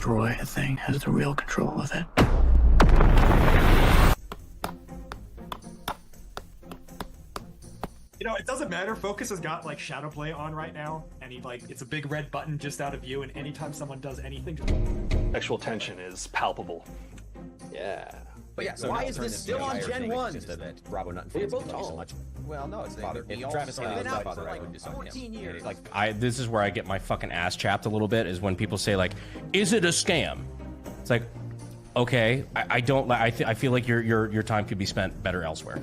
destroy a thing has the real control of it. You know, it doesn't matter. Focus has got like shadow play on right now, and it's a big red button just out of view, and anytime someone does anything, Sexual tension is palpable. Yeah. But yeah, So why now is turn this this still into on an entire Gen thing. 1? It's just that Bravo Nut We're fans both love you so tall. much. Well, no, it's Father, we if all Travis started Kelce was out my father, for I like would disown him. 14 years. Like this is where I get my fucking ass chapped a little bit, is when people say like, is it a scam? It's like, okay, I don't. I feel like your time could be spent better elsewhere.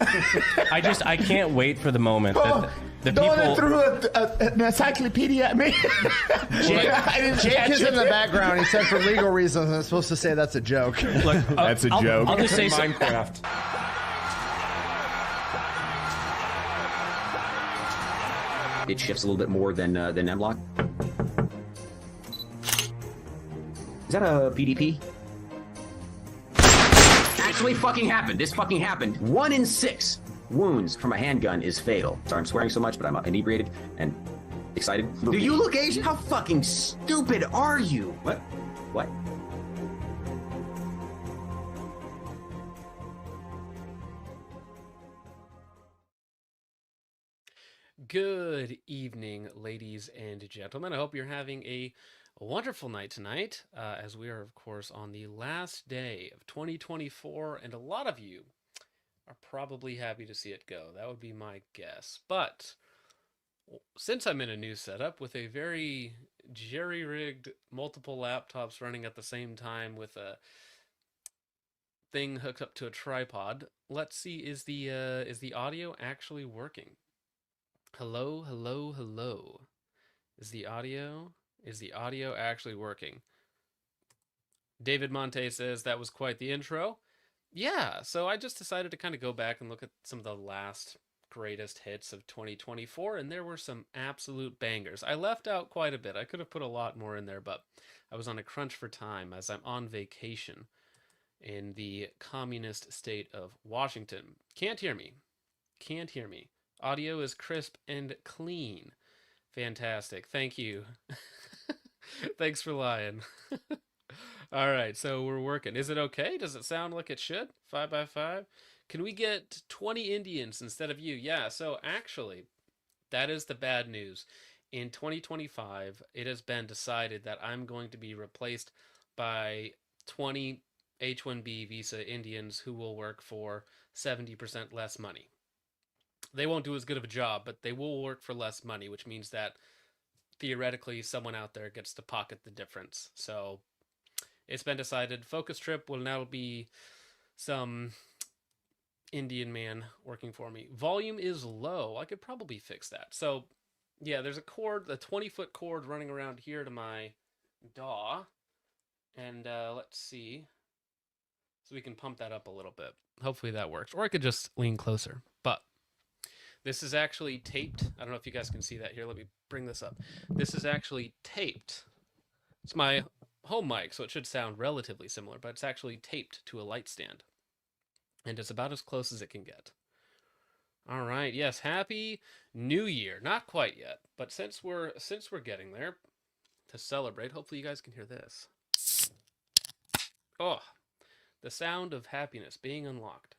I can't wait for the moment that the people threw an encyclopedia at me. Jake is in the background. He said for legal reasons I'm supposed to say that's a joke. Look, that's a joke. I'll just say Minecraft. It shifts a little bit more than M-Lock. Is that a PDP? Actually fucking happened. This fucking happened. 1 in 6 wounds from a handgun is fatal. Sorry I'm swearing so much, but I'm inebriated and excited. Do you look Asian? How fucking stupid are you? What? What? Good evening, ladies and gentlemen. I hope you're having a wonderful night tonight, as we are, of course, on the last day of 2024, and a lot of you are probably happy to see it go. That would be my guess. But since I'm in a new setup with a very jerry-rigged multiple laptops running at the same time with a thing hooked up to a tripod, let's see, is the audio actually working? Hello, hello, hello. Is the audio actually working? David Monte says that was quite the intro. Yeah, so I just decided to kind of go back and look at some of the last greatest hits of 2024, and there were some absolute bangers. I left out quite a bit. I could have put a lot more in there, but I was on a crunch for time as I'm on vacation in the communist state of Washington. Can't hear me. Can't hear me. Audio is crisp and clean. Fantastic. Thank you. Thanks for lying. All right, so we're working. Is it okay? Does it sound like it should? 5x5? Can we get 20 Indians instead of you? Yeah, so actually, that is the bad news. In 2025, it has been decided that I'm going to be replaced by 20 H-1B visa Indians who will work for 70% less money. They won't do as good of a job, but they will work for less money, which means that theoretically someone out there gets to pocket the difference. So it's been decided. Focus trip will now be some Indian man working for me. Volume is low. I could probably fix that. So yeah, there's a cord, a 20-foot cord running around here to my DAW. And let's see. So we can pump that up a little bit. Hopefully that works. Or I could just lean closer. But this is actually taped. I don't know if you guys can see that here. Let me bring this up. This is actually taped. It's my home mic, so it should sound relatively similar, but it's actually taped to a light stand. And it's about as close as it can get. All right, yes, happy New Year. Not quite yet, but since we're getting there to celebrate, hopefully you guys can hear this. Oh, the sound of happiness being unlocked.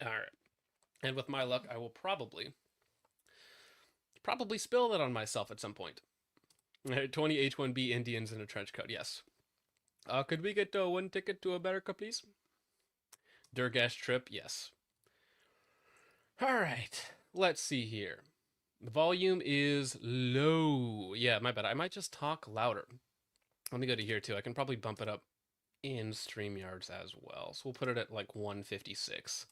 All right. And with my luck, I will probably spill that on myself at some point. 20 H-1B Indians in a trench coat. Yes. Could we get one ticket to America, please? Durgash trip. Yes. All right. Let's see here. The volume is low. Yeah, my bad. I might just talk louder. Let me go to here, too. I can probably bump it up in StreamYards as well. So we'll put it at like 156.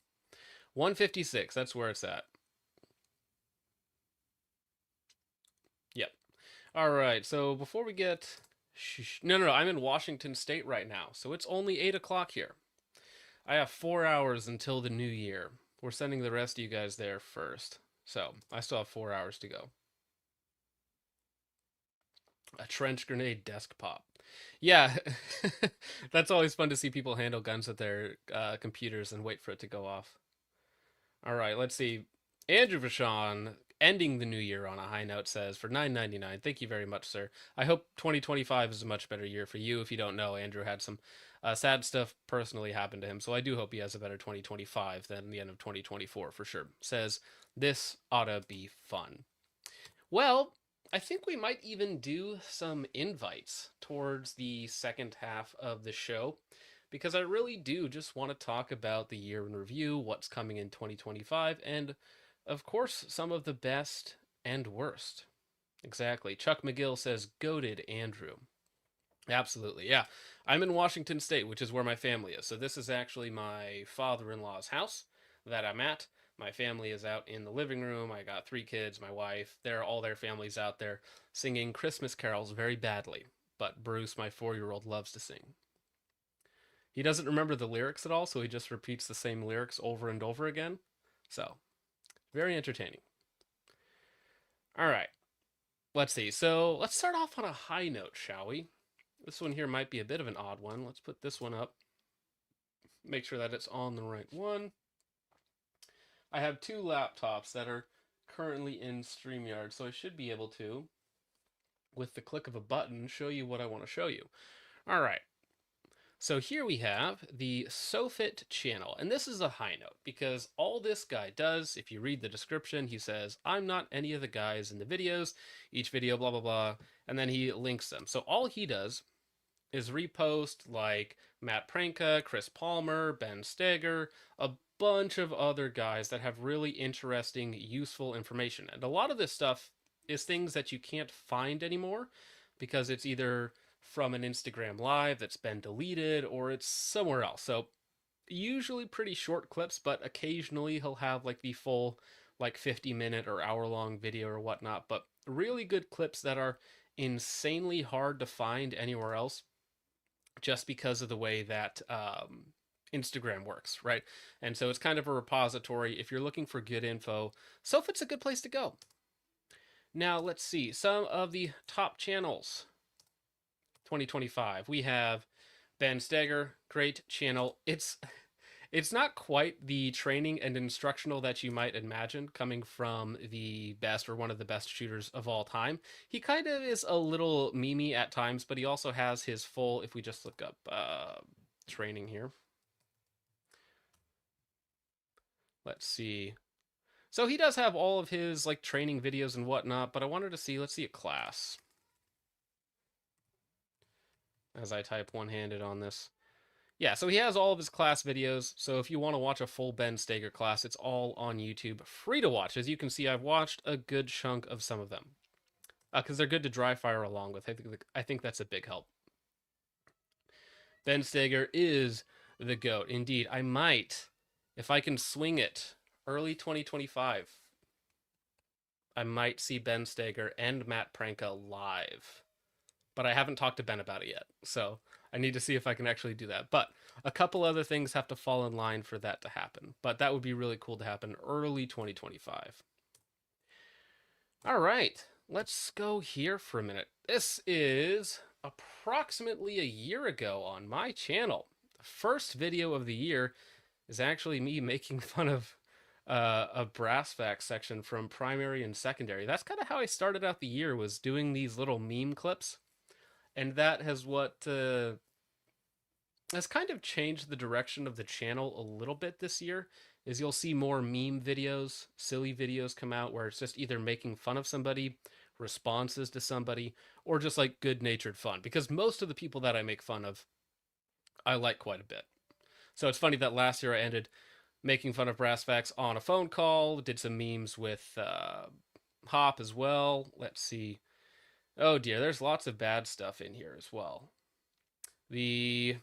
156, that's where it's at. Yep. All right, so before we get... No, I'm in Washington State right now, so it's only 8 o'clock here. I have 4 hours until the new year. We're sending the rest of you guys there first. So, I still have 4 hours to go. A trench grenade desk pop. Yeah, that's always fun to see people handle guns with their computers and wait for it to go off. All right, let's see. Andrew Vachon ending the new year on a high note, says for $9.99. Thank you very much, sir. I hope 2025 is a much better year for you. If you don't know, Andrew had some sad stuff personally happen to him, so I do hope he has a better 2025 than the end of 2024 for sure. Says this oughta be fun. Well, I think we might even do some invites towards the second half of the show, because I really do just want to talk about the year in review, what's coming in 2025, and of course, some of the best and worst. Exactly. Chuck McGill says, goated Andrew. Absolutely, yeah. I'm in Washington State, which is where my family is. So this is actually my father-in-law's house that I'm at. My family is out in the living room. I got 3 kids, my wife. All their families out there singing Christmas carols very badly. But Bruce, my 4-year-old, loves to sing. He doesn't remember the lyrics at all, so he just repeats the same lyrics over and over again. So, very entertaining. All right. Let's see. So, let's start off on a high note, shall we? This one here might be a bit of an odd one. Let's put this one up. Make sure that it's on the right one. I have 2 laptops that are currently in StreamYard, so I should be able to, with the click of a button, show you what I want to show you. All right. So here we have the SoFit channel, and this is a high note because all this guy does, if you read the description, he says, I'm not any of the guys in the videos, each video, blah, blah, blah, and then he links them. So all he does is repost like Matt Pranka, Chris Palmer, Ben Steger, a bunch of other guys that have really interesting, useful information. And a lot of this stuff is things that you can't find anymore because it's either from an Instagram live that's been deleted or it's somewhere else. So usually pretty short clips, but occasionally he'll have like the full like 50-minute or hour-long video or whatnot, but really good clips that are insanely hard to find anywhere else just because of the way that Instagram works, right? And so it's kind of a repository. If you're looking for good info, SoFit's a good place to go. Now, let's see. Some of the top channels 2025. We have Ben Steger, great channel. It's not quite the training and instructional that you might imagine coming from the best or one of the best shooters of all time. He kind of is a little memey at times, but he also has his full, if we just look up training here. Let's see. So he does have all of his like training videos and whatnot, but I wanted to see, let's see a class. As I type one-handed on this. Yeah, so he has all of his class videos, so if you want to watch a full Ben Steger class, it's all on YouTube, free to watch. As you can see, I've watched a good chunk of some of them, because they're good to dry fire along with. I think that's a big help. Ben Steger is the GOAT. Indeed, I might, if I can swing it, early 2025, I might see Ben Steger and Matt Pranka live. But I haven't talked to Ben about it yet, so I need to see if I can actually do that. But a couple other things have to fall in line for that to happen. But that would be really cool to happen early 2025. All right, let's go here for a minute. This is approximately a year ago on my channel. The first video of the year is actually me making fun of a brass facts section from primary and secondary. That's kind of how I started out the year, was doing these little meme clips. And that has has kind of changed the direction of the channel a little bit this year, is you'll see more meme videos, silly videos come out where it's just either making fun of somebody, responses to somebody, or just like good-natured fun. Because most of the people that I make fun of, I like quite a bit. So it's funny that last year I ended making fun of brass facts on a phone call, did some memes with Hop as well. Let's see. Oh dear, there's lots of bad stuff in here as well. The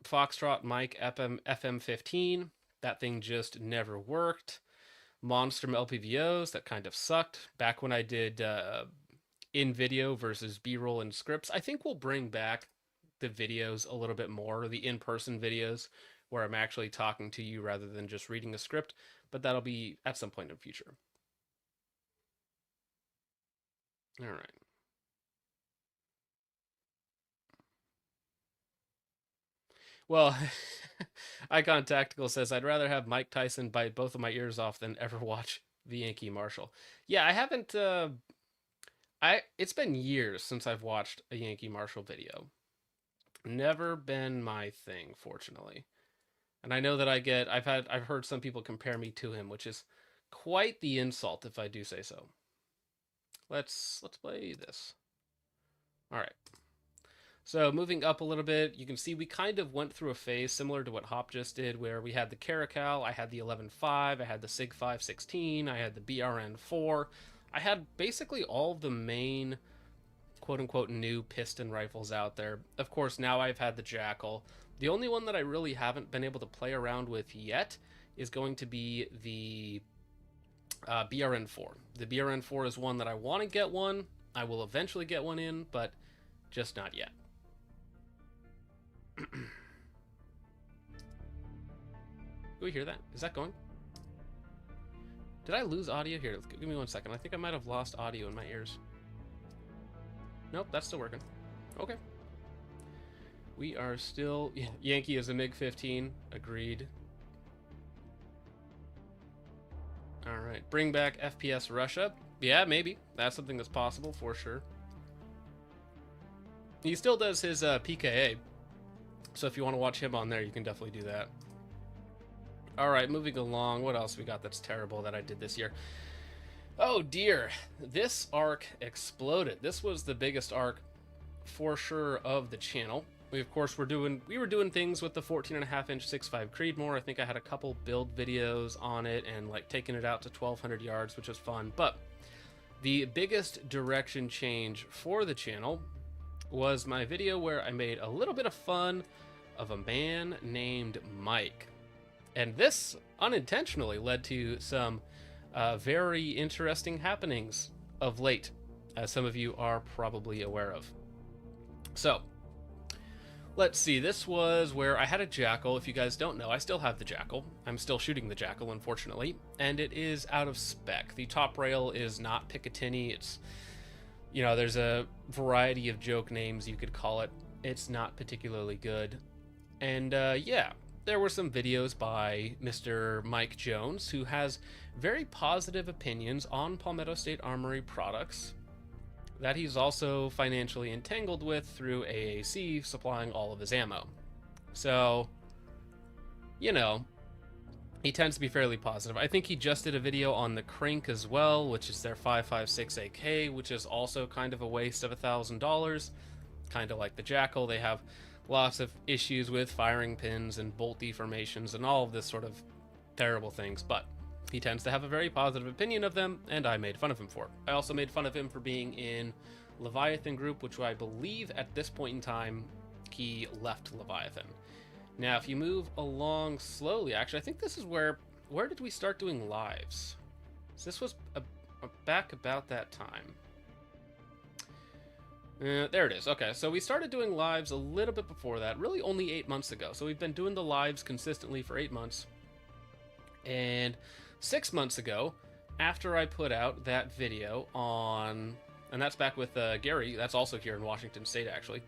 Foxtrot mic FM15, that thing just never worked. Monstrum LPVOs, that kind of sucked. Back when I did in-video versus B-roll and scripts, I think we'll bring back the videos a little bit more, the in-person videos, where I'm actually talking to you rather than just reading a script, but that'll be at some point in the future. All right. Well, Icon Tactical says, I'd rather have Mike Tyson bite both of my ears off than ever watch The Yankee Marshal. Yeah, I haven't. It's been years since I've watched a Yankee Marshal video. Never been my thing, fortunately. And I know that I've heard some people compare me to him, which is quite the insult, if I do say so. Let's play this. All right. So moving up a little bit, you can see we kind of went through a phase similar to what Hop just did, where we had the Caracal, I had the 11.5, I had the Sig 516, I had the BRN4. I had basically all of the main quote-unquote new piston rifles out there. Of course, now I've had the Jackal. The only one that I really haven't been able to play around with yet is going to be the BRN4. The BRN4 is one that I want to get one. I will eventually get one in, but just not yet. Do we hear that? Is that going? Did I lose audio? Here, give me 1 second. I think I might have lost audio in my ears. Nope, that's still working. Okay. We are still... Yankee is a MiG-15. Agreed. Alright, bring back FPS Russia. Yeah, maybe. That's something that's possible, for sure. He still does his PKA. So if you want to watch him on there, you can definitely do that. Alright, moving along. What else we got that's terrible that I did this year? Oh dear. This arc exploded. This was the biggest arc for sure of the channel. We of course were doing things with the 14.5-inch 6.5 Creedmoor. I think I had a couple build videos on it and like taking it out to 1,200 yards, which was fun. But the biggest direction change for the channel was my video where I made a little bit of fun of a man named Mike. And this unintentionally led to some very interesting happenings of late, as some of you are probably aware of. So, let's see, this was where I had a Jackal. If you guys don't know, I still have the Jackal. I'm still shooting the Jackal, unfortunately, and it is out of spec. The top rail is not Picatinny. It's, you know, there's a variety of joke names you could call it. It's not particularly good. And yeah, there were some videos by Mr. Mike Jones, who has very positive opinions on Palmetto State Armory products that he's also financially entangled with through AAC supplying all of his ammo. So, you know, he tends to be fairly positive. I think he just did a video on the Crank as well, which is their 5.56 AK, which is also kind of a waste of $1,000. Kind of like the Jackal, they have lots of issues with firing pins and bolt deformations and all of this sort of terrible things, but he tends to have a very positive opinion of them, and I made fun of him for it. I also made fun of him for being in Leviathan Group, which I believe at this point in time he left Leviathan. Now, if you move along slowly, actually, I think this is where did we start doing lives? So this was back about that time. There it is. Okay, so we started doing lives a little bit before that, really only 8 months ago. So we've been doing the lives consistently for 8 months. And 6 months ago, after I put out that video on, and that's back with Gary, that's also here in Washington State actually,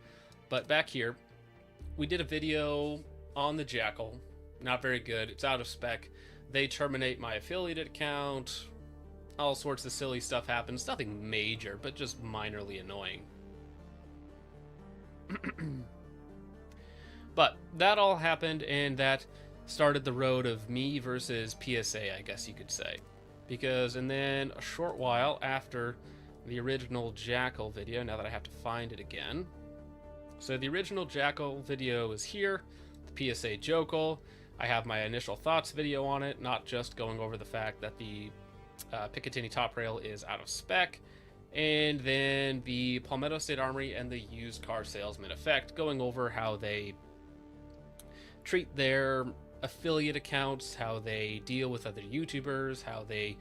but back here, we did a video on the Jackal. Not very good. It's out of spec. They terminate my affiliate account. All sorts of silly stuff happens. Nothing major, but just minorly annoying. But that all happened, and that started the road of me versus PSA, I guess you could say. And then a short while after the original Jackal video, now that I have to find it again. So the original Jackal video is here, the PSA Jokal. I have my initial thoughts video on it, not just going over the fact that the Picatinny top rail is out of spec, and then the Palmetto State Armory and the used car salesman effect, going over how they treat their affiliate accounts, how they deal with other YouTubers, how they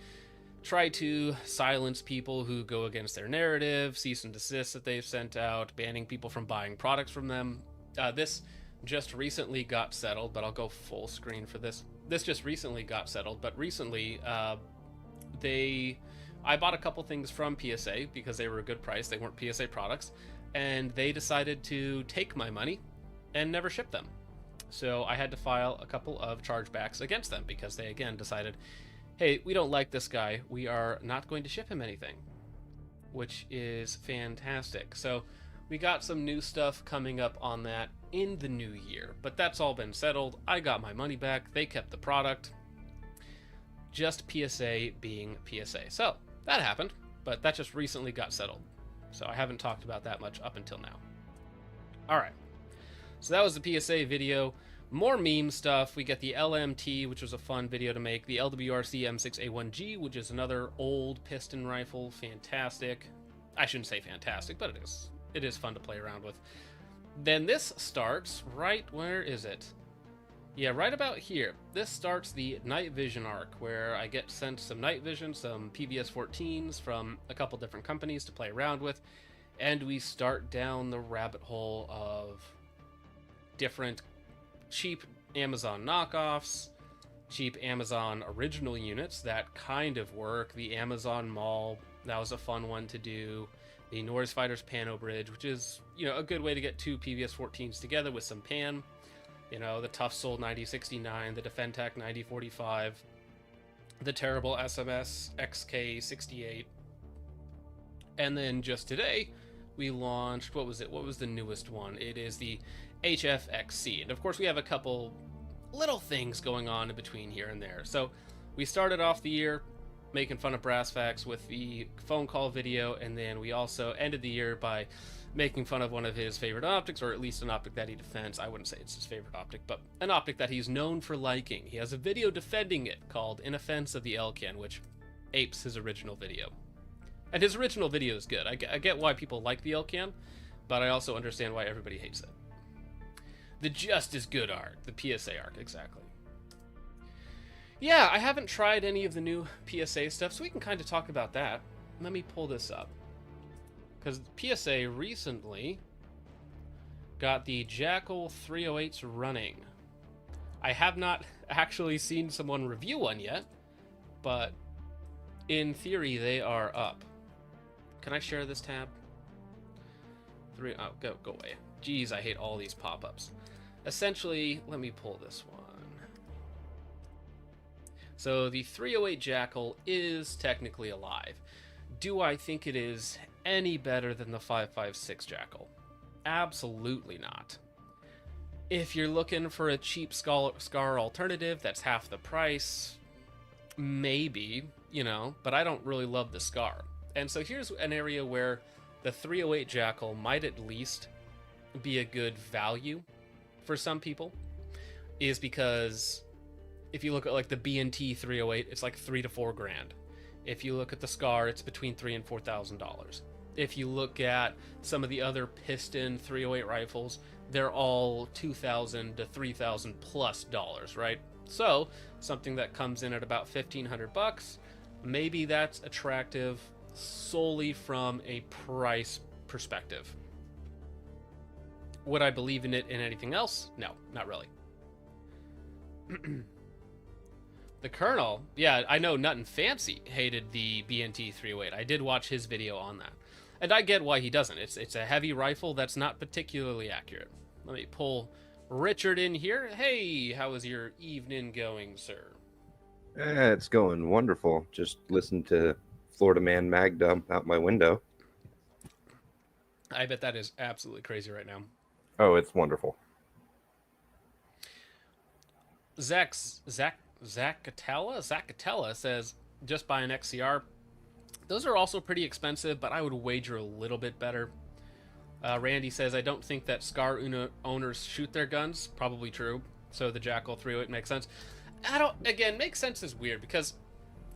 try to silence people who go against their narrative, cease and desist that they've sent out, banning people from buying products from them. This just recently got settled, but I'll go full screen for this. This just recently got settled, but recently I bought a couple things from PSA because they were a good price. They weren't PSA products, and they decided to take my money and never ship them. So I had to file a couple of chargebacks against them because they again decided hey, we don't like this guy. We are not going to ship him anything, which is fantastic. So we got some new stuff coming up on that in the new year, but that's all been settled. I got my money back. They kept the product. Just PSA being PSA. So that happened, but that just recently got settled. So I haven't talked about that much up until now. All right. So that was the PSA video. More meme stuff. We get the LMT, which was a fun video to make. The LWRC M6A1G, which is another old piston rifle. Fantastic. I shouldn't say fantastic, but it is. It is fun to play around with. Then this starts right, where is it? Yeah, right about here. This starts the night vision arc, where I get sent some night vision, some PVS-14s from a couple different companies to play around with, and we start down the rabbit hole of different cheap Amazon knockoffs, cheap Amazon original units that kind of work. The Amazon Mall, that was a fun one to do. The Norse Fighters Pano Bridge, which is, a good way to get two PVS-14s together with some pan. The Tough Soul 9069, the Defendtech 9045, the terrible SMS XK68. And then just today, we launched, what was it? What was the newest one? It is the HFXC. And of course, we have a couple little things going on in between here and there. So we started off the year making fun of Brass Facts with the phone call video, and then we also ended the year by making fun of one of his favorite optics, or at least an optic that he defends. I wouldn't say it's his favorite optic, but an optic that he's known for liking. He has a video defending it called In Offense of the Elcan, which apes his original video. And his original video is good. I get why people like the Elcan, but I also understand why everybody hates it. The Just As Good arc, the PSA arc, exactly. Yeah, I haven't tried any of the new PSA stuff, so we can kind of talk about that. Let me pull this up. Because PSA recently got the Jackal 308s running. I have not actually seen someone review one yet, but in theory they are up. Can I share this tab? Go away. Jeez, I hate all these pop-ups. Essentially, let me pull this one. So the 308 Jackal is technically alive. Do I think it is any better than the 5.56 Jackal? Absolutely not. If you're looking for a cheap Scar alternative that's half the price, maybe, but I don't really love the Scar. And so here's an area where the 308 Jackal might at least be a good value for some people, is because if you look at like the B&T 308, it's like $3,000 to $4,000. If you look at the Scar, it's between $3,000 and $4,000. If you look at some of the other piston 308 rifles, they're all $2,000 to $3,000 plus dollars, right? So something that comes in at about $1,500, maybe that's attractive solely from a price perspective. Would I believe in it in anything else? No, not really. The Colonel, yeah, I know Nut and Fancy hated the B&T 308. I did watch his video on that. And I get why he doesn't. It's a heavy rifle that's not particularly accurate. Let me pull Richard in here. Hey, how is your evening going, sir? It's going wonderful. Just listen to Florida Man Magda out my window. I bet that is absolutely crazy right now. Oh, it's wonderful. Zacatella says, just buy an XCR. Those are also pretty expensive, but I would wager a little bit better. Randy says, I don't think that Scar owners shoot their guns. Probably true. So the Jackal 308 makes sense. Again, makes sense is weird, because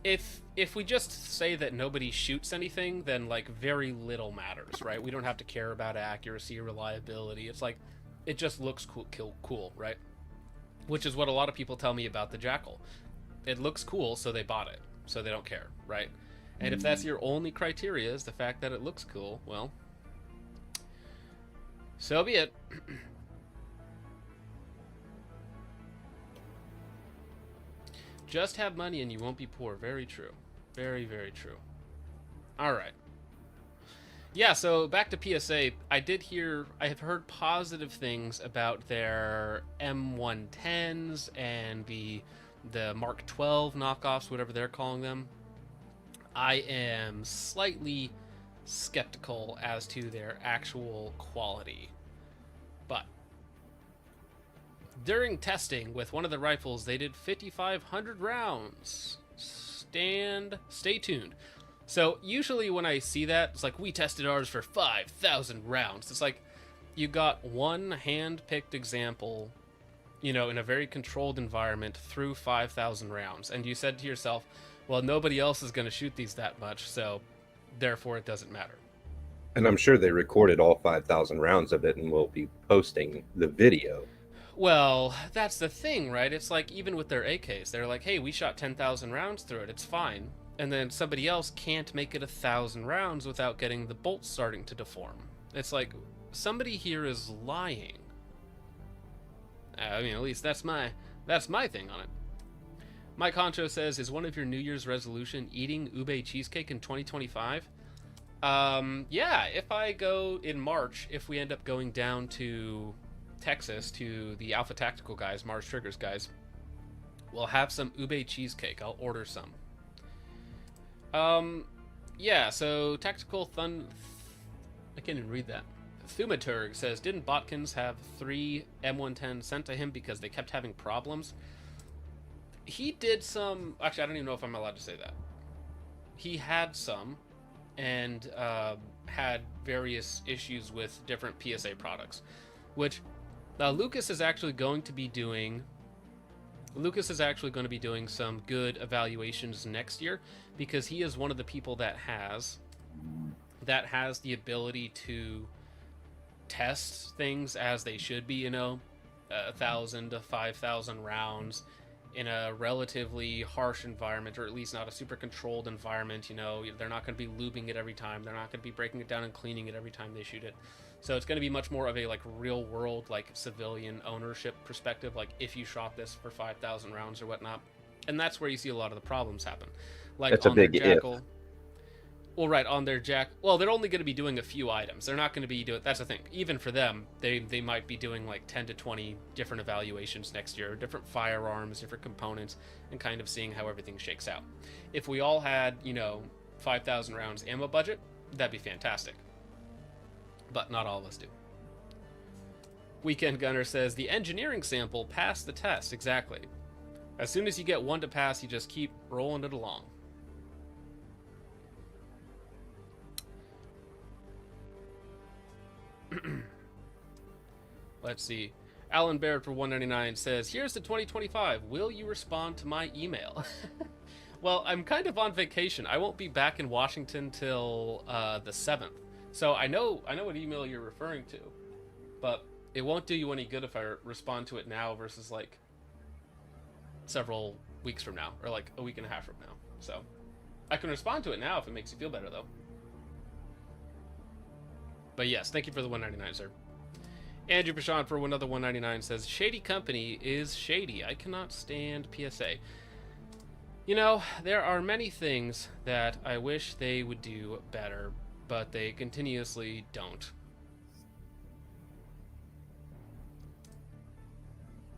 if we just say that nobody shoots anything, then like very little matters, right? We don't have to care about accuracy or reliability. It's like, it just looks cool, right? Which is what a lot of people tell me about the Jackal. It looks cool, so they bought it. So they don't care, right? And if that's your only criteria, is the fact that it looks cool, well, so be it. Just have money and you won't be poor. Very true. Very, very true. All right. Yeah, so back to PSA. I have heard positive things about their M110s and the the Mark 12 knockoffs, whatever they're calling them, I am slightly skeptical as to their actual quality. But during testing with one of the rifles, they did 5,500 rounds. Stay tuned. So usually when I see that, it's like, we tested ours for 5,000 rounds. It's like, you got one hand-picked example, you know, in a very controlled environment through 5,000 rounds. And you said to yourself, well, nobody else is going to shoot these that much, so therefore it doesn't matter. And I'm sure they recorded all 5,000 rounds of it and will be posting the video. Well, that's the thing, right? It's like, even with their AKs, they're like, hey, we shot 10,000 rounds through it, it's fine. And then somebody else can't make it 1,000 rounds without getting the bolts starting to deform. It's like, somebody here is lying. I mean, at least that's my thing on it. Mike Honcho says, is one of your New Year's resolution eating ube cheesecake in 2025? Yeah, if I go in March, if we end up going down to Texas to the Alpha Tactical guys, Mars Triggers guys, we'll have some ube cheesecake. I'll order some. Yeah, so Tactical I can't even read that. Thumaturg says, didn't Botkins have 3 M110 sent to him because they kept having problems? He did some... Actually, I don't even know if I'm allowed to say that. He had some, and had various issues with different PSA products, which Lucas is actually going to be doing... Lucas is actually going to be doing some good evaluations next year, because he is one of the people that has the ability to test things as they should be, you know, 1,000 to 5,000 rounds in a relatively harsh environment, or at least not a super controlled environment. You know, they're not going to be lubing it every time. They're not going to be breaking it down and cleaning it every time they shoot it. So it's going to be much more of a, like, real world, like, civilian ownership perspective, like, if you shot this for 5,000 rounds or whatnot. And that's where you see a lot of the problems happen. Like, that's a big Jackal, if. Well, right, on their well, they're only going to be doing a few items. They're not going to be doing... That's the thing. Even for them, they might be doing, like, 10 to 20 different evaluations next year, different firearms, different components, and kind of seeing how everything shakes out. If we all had, you know, 5,000 rounds ammo budget, that'd be fantastic. But not all of us do. Weekend Gunner says, the engineering sample passed the test. Exactly. As soon as you get one to pass, you just keep rolling it along. Let's see. Alan Baird for 199 says, here's the 2025. Will you respond to my email? Well, I'm kind of on vacation. I won't be back in Washington till the 7th. So I know what email you're referring to, but it won't do you any good if I respond to it now versus like several weeks from now, or like a week and a half from now. So I can respond to it now if it makes you feel better, though. But yes, thank you for the 199, sir. Andrew Pashon for another 199 says, shady company is shady. I cannot stand PSA. You know, there are many things that I wish they would do better, but they continuously don't.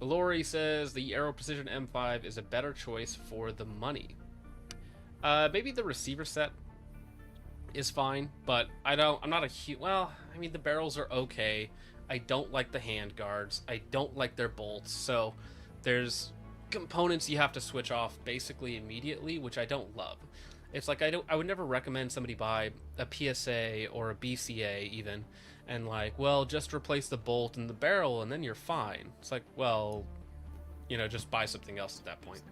Lori says the Aero Precision M5 is a better choice for the money. Maybe the receiver set is fine, but I'm not a huge... Well, I mean, the barrels are okay. I don't like the hand guards. I don't like their bolts. So there's components you have to switch off basically immediately, which I don't love. It's like I would never recommend somebody buy a PSA or a BCA even, and like, well, just replace the bolt and the barrel and then you're fine. It's like, well, you know, just buy something else at that point.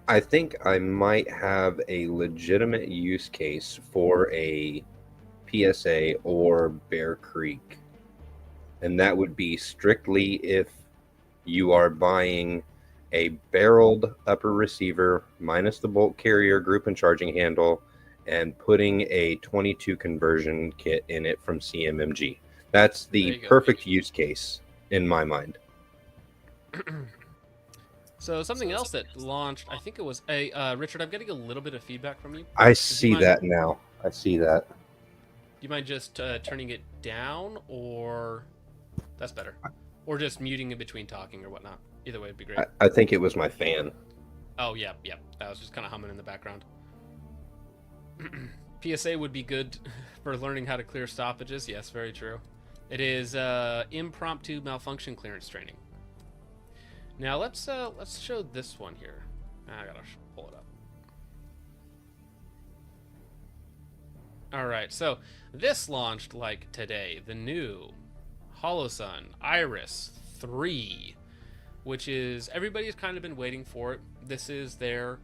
I think I might have a legitimate use case for a PSA or Bear Creek. And that would be strictly if you are buying a barreled upper receiver minus the bolt carrier group and charging handle and putting a 22 conversion kit in it from CMMG. That's the perfect use case in my mind. So something else that launched, I think it was Richard, I'm getting a little bit of feedback from you. I see that now. I see that. Do you mind just turning it down, or that's better? or just muting in between talking or whatnot. Either way would be great. I think it was my fan. Oh, yeah. That was just kind of humming in the background. PSA would be good for learning how to clear stoppages. Yes, very true. It is impromptu malfunction clearance training. Now let's show this one here. I gotta pull it up. All right, so this launched like today. The new Holosun Iris 3, which is everybody's kind of been waiting for it. This is their,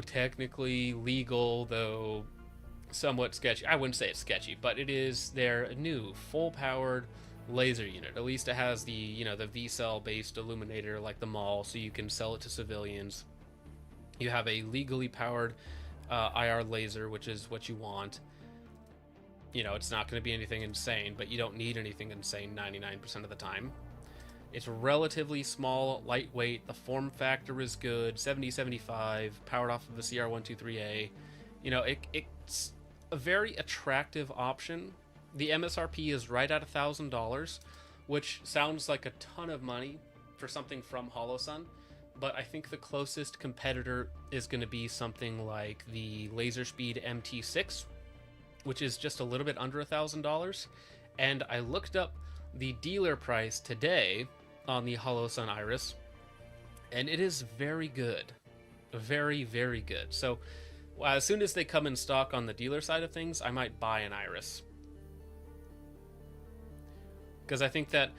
technically legal, though somewhat sketchy. I wouldn't say it's sketchy, but it is their new full-powered laser unit. At least it has the, the V-cell based illuminator like the mall, so you can sell it to civilians. You have a legally powered IR laser, which is what you want. It's not going to be anything insane, but you don't need anything insane 99% of the time. It's relatively small, lightweight. The form factor is good. 70-75, powered off of the CR123A. It's a very attractive option. The MSRP is right at $1,000, which sounds like a ton of money for something from Holosun, but I think the closest competitor is going to be something like the LaserSpeed MT6, which is just a little bit under $1,000. And I looked up the dealer price today on the Holosun Iris, and it is very good. Very, very good. So as soon as they come in stock on the dealer side of things, I might buy an Iris. Because I think that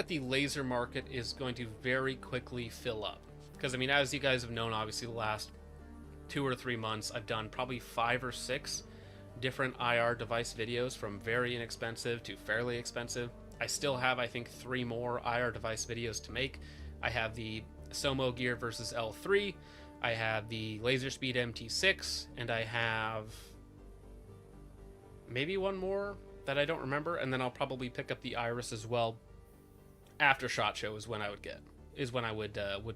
the laser market is going to very quickly fill up. Because, as you guys have known, obviously, the last 2 or 3 months, I've done probably 5 or 6 different IR device videos, from very inexpensive to fairly expensive. I still have, I think, 3 more IR device videos to make. I have the Somo Gear versus L3, I have the LaserSpeed MT6, and I have maybe one more that I don't remember, and then I'll probably pick up the Iris as well after SHOT Show is when I would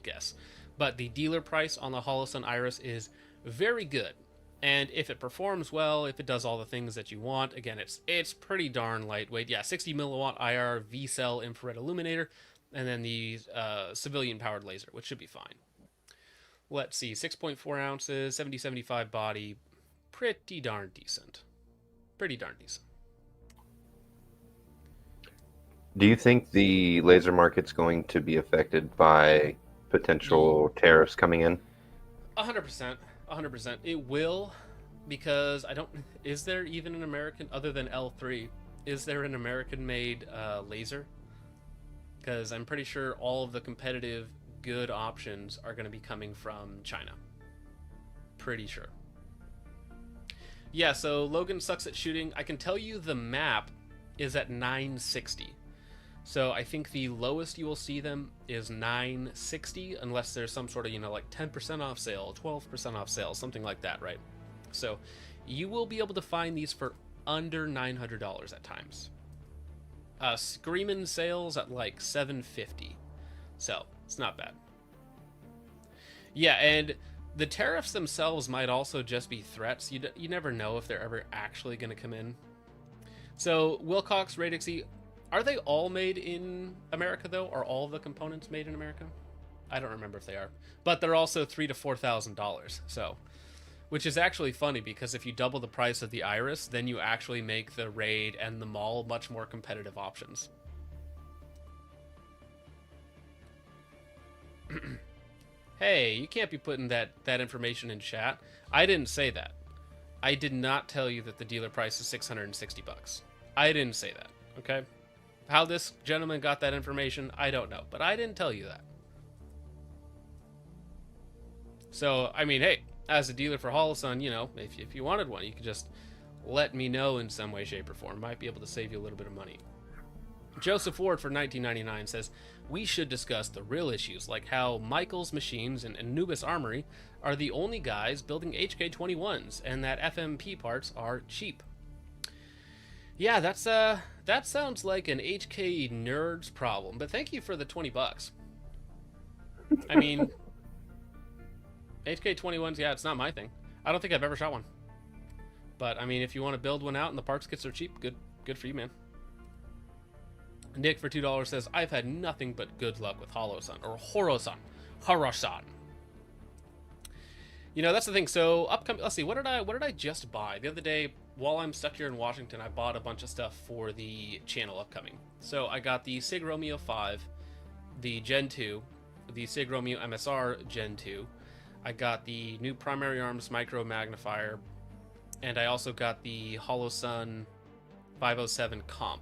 guess. But the dealer price on the Holosun Iris is very good, and if it performs well, if it does all the things that you want, again, it's pretty darn lightweight. Yeah, 60 milliwatt IR V-cell infrared illuminator, and then the civilian powered laser, which should be fine. Let's see, 6.4 ounces, 70-75 body, pretty darn decent. Pretty darn decent. Do you think the laser market's going to be affected by potential tariffs coming in? 100%. 100%. It will, because is there even an American, other than L3, is there an American-made laser? Because I'm pretty sure all of the competitive good options are going to be coming from China. Pretty sure. Yeah, so Logan sucks at shooting. I can tell you the map is at 960. So I think the lowest you will see them is 960, unless there's some sort of, like 10% off sale, 12% off sale, something like that, right? So you will be able to find these for under $900 at times. Screamin' sales at like $750. So it's not bad. Yeah, and the tariffs themselves might also just be threats. You never know if they're ever actually going to come in. So Wilcox, Radixy, are they all made in America, though? Are all the components made in America? I don't remember if they are. But they're also $3,000 to $4,000, so... Which is actually funny, because if you double the price of the Iris, then you actually make the Raid and the Maul much more competitive options. Hey, you can't be putting that information in chat. I didn't say that. I did not tell you that the dealer price is $660. I didn't say that, okay? How this gentleman got that information, I don't know, but I didn't tell you that. So, hey, as a dealer for Holosun, if you wanted one, you could just let me know in some way, shape, or form. Might be able to save you a little bit of money. Joseph Ward for 1999 says, we should discuss the real issues, like how Michael's Machines and Anubis Armory are the only guys building HK21s, and that FMP parts are cheap. Yeah, that sounds like an HK nerds problem, but thank you for the $20. HK21s, yeah, it's not my thing. I don't think I've ever shot one. But, if you want to build one out and the parts kits are cheap, good for you, man. Nick for $2 says, I've had nothing but good luck with Hollow-san, or Horo-san. Horo-san. You know, that's the thing. So, upcoming, let's see, what did I just buy? The other day, while I'm stuck here in Washington, I bought a bunch of stuff for the channel upcoming. So, I got the Sig Romeo 5, the Gen 2, the Sig Romeo MSR Gen 2. I got the new Primary Arms Micro Magnifier, and I also got the Hollow-Sun 507 Comp,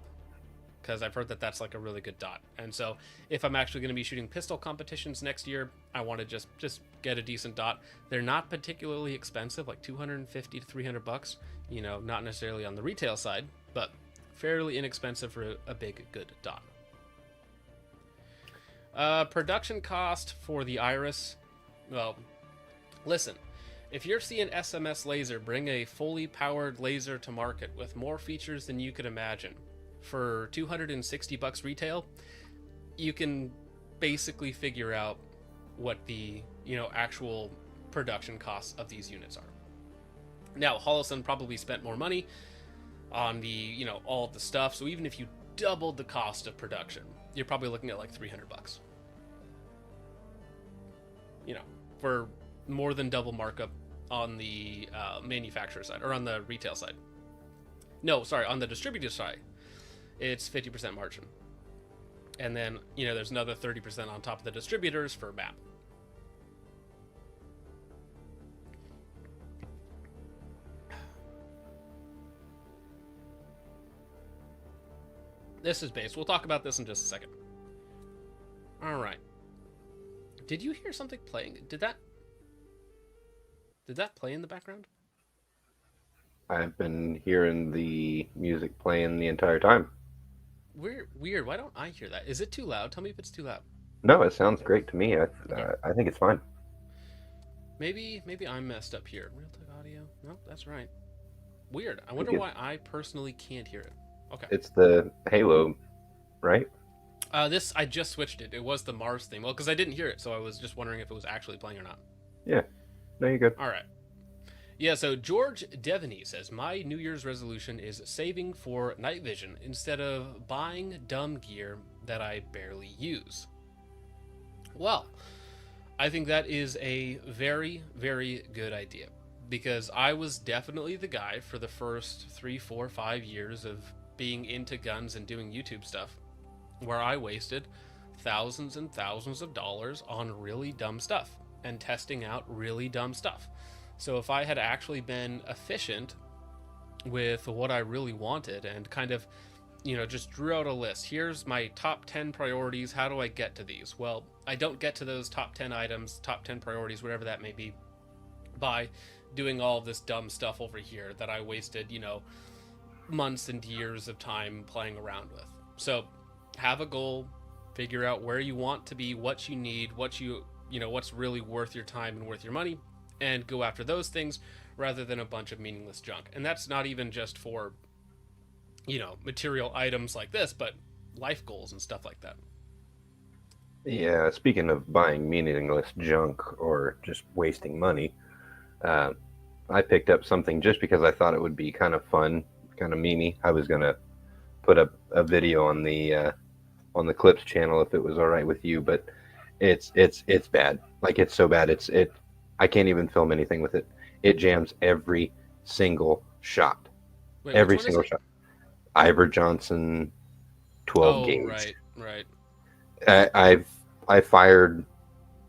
because I've heard that that's like a really good dot. And so if I'm actually going to be shooting pistol competitions next year, I want to just get a decent dot. They're not particularly expensive, like 250 to 300 bucks, you know, not necessarily on the retail side, but fairly inexpensive for a big good dot. Production cost for the Iris, well, listen, if you're seeing SMS Laser bring a fully powered laser to market with more features than you could imagine for 260 bucks retail, you can basically figure out what the, you know, actual production costs of these units are. Now, Hollow-Sun probably spent more money on the, you know, all of the stuff, so even if you doubled the cost of production, you're probably looking at like 300 bucks. You know, for more than double markup on the manufacturer side, or on the retail side. No, sorry, on the distributor side, it's 50% margin. And then, you know, there's another 30% on top of the distributors for MAP. This is base. We'll talk about this in just a second. All right. Did you hear something playing? Did that play in the background? I've been hearing the music playing the entire time. Weird. Why don't I hear that? Is it too loud? Tell me if it's too loud. No, it sounds great to me. I think it's fine. Maybe I'm messed up here. Realtek audio? No, that's right. Weird. I wonder why I personally can't hear it. Okay. It's the Halo, right? This, I just switched it. It was the Mars theme. Well, because I didn't hear it, so I was just wondering if it was actually playing or not. Yeah. No, you're good. All right. Yeah, so George Devaney says, my New Year's resolution is saving for night vision instead of buying dumb gear that I barely use. Well, I think that is a very, very good idea, because I was definitely the guy for the first 3, 4, 5 years of being into guns and doing YouTube stuff, where I wasted thousands and thousands of dollars on really dumb stuff and testing out really dumb stuff. So if I had actually been efficient with what I really wanted and kind of, you know, just drew out a list. Here's my top 10 priorities. How do I get to these? Well, I don't get to those top 10 items, top 10 priorities, whatever that may be, by doing all of this dumb stuff over here that I wasted, you know, months and years of time playing around with. So have a goal, figure out where you want to be, what you need, what you know, what's really worth your time and worth your money, and go after those things rather than a bunch of meaningless junk. And that's not even just for, you know, material items like this, but life goals and stuff like that. Yeah, speaking of buying meaningless junk or just wasting money, I picked up something just because I thought it would be kind of fun, kind of memey. I was going to put up a video on the Clips channel if it was all right with you, but it's bad. Like, it's so bad. I can't even film anything with it. It jams every single shot. Wait, every single shot. Ivor Johnson 12 gauge. Right. I fired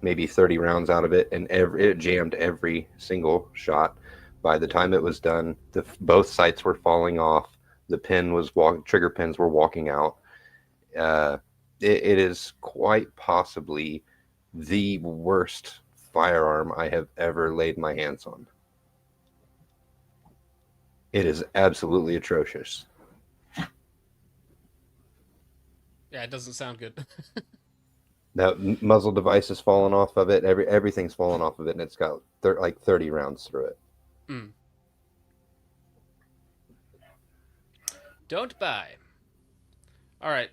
maybe 30 rounds out of it, and it jammed every single shot. By the time it was done, both sights were falling off. The trigger pins were walking out. It is quite possibly the worst firearm I have ever laid my hands on. It is absolutely atrocious. Yeah, it doesn't sound good. That muzzle device is falling off of it. Everything's falling off of it, and it's got like 30 rounds through it. Don't buy. All right.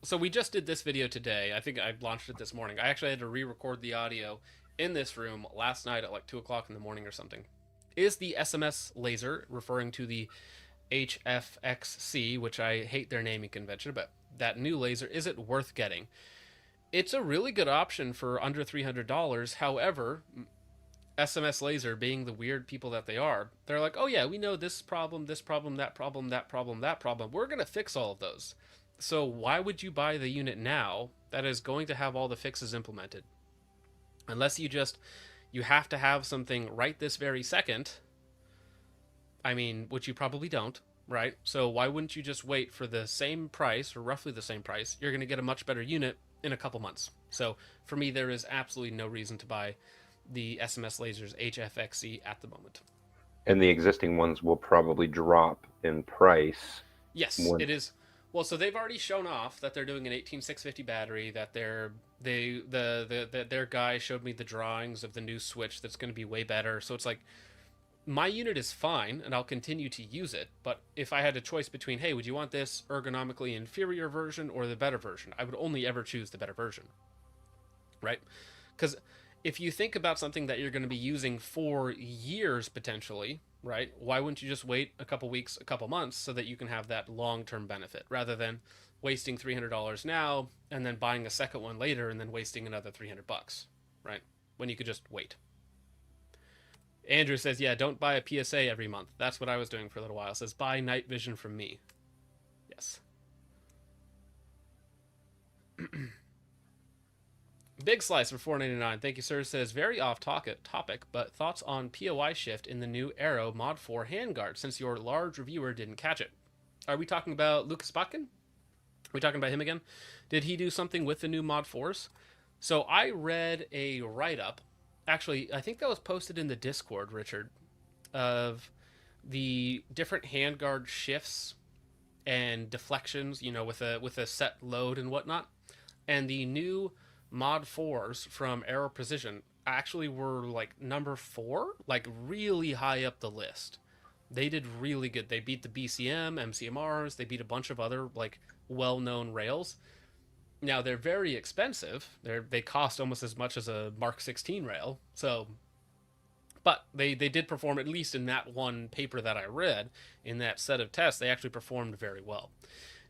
So we just did this video today. I think I launched it this morning. I actually had to re-record the audio in this room last night at like 2 o'clock in the morning or something. Is the SMS laser, referring to the HFXC, which I hate their naming convention, but that new laser, is it worth getting? It's a really good option for under $300. However, SMS Laser, being the weird people that they are, they're like, oh yeah, we know this problem, that problem, that problem, that problem. We're going to fix all of those. So why would you buy the unit now that is going to have all the fixes implemented? Unless you have to have something right this very second. I mean, which you probably don't, right? So why wouldn't you just wait for the same price, or roughly the same price? You're going to get a much better unit in a couple months. So for me, there is absolutely no reason to buy the SMS Lasers HFXC at the moment. And the existing ones will probably drop in price. Yes, it is. Well, so they've already shown off that they're doing an 18650 battery. That their guy showed me the drawings of the new Switch that's going to be way better. So it's like, my unit is fine, and I'll continue to use it. But if I had a choice between, hey, would you want this ergonomically inferior version or the better version, I would only ever choose the better version, right? Because if you think about something that you're going to be using for years potentially, right? Why wouldn't you just wait a couple weeks, a couple months, so that you can have that long-term benefit, rather than wasting $300 now and then buying a second one later and then wasting another $300, right? When you could just wait. Andrew says, yeah, don't buy a PSA every month. That's what I was doing for a little while. Says, buy night vision from me. Yes. Big Slice for $4.99. Thank you, sir. Says, very off topic, but thoughts on POI shift in the new Arrow Mod 4 handguard, since your large reviewer didn't catch it. Are we talking about Lucas Botkin? Are we talking about him again? Did he do something with the new Mod 4s? So I read a write-up. Actually, I think that was posted in the Discord, Richard, of the different handguard shifts and deflections, you know, with a set load and whatnot. And the new Mod 4s from Arrow Precision actually were like number 4, like really high up the list. They did really good. They beat the BCM, MCMRs, they beat a bunch of other like well-known rails. Now they're very expensive. They cost almost as much as a Mark 16 rail. So, but they did perform, at least in that one paper that I read, in that set of tests, they actually performed very well.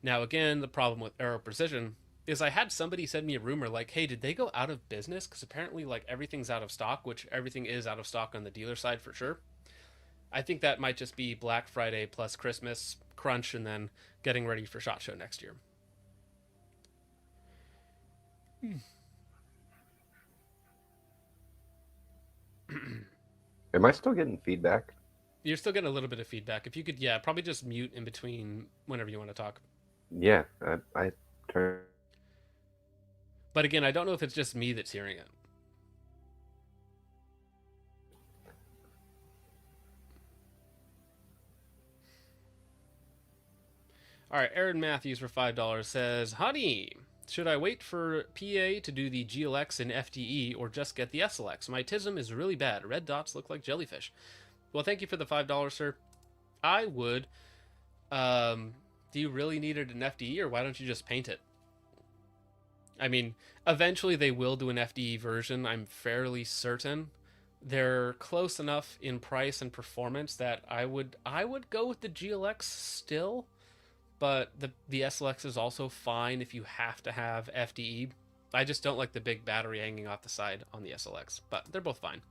Now again, the problem with Arrow Precision is I had somebody send me a rumor like, hey, did they go out of business? Because apparently like everything's out of stock, which everything is out of stock on the dealer side for sure. I think that might just be Black Friday plus Christmas crunch and then getting ready for SHOT Show next year. Am I still getting feedback? You're still getting a little bit of feedback. If you could, yeah, probably just mute in between whenever you want to talk. Yeah, I turned. But again, I don't know if it's just me that's hearing it. All right, Aaron Matthews for $5 says, honey, should I wait for PA to do the GLX in FDE or just get the SLX? My TISM is really bad. Red dots look like jellyfish. Well, thank you for the $5, sir. I would. Do you really need it in FDE, or why don't you just paint it? I mean, eventually they will do an FDE version, I'm fairly certain. They're close enough in price and performance that I would go with the GLX still. But the SLX is also fine if you have to have FDE. I just don't like the big battery hanging off the side on the SLX, but they're both fine.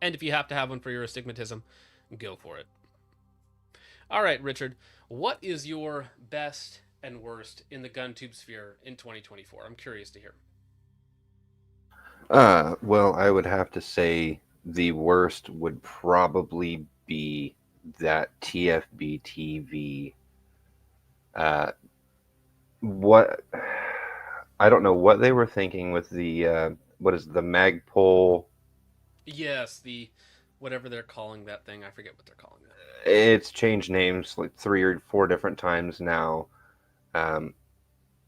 And if you have to have one for your astigmatism, go for it. All right, Richard, what is your best and worst in the gun tube sphere in 2024? I'm curious to hear. Well, I would have to say the worst would probably be that TFB TV. What I don't know what they were thinking with the what is the Magpul? Yes, the whatever they're calling that thing, I forget what they're calling that. It's changed names like 3 or 4 different times now.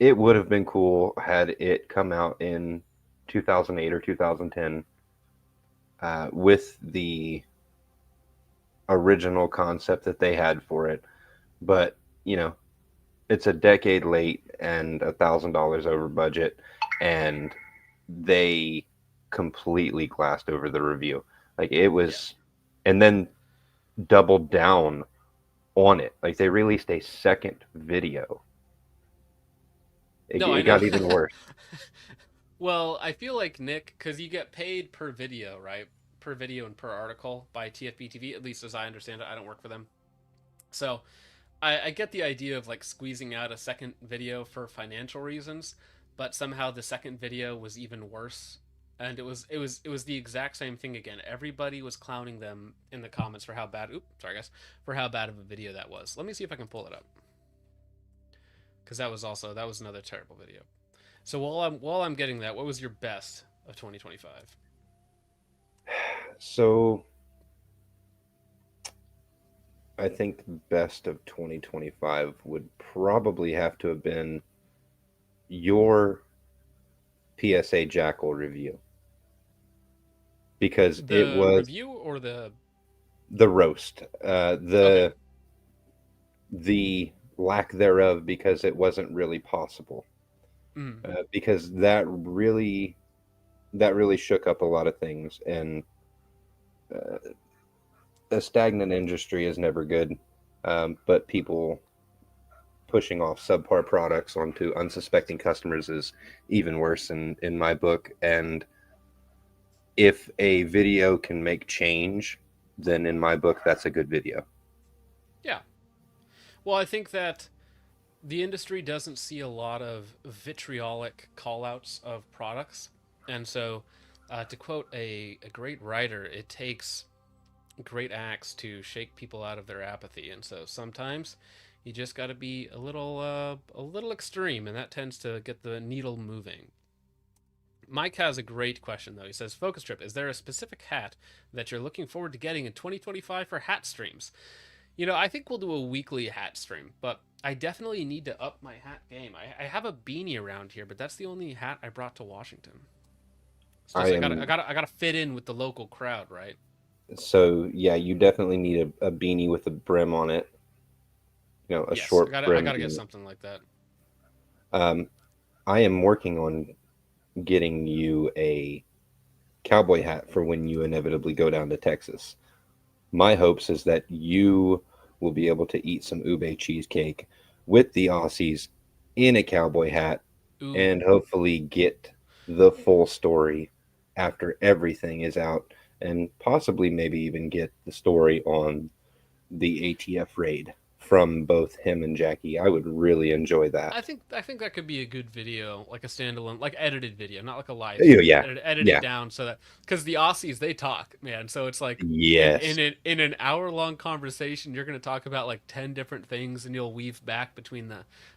It would have been cool had it come out in 2008 or 2010 with the original concept that they had for it, but you know, it's a decade late and $1,000 over budget, and they completely glassed over the review. Like it was, and then doubled down on it. Like they released a second video. It got even worse. Well, I feel like Nick, because you get paid per video, right? Per video and per article by TFB TV, at least as I understand it. I don't work for them. So I get the idea of like squeezing out a second video for financial reasons, but somehow the second video was even worse. And it was the exact same thing again. Everybody was clowning them in the comments for how bad for how bad of a video that was. Let me see if I can pull it up. Because that was another terrible video. So while I'm getting that, what was your best of 2025? So I think the best of 2025 would probably have to have been your PSA Jackal review. Because the it was review or the roast. The lack thereof, because it wasn't really possible. Because that really shook up a lot of things, and a stagnant industry is never good. But people pushing off subpar products onto unsuspecting customers is even worse in my book. And if a video can make change, then in my book, that's a good video. Yeah. Well, I think that the industry doesn't see a lot of vitriolic callouts of products. And so, to quote a great writer, it takes great acts to shake people out of their apathy. And so sometimes you just got to be a little extreme, and that tends to get the needle moving. Mike has a great question, though. He says, Focus Trip, is there a specific hat that you're looking forward to getting in 2025 for hat streams? I think we'll do a weekly hat stream, but I definitely need to up my hat game. I have a beanie around here, but that's the only hat I brought to Washington. So I gotta fit in with the local crowd, right? So yeah, you definitely need a beanie with a brim on it. Short brim. I gotta get something like that. I am working on getting you a cowboy hat for when you inevitably go down to Texas. My hopes is that you will be able to eat some ube cheesecake with the Aussies in a cowboy hat. Ooh. And hopefully get the full story after everything is out, and possibly maybe even get the story on the ATF raid from both him and Jackie. I would really enjoy that. I think that could be a good video, like a standalone, like edited video, not like a live. Yeah, edited down so that, because the Aussies, they talk, man. So it's like, yes, in an hour-long conversation, you're going to talk about like 10 different things, and you'll weave back between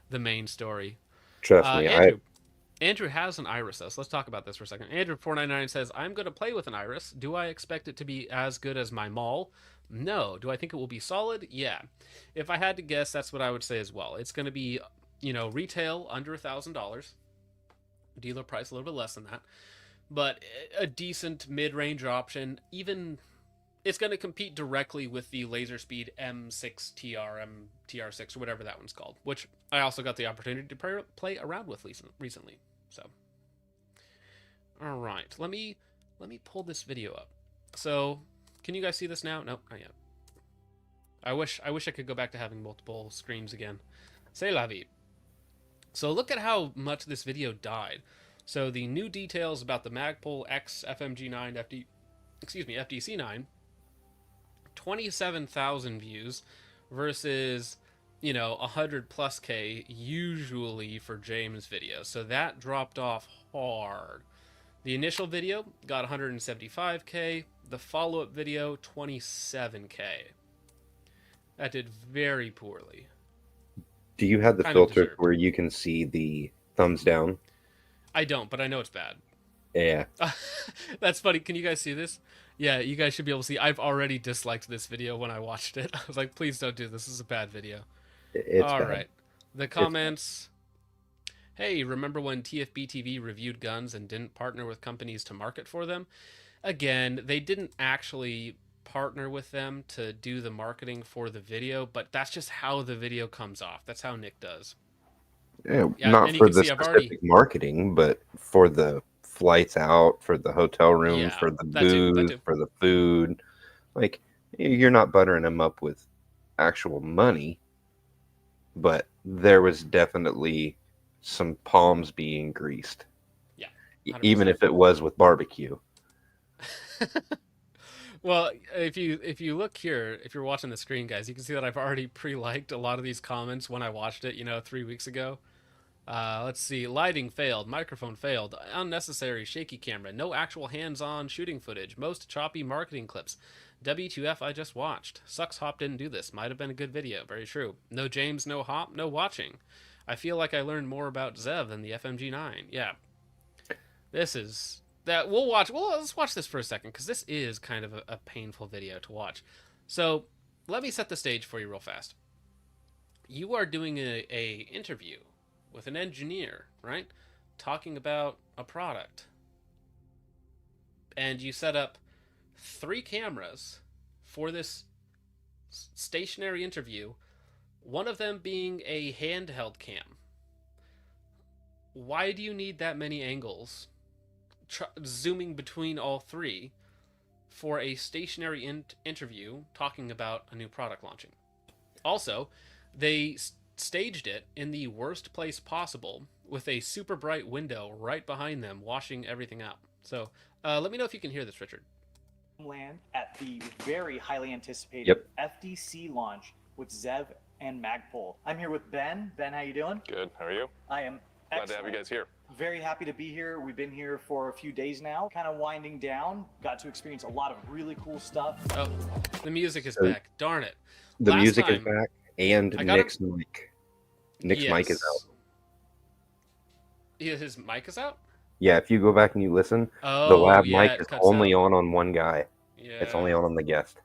the main story. Trust me, Andrew has an iris, though, so let's talk about this for a second. Andrew499 says, I'm going to play with an iris. Do I expect it to be as good as my mall? No. Do I think it will be solid? Yeah. If I had to guess, that's what I would say as well. It's going to be, retail under $1,000. Dealer price a little bit less than that. But a decent mid-range option. Even, it's going to compete directly with the LaserSpeed M6TR, MTR6, or whatever that one's called, which I also got the opportunity to play around with recently. So, all right. Let me pull this video up. So, can you guys see this now? Nope, not yet. I wish I could go back to having multiple screens again. C'est la vie. So look at how much this video died. So the new details about the Magpul X FMG9 FDC9, 27,000 views versus 100+K usually for James' video. So that dropped off hard. The initial video got 175K. The follow-up video, 27K. That did very poorly. Do you have the filter where you can see the thumbs down? I don't, but I know it's bad. Yeah. That's funny. Can you guys see this? Yeah, you guys should be able to see. I've already disliked this video when I watched it. I was like, please don't do this. This is a bad video. It's all bad. Right. The comments. Hey, remember when TFB TV reviewed guns and didn't partner with companies to market for them? Again, they didn't actually partner with them to do the marketing for the video, but that's just how the video comes off. That's how Nick does. Yeah, not for the specific marketing, but for the flights out, for the hotel room, for the booze, for the food. Like, you're not buttering them up with actual money, but there was definitely some palms being greased. Yeah, Even 100%. if it was with barbecue. Well, if you look here, if you're watching the screen, guys, you can see that I've already pre-liked a lot of these comments when I watched it, 3 weeks ago. Let's see. Lighting failed. Microphone failed. Unnecessary shaky camera. No actual hands-on shooting footage. Most choppy marketing clips. W2F I just watched. Sucks Hop didn't do this. Might have been a good video. Very true. No James, no Hop, no watching. I feel like I learned more about Zev than the FMG9. Yeah. This is... that we'll watch. Well, let's watch this for a second, because this is kind of a painful video to watch. So, let me set the stage for you real fast. You are doing a interview with an engineer, right? Talking about a product. And you set up 3 cameras for this stationary interview, one of them being a handheld cam. Why do you need that many angles zooming between all 3 for a stationary interview talking about a new product launching? Also, they staged it in the worst place possible with a super bright window right behind them washing everything out. So let me know if you can hear this, Richard. Land at the very highly anticipated FDC launch with Zev and Magpul. I'm here with Ben. Ben, how you doing? Good. How are you? I am Glad to have you guys here. Very happy to be here. We've been here for a few days now, kind of winding down. Got to experience a lot of really cool stuff. Oh, the music is back. Darn it. The music is back, and Nick's mic. Nick's mic is out. His mic is out? Yeah, if you go back and you listen, the lab mic is only on one guy. Yeah. It's only on the guest.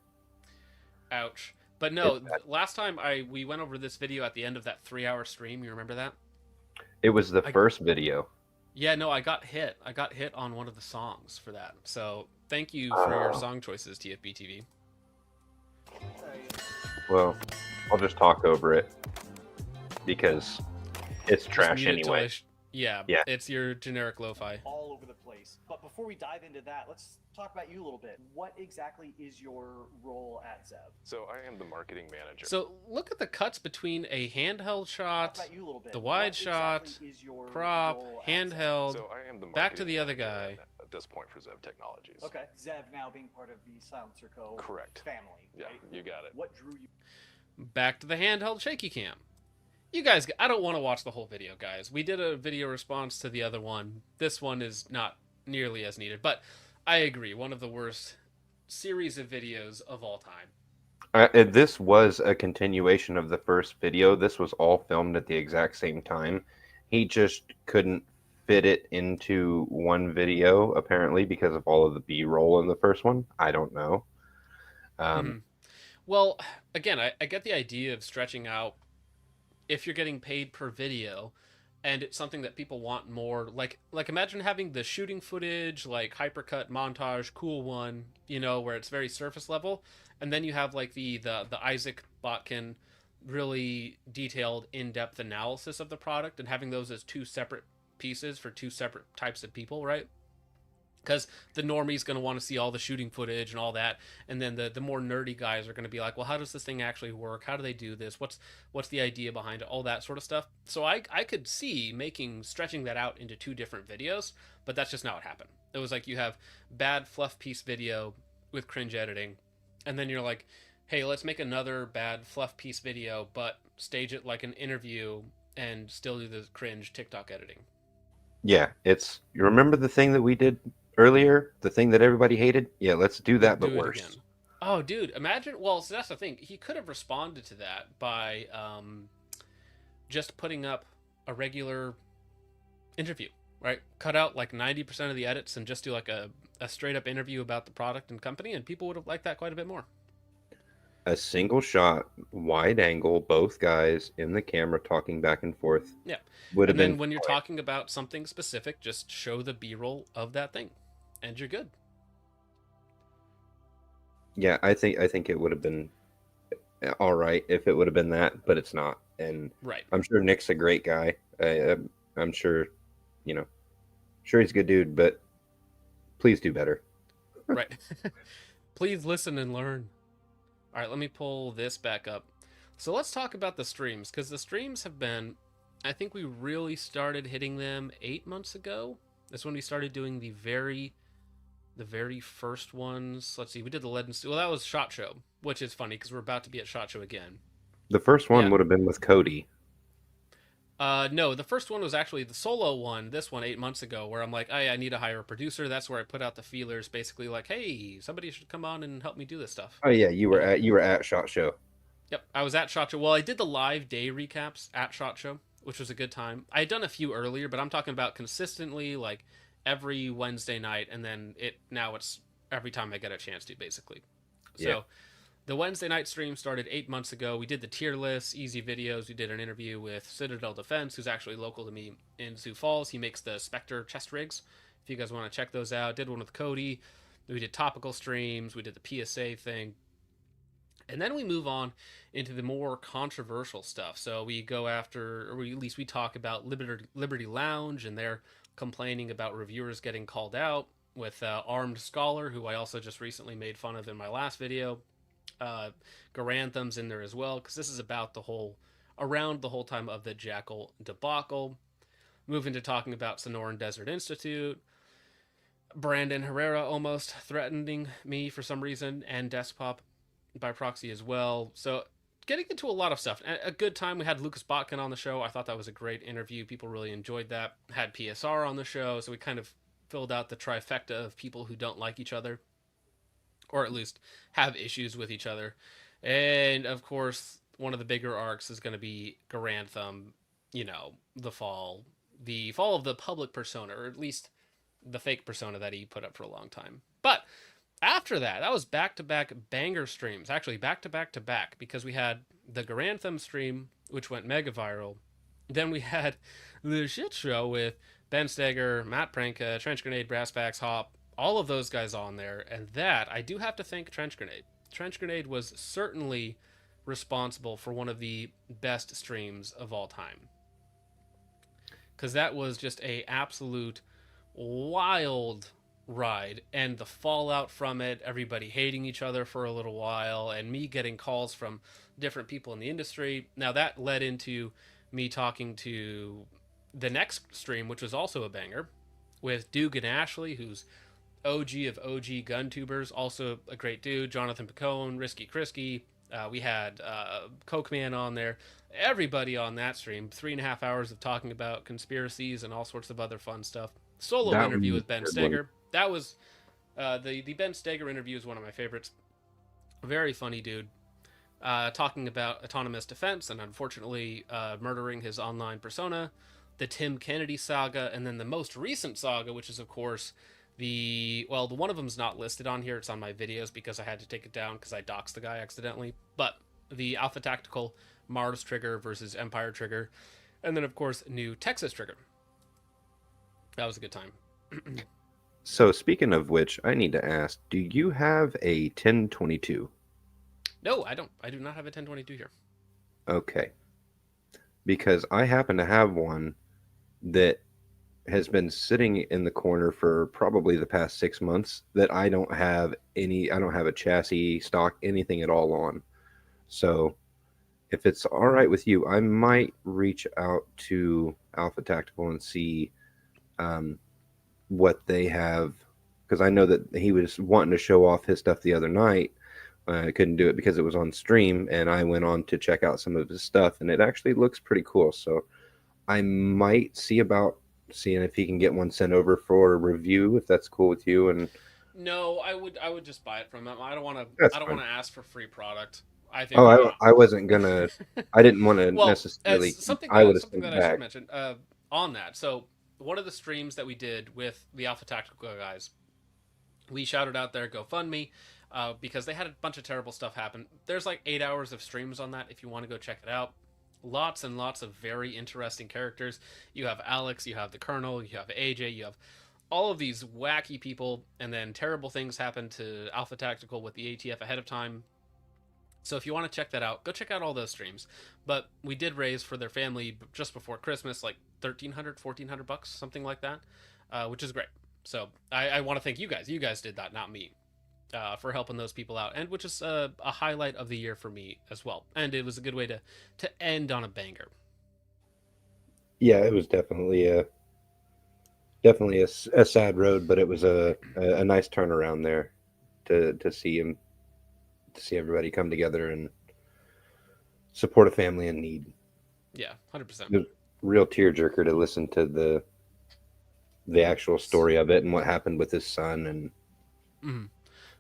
Ouch. But no, last time we went over this video at the end of that 3-hour stream. You remember that? It was the first video. Yeah, no, I got hit. I got hit on one of the songs for that. So thank you for your song choices, TFB TV. Well, I'll just talk over it because it's trash anyway. Yeah, it's your generic lo-fi. All over the place. But before we dive into that, let's talk about you a little bit. What exactly is your role at Zev? So I am the marketing manager. So look at the cuts between a handheld shot, the wide shot, crop, handheld, so I am the back to the other guy. At this point for Zev Technologies. Okay. Zev now being part of the Silencer Co. Correct. family. Yeah, right? you got it. What drew you? Back to the handheld shaky cam. You guys, I don't want to watch the whole video, guys. We did a video response to the other one. This one is not nearly as needed, but I agree. One of the worst series of videos of all time. This was a continuation of the first video. This was all filmed at the exact same time. He just couldn't fit it into one video, apparently, because of all of the B-roll in the first one. I don't know. Well, again, I get the idea of stretching out if you're getting paid per video and it's something that people want more, like imagine having the shooting footage, like hypercut montage, cool one, where it's very surface level, and then you have like the Isaac Botkin really detailed in-depth analysis of the product, and having those as 2 separate pieces for 2 separate types of people, right? Because the normie's going to want to see all the shooting footage and all that, and then the more nerdy guys are going to be like, well, how does this thing actually work? How do they do this? What's the idea behind it? All that sort of stuff. So I could see stretching that out into 2 different videos, but that's just not what happened. It was like you have bad fluff piece video with cringe editing, and then you're like, hey, let's make another bad fluff piece video, but stage it like an interview and still do the cringe TikTok editing. Yeah, you remember the thing that we did earlier, the thing that everybody hated? Yeah, let's do that, but worse. Again. Oh, dude, imagine. Well, so that's the thing. He could have responded to that by just putting up a regular interview, right? Cut out like 90% of the edits and just do like a straight up interview about the product and company, and people would have liked that quite a bit more. A single shot, wide angle, both guys in the camera talking back and forth. Yeah. Would have been. And then when you're talking about something specific, just show the B-roll of that thing, and you're good. Yeah, I think it would have been all right if it would have been that, but it's not. And right. I'm sure Nick's a great guy. I'm sure, sure he's a good dude, but please do better. Right. Please listen and learn. All right, let me pull this back up. So let's talk about the streams, because the streams have been, I think we really started hitting them 8 months ago. That's when we started doing the very first ones. Let's see, we did the Lead and Steel. Well, that was SHOT Show, which is funny because we're about to be at SHOT Show again. The first one would have been with Cody. No, the first one was actually the solo one. This one 8 months ago, where I'm like, hey, I need to hire a producer. That's where I put out the feelers, basically like, hey, somebody should come on and help me do this stuff. Oh yeah, you were at SHOT Show. Yep, I was at SHOT Show. Well, I did the live day recaps at SHOT Show, which was a good time. I had done a few earlier, but I'm talking about consistently, like every Wednesday night, and then now it's every time I get a chance to, basically. So the Wednesday night stream started 8 months ago. We did the tier list, easy videos. We did an interview with Citadel Defense, who's actually local to me in Sioux Falls. He makes the Spectre chest rigs. If you guys want to check those out. Did one with Cody. We did topical streams. We did the PSA thing. And then we move on into the more controversial stuff. So we go after, or at least we talk about Liberty Lounge, and they're complaining about reviewers getting called out, with Armed Scholar, who I also just recently made fun of in my last video. Garantham's in there as well, because this is about around the whole time of the Jackal debacle. Move into talking about Sonoran Desert Institute. Brandon Herrera almost threatening me for some reason, and Despop by proxy as well. So getting into a lot of stuff. A good time. We had Lucas Botkin on the show. I thought that was a great interview. People really enjoyed that. Had PSR on the show, so we kind of filled out the trifecta of people who don't like each other, or at least have issues with each other. And of course, one of the bigger arcs is going to be Garantham, the fall of the public persona, or at least the fake persona that he put up for a long time. But after that was back-to-back banger streams. Actually, back-to-back, because we had the Garantham stream, which went mega viral. Then we had the shit show with Ben Steger, Matt Pranka, Trench Grenade, Brassbacks, Hop, all of those guys on there. And that, I do have to thank Trench Grenade. Trench Grenade was certainly responsible for one of the best streams of all time. Because that was just a absolute wild ride, and the fallout from it, everybody hating each other for a little while, and me getting calls from different people in the industry. Now that led into me talking to the next stream, which was also a banger, with Dugan Ashley, who's OG of OG gun tubers, also a great dude. Jonathan Picone, Risky Krisky. We had Coke Man on there. Everybody on that stream. 3.5 hours of talking about conspiracies and all sorts of other fun stuff. Solo interview with Ben Steger. That was the Ben Steger interview is one of my favorites. Very funny dude. Talking about autonomous defense and unfortunately murdering his online persona. The Tim Kennedy saga, and then the most recent saga, which is of course the one of them's not listed on here. It's on my videos because I had to take it down because I doxed the guy accidentally. But the Alpha Tactical Mars Trigger versus Empire Trigger, and then of course new Texas Trigger. That was a good time. So speaking of which, I need to ask, do you have a 1022? No, I don't. I do not have a 1022 here. Okay. Because I happen to have one that has been sitting in the corner for probably the past 6 months that I don't have a chassis, stock, anything at all on. So if it's all right with you, I might reach out to Alpha Tactical and see what they have, because I know that he was wanting to show off his stuff the other night. I couldn't do it because it was on stream, and I went on to check out some of his stuff, and it actually looks pretty cool. So I might see about seeing if he can get one sent over for a review, if that's cool with you. And no, I would just buy it from him. I don't want to ask for free product. I think. I wasn't gonna. I didn't want to necessarily. Something that I should mention on that. So one of the streams that we did with the Alpha Tactical guys, we shouted out their GoFundMe because they had a bunch of terrible stuff happen. There's like 8 hours of streams on that if you want to go check it out. Lots and lots of very interesting characters. You have Alex, you have the Colonel, you have AJ, you have all of these wacky people, and then terrible things happen to Alpha Tactical with the ATF ahead of time. So if you want to check that out, go check out all those streams. But we did raise for their family just before Christmas, like $1,400 something like that, which is great. So I want to thank you guys. You guys did that, not me. for helping those people out, and which is a highlight of the year for me as well. And it was a good way to end on a banger. Yeah, it was definitely a sad road, but it was a nice turnaround there to see everybody come together and support a family in need. Yeah, 100%. It was a real tearjerker to listen to the actual story of it and what happened with his son. And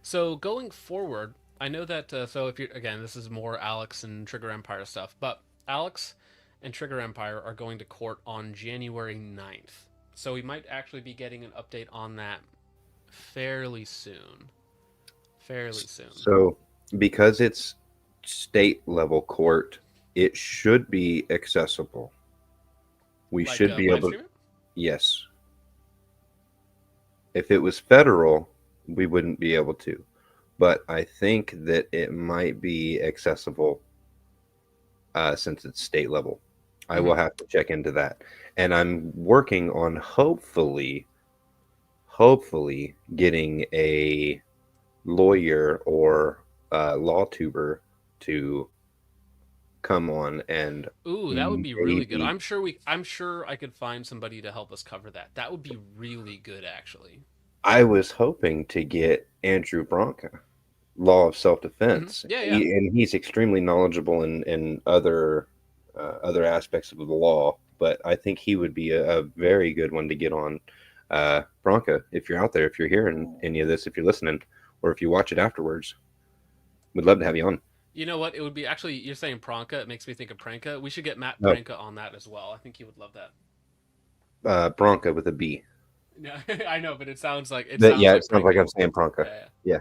so going forward, I know that so if you're, again, this is more Alex and Trigger Empire stuff, but Alex and Trigger Empire are going to court on January 9th. So we might actually be getting an update on that fairly soon. So because it's state level court, it should be accessible. We Like, should be live able stream it? Yes. If it was federal, we wouldn't be able to. But I think that it might be accessible since it's state level. I will have to check into that. And I'm working on hopefully getting a lawyer or law tuber to come on and Ooh, that would be really good. maybe- I'm sure I could find somebody to help us cover that. That would be really good, actually. I was hoping to get Andrew Bronca, law of self-defense. Yeah, yeah. And he's extremely knowledgeable in other aspects of the law, but I think he would be a very good one to get on. Bronca, if you're out there, if you're hearing any of this, if you're listening, or if you watch it afterwards, we'd love to have you on. You know what? It would be actually, you're saying Pranka. It makes me think of Pranka. We should get Matt Oh. Pranka on that as well. I think he would love that. Bronca with a B. Yeah, I know, but it sounds like It sounds like I'm saying Pranka. Yeah.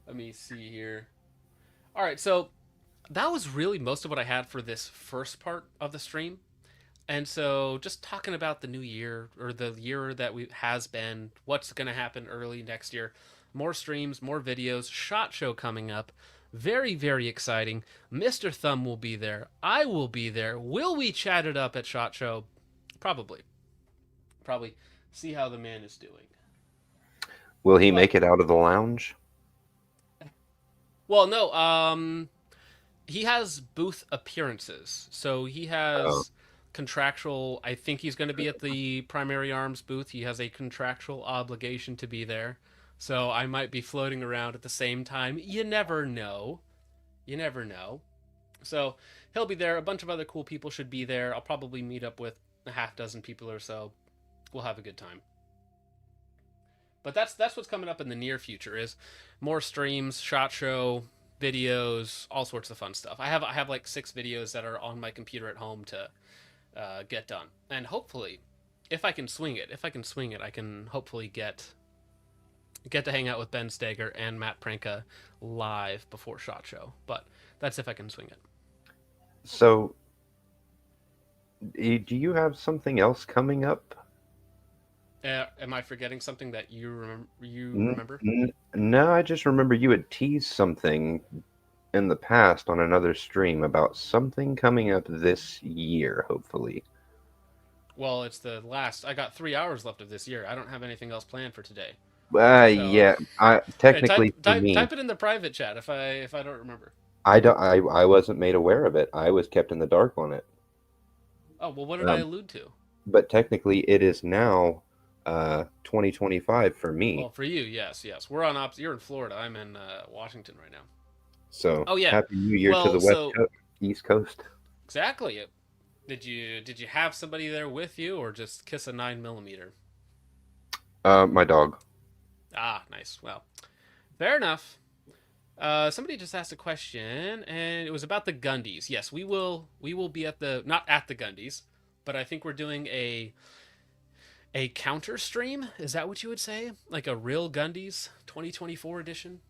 Let me see here. All right, so that was really most of what I had for this first part of the stream. And so just talking about the new year, or the year that has been, what's going to happen early next year. More streams, more videos, SHOT Show coming up. Very, very exciting. Mr. Thumb will be there. I will be there. Will we chat it up at SHOT Show? Probably. See how the man is doing. Will he make it out of the lounge? Well, no. He has booth appearances, so he has contractual. I think he's going to be at the Primary Arms booth. He has a contractual obligation to be there, so I might be floating around at the same time. You never know. So he'll be there. A bunch of other cool people should be there. I'll probably meet up with a half dozen people or so. We'll have a good time. But that's what's coming up in the near future, is more streams, SHOT Show, videos, all sorts of fun stuff. I have like 6 videos that are on my computer at home to get done. And hopefully, if I can swing it, I can hopefully get to hang out with Ben Steger and Matt Pranka live before SHOT Show. But that's if I can swing it. So, do you have something else coming up? Am I forgetting something that you remember? No, I just remember you had teased something in the past on another stream about something coming up this year, hopefully. Well, it's the last. I got 3 hours left of this year. I don't have anything else planned for today. Yeah. I technically type it in the private chat if I don't remember. I wasn't made aware of it. I was kept in the dark on it. Oh well, what did I allude to? But technically, it is now 2025 for me. Well, for you, yes. We're on You're in Florida. I'm in Washington right now. So, oh yeah, Happy New Year to the East Coast. Exactly. Did you have somebody there with you, or just kiss a 9mm? My dog. Ah, nice. Well, fair enough. Somebody just asked a question, and it was about the Gundies. Yes, we will be not at the Gundies, but I think we're doing a counter stream. Is that what you would say? Like a Real Gundies 2024 edition?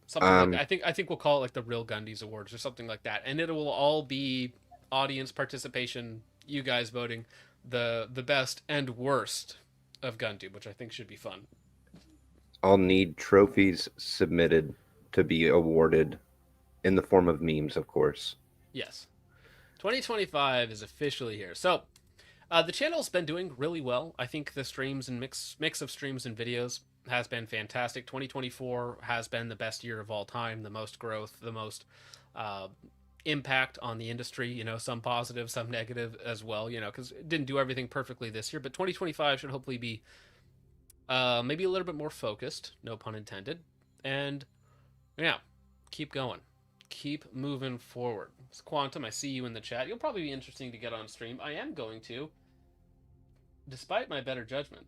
Something like that. I think we'll call it like the Real Gundies Awards or something like that. And it will all be audience participation, you guys voting the best and worst of GunTube, which I think should be fun. I'll need trophies submitted to be awarded in the form of memes, of course. Yes. 2025 is officially here. So, the channel's been doing really well. I think the streams and mix of streams and videos has been fantastic. 2024 has been the best year of all time, the most growth, the most impact on the industry, you know, some positive, some negative as well, you know, because it didn't do everything perfectly this year, but 2025 should hopefully be maybe a little bit more focused, no pun intended, and yeah, keep going. Keep moving forward. It's Quantum, I see you in the chat. You'll probably be interesting to get on stream. I am going to, despite my better judgment,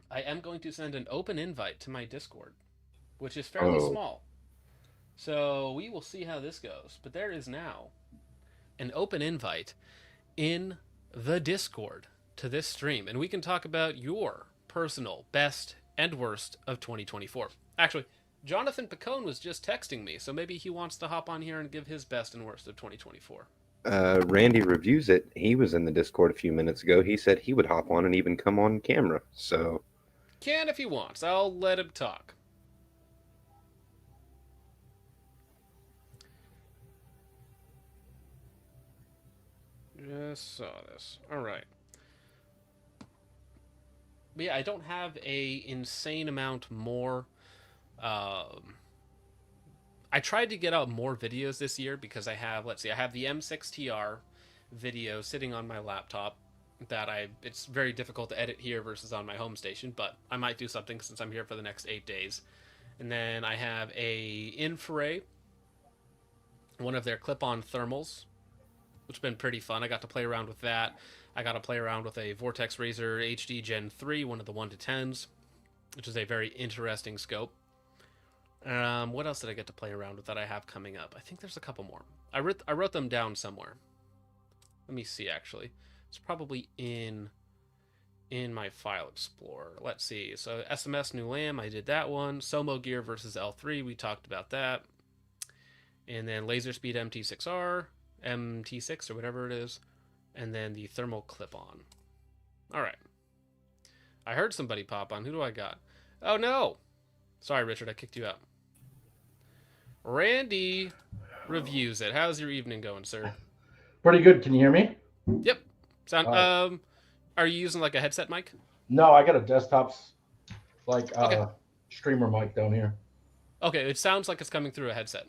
I am going to send an open invite to my Discord, which is fairly small. So we will see how this goes. But there is now an open invite in the Discord to this stream. And we can talk about your personal best and worst of 2024. Actually, Jonathan Picone was just texting me, so maybe he wants to hop on here and give his best and worst of 2024. Randy Reviews It. He was in the Discord a few minutes ago. He said he would hop on and even come on camera. So can if he wants. I'll let him talk. Just saw this. All right. But yeah, I don't have a insane amount more. I tried to get out more videos this year because I have, let's see, I have the M6TR video sitting on my laptop that it's very difficult to edit here versus on my home station, but I might do something since I'm here for the next 8 days. And then I have a Infrared, one of their clip-on thermals, which has been pretty fun. I got to play around with that. I got to play around with a Vortex Razor HD Gen 3, one of the 1-10s, which is a very interesting scope. What else did I get to play around with that I have coming up? I think there's a couple more. I wrote them down somewhere. Let me see, actually. It's probably in my file explorer. Let's see. So SMS New Lamb, I did that one. Somo Gear versus L3, we talked about that. And then Laser Speed MT6R, MT6 or whatever it is. And then the thermal clip-on. All right. I heard somebody pop on. Who do I got? Oh, no. Sorry, Richard, I kicked you out. Randy Reviews It. How's your evening going, sir? Pretty good. Can you hear me? Yep. Sound. Are you using like a headset mic? No, I got a desktop, like streamer mic down here. Okay, it sounds like it's coming through a headset.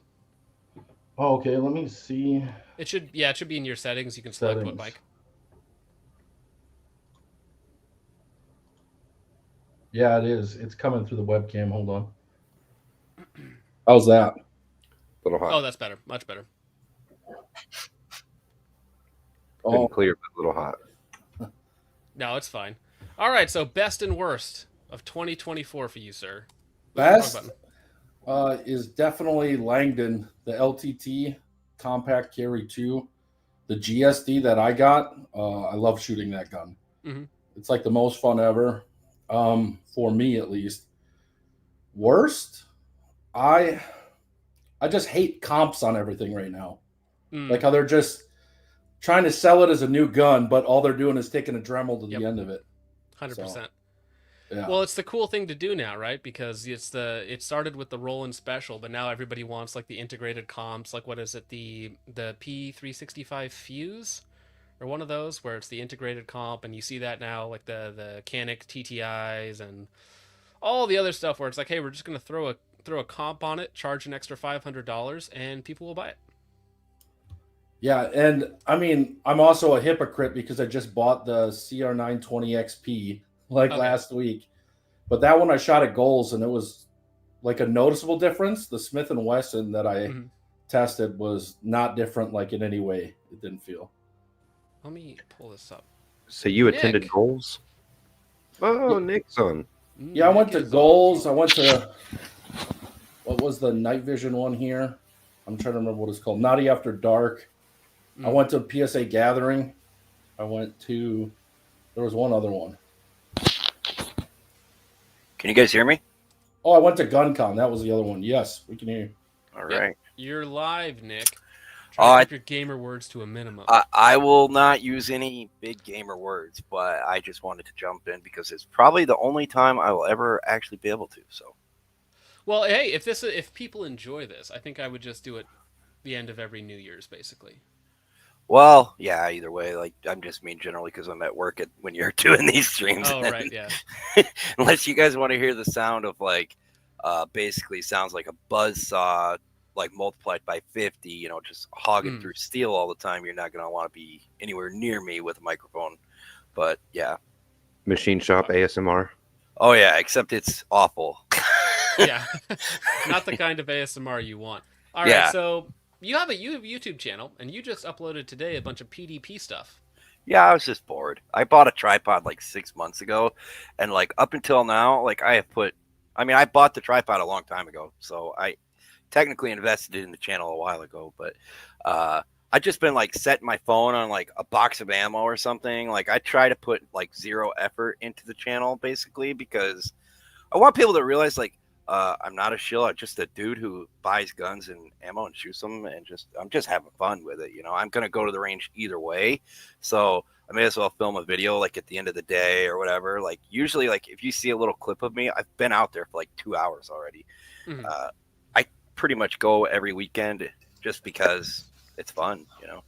Oh, okay. Let me see. It should be in your settings. You can select what mic. Yeah, it is. It's coming through the webcam. Hold on. How's that? a little hot. Oh, that's better. Much better. Oh, clear, but a little hot. No, it's fine. All right, so best and worst of 2024 for you, sir. Best is definitely Langdon, the LTT Compact Carry 2. The GSD that I got, I love shooting that gun. Mm-hmm. It's like the most fun ever, for me at least. Worst, I just hate comps on everything right now. Like how they're just trying to sell it as a new gun, but all they're doing is taking a Dremel to the end of it. 100%. So, yeah. Well, it's the cool thing to do now, right? Because it started with the Roland Special, but now everybody wants like the integrated comps. Like what is it, the P365 Fuse, or one of those where it's the integrated comp, and you see that now, like the Canik TTIs and all the other stuff where it's like, hey, we're just gonna throw a comp on it, charge an extra $500, and people will buy it. Yeah, and I mean, I'm also a hypocrite because I just bought the CR920 XP last week. But that one I shot at goals, and it was like a noticeable difference. The Smith & Wesson that I tested was not different like in any way. It didn't feel. Let me pull this up. So you attended goals? Oh, Nick's on. Yeah, I went to goals. I went to, what was the night vision one here? I'm trying to remember what it's called. Naughty After Dark. I went to PSA Gathering. I went to, there was one other one. Can you guys hear me? Oh, I went to GunCon. That was the other one. Yes, we can hear you. All right. You're live, Nick. Try to keep your gamer words to a minimum. I will not use any big gamer words, but I just wanted to jump in because it's probably the only time I will ever actually be able to. So, well, hey, if people enjoy this, I think I would just do it the end of every New Year's, basically. Well, yeah, either way, like I'm just mean generally because I'm at work when you're doing these streams. Oh, right, yeah. Unless you guys want to hear the sound of like, basically sounds like a buzz saw, like multiplied by 50, you know, just hogging through steel all the time. You're not going to want to be anywhere near me with a microphone. But yeah. Machine shop ASMR. Oh yeah, except it's awful. Yeah. Not the kind of ASMR you want. All right, Yeah. so you have a YouTube channel, and you just uploaded today a bunch of PDP stuff. Yeah, I was just bored. I bought a tripod like 6 months ago, and like up until now, like I bought the tripod a long time ago, so I technically invested in the channel a while ago, but I just been like setting my phone on like a box of ammo or something. Like I try to put like zero effort into the channel basically because I want people to realize like I'm not a shill. I'm just a dude who buys guns and ammo and shoots them, and I'm just having fun with it. You know, I'm gonna go to the range either way, so I may as well film a video like at the end of the day or whatever. Like usually, like if you see a little clip of me, I've been out there for like 2 hours already. Mhm. I pretty much go every weekend just because it's fun, you know.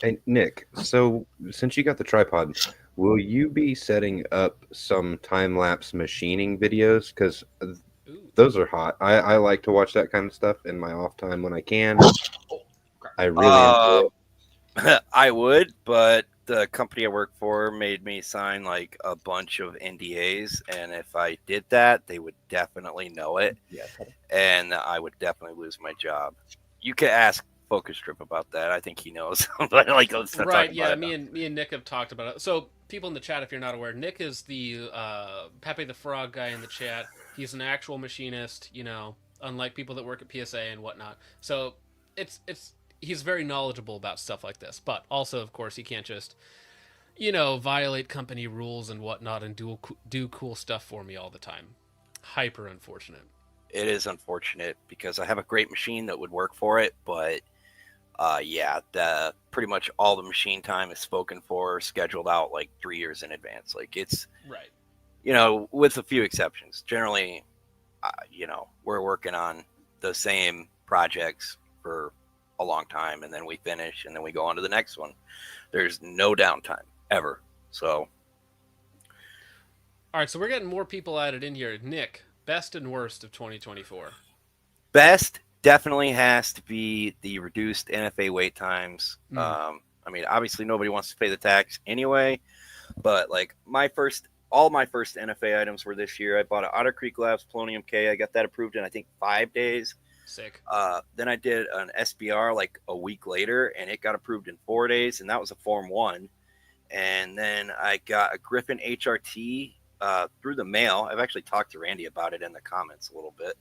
Hey Nick, so since you got the tripod, will you be setting up some time-lapse machining videos? Because those are hot. I like to watch that kind of stuff in my off time when I can. I really enjoy it. I would, but the company I work for made me sign like a bunch of NDAs, and if I did that, they would definitely know it, and I would definitely lose my job. You could ask Focus Trip about that. I think he knows. But like, let's not Right, talk yeah, about me and Nick have talked about it. So people in the chat, if you're not aware, Nick is the Pepe the Frog guy in the chat. He's an actual machinist, you know, unlike people that work at PSA and whatnot. So he's very knowledgeable about stuff like this. But also, of course, he can't just, you know, violate company rules and whatnot and do cool stuff for me all the time. Hyper unfortunate. It is unfortunate because I have a great machine that would work for it, but yeah, pretty much all the machine time is spoken for, scheduled out like 3 years in advance. Like it's right, you know, with a few exceptions. Generally, you know, we're working on the same projects for a long time, and then we finish, and then we go on to the next one. There's no downtime ever. So, all right, so we're getting more people added in here. Nick, best and worst of 2024. Best definitely has to be the reduced NFA wait times. I mean, obviously nobody wants to pay the tax anyway, but like all my first NFA items were this year. I bought an Otter Creek Labs Polonium K. I got that approved in I think 5 days. Sick. Then I did an SBR like a week later, and it got approved in 4 days, and that was a Form 1. And then I got a Griffin HRT through the mail. I've actually talked to Randy about it in the comments a little bit.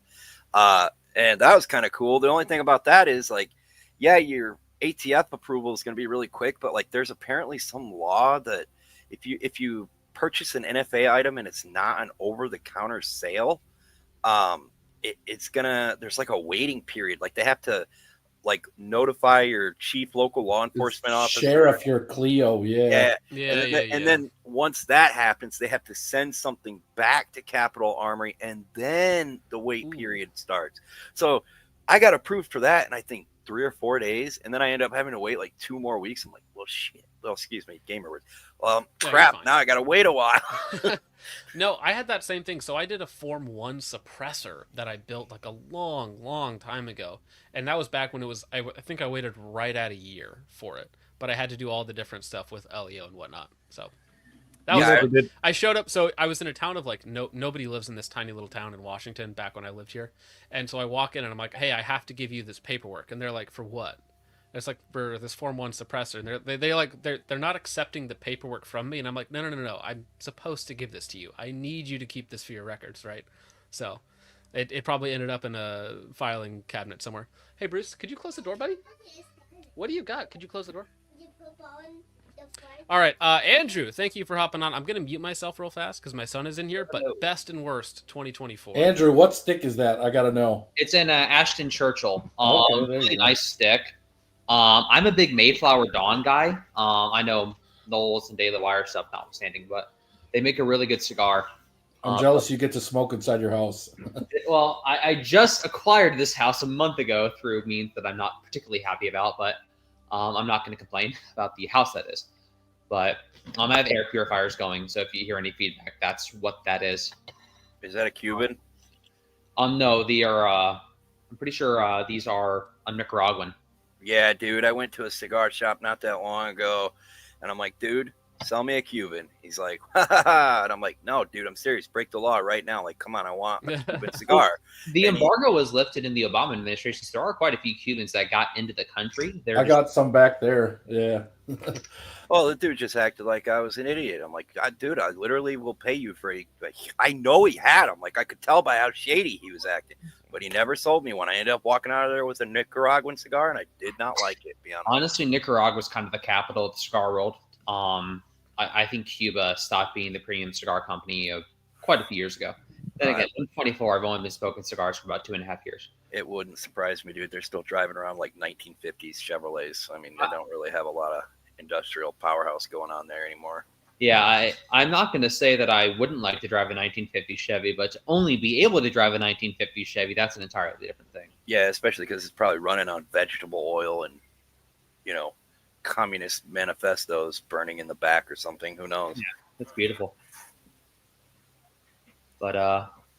And that was kind of cool. The only thing about that is like, yeah, your ATF approval is going to be really quick, but like there's apparently some law that if you purchase an NFA item and it's not an over-the-counter sale, there's like a waiting period. Like they have to like notify your chief local law enforcement officer, sheriff, your Clio, and then once that happens, they have to send something back to Capitol Armory, and then the wait period starts. So I got approved for that, and I think 3 or 4 days, and then I end up having to wait like 2 more weeks. I'm like, well, shit. Well, excuse me, gamer words. Crap. Now I got to wait a while. No, I had that same thing. So I did a Form 1 suppressor that I built like a long time ago. And that was back when it was, I think I waited right at a year for it. But I had to do all the different stuff with LEO and whatnot. So that was I showed up. So I was in a town of like, nobody lives in this tiny little town in Washington back when I lived here. And so I walk in and I'm like, hey, I have to give you this paperwork. And they're like, for what? It's like for this Form 1 suppressor, and they're not accepting the paperwork from me, and I'm like, no, I'm supposed to give this to you. I need you to keep this for your records, right? So, it probably ended up in a filing cabinet somewhere. Hey, Bruce, could you close the door, buddy? What do you got? Could you close the door? All right, Andrew, thank you for hopping on. I'm gonna mute myself real fast because my son is in here. But best and worst 2024. Andrew, what stick is that? I gotta know. It's in Ashton Churchill. Really nice stick. I'm a big Mayflower Dawn guy. I know Knowles and Daily Wire stuff notwithstanding, but they make a really good cigar. I'm jealous you get to smoke inside your house. Well, I just acquired this house a month ago through means that I'm not particularly happy about, but I'm not going to complain about the house that is. But I have air purifiers going, so if you hear any feedback, that's what that is. Is that a Cuban? No, they are. I'm pretty sure these are a Nicaraguan. Yeah, dude. I went to a cigar shop not that long ago, and I'm like, dude, sell me a Cuban. He's like, ha ha ha. And I'm like, no, dude, I'm serious. Break the law right now. Like, come on, I want a Cuban cigar. The embargo was lifted in the Obama administration, so there are quite a few Cubans that got into the country. I got some back there. Yeah. Well, the dude just acted like I was an idiot. I'm like, dude, I literally will pay you for it. Like, I know he had them. Like, I could tell by how shady he was acting. But he never sold me one. I ended up walking out of there with a Nicaraguan cigar, and I did not like it, to be honest. Honestly, Nicaragua was kind of the capital of the cigar world. I think Cuba stopped being the premium cigar company quite a few years ago. Then again, I'm 24. I've only been smoking cigars for about 2.5 years. It wouldn't surprise me, dude. They're still driving around like 1950s Chevrolets. I mean, they don't really have a lot of industrial powerhouse going on there anymore. Yeah, I'm not going to say that I wouldn't like to drive a 1950 Chevy, but to only be able to drive a 1950 Chevy, that's an entirely different thing. Yeah, especially because it's probably running on vegetable oil and, communist manifestos burning in the back or something. Who knows? Yeah, that's beautiful. But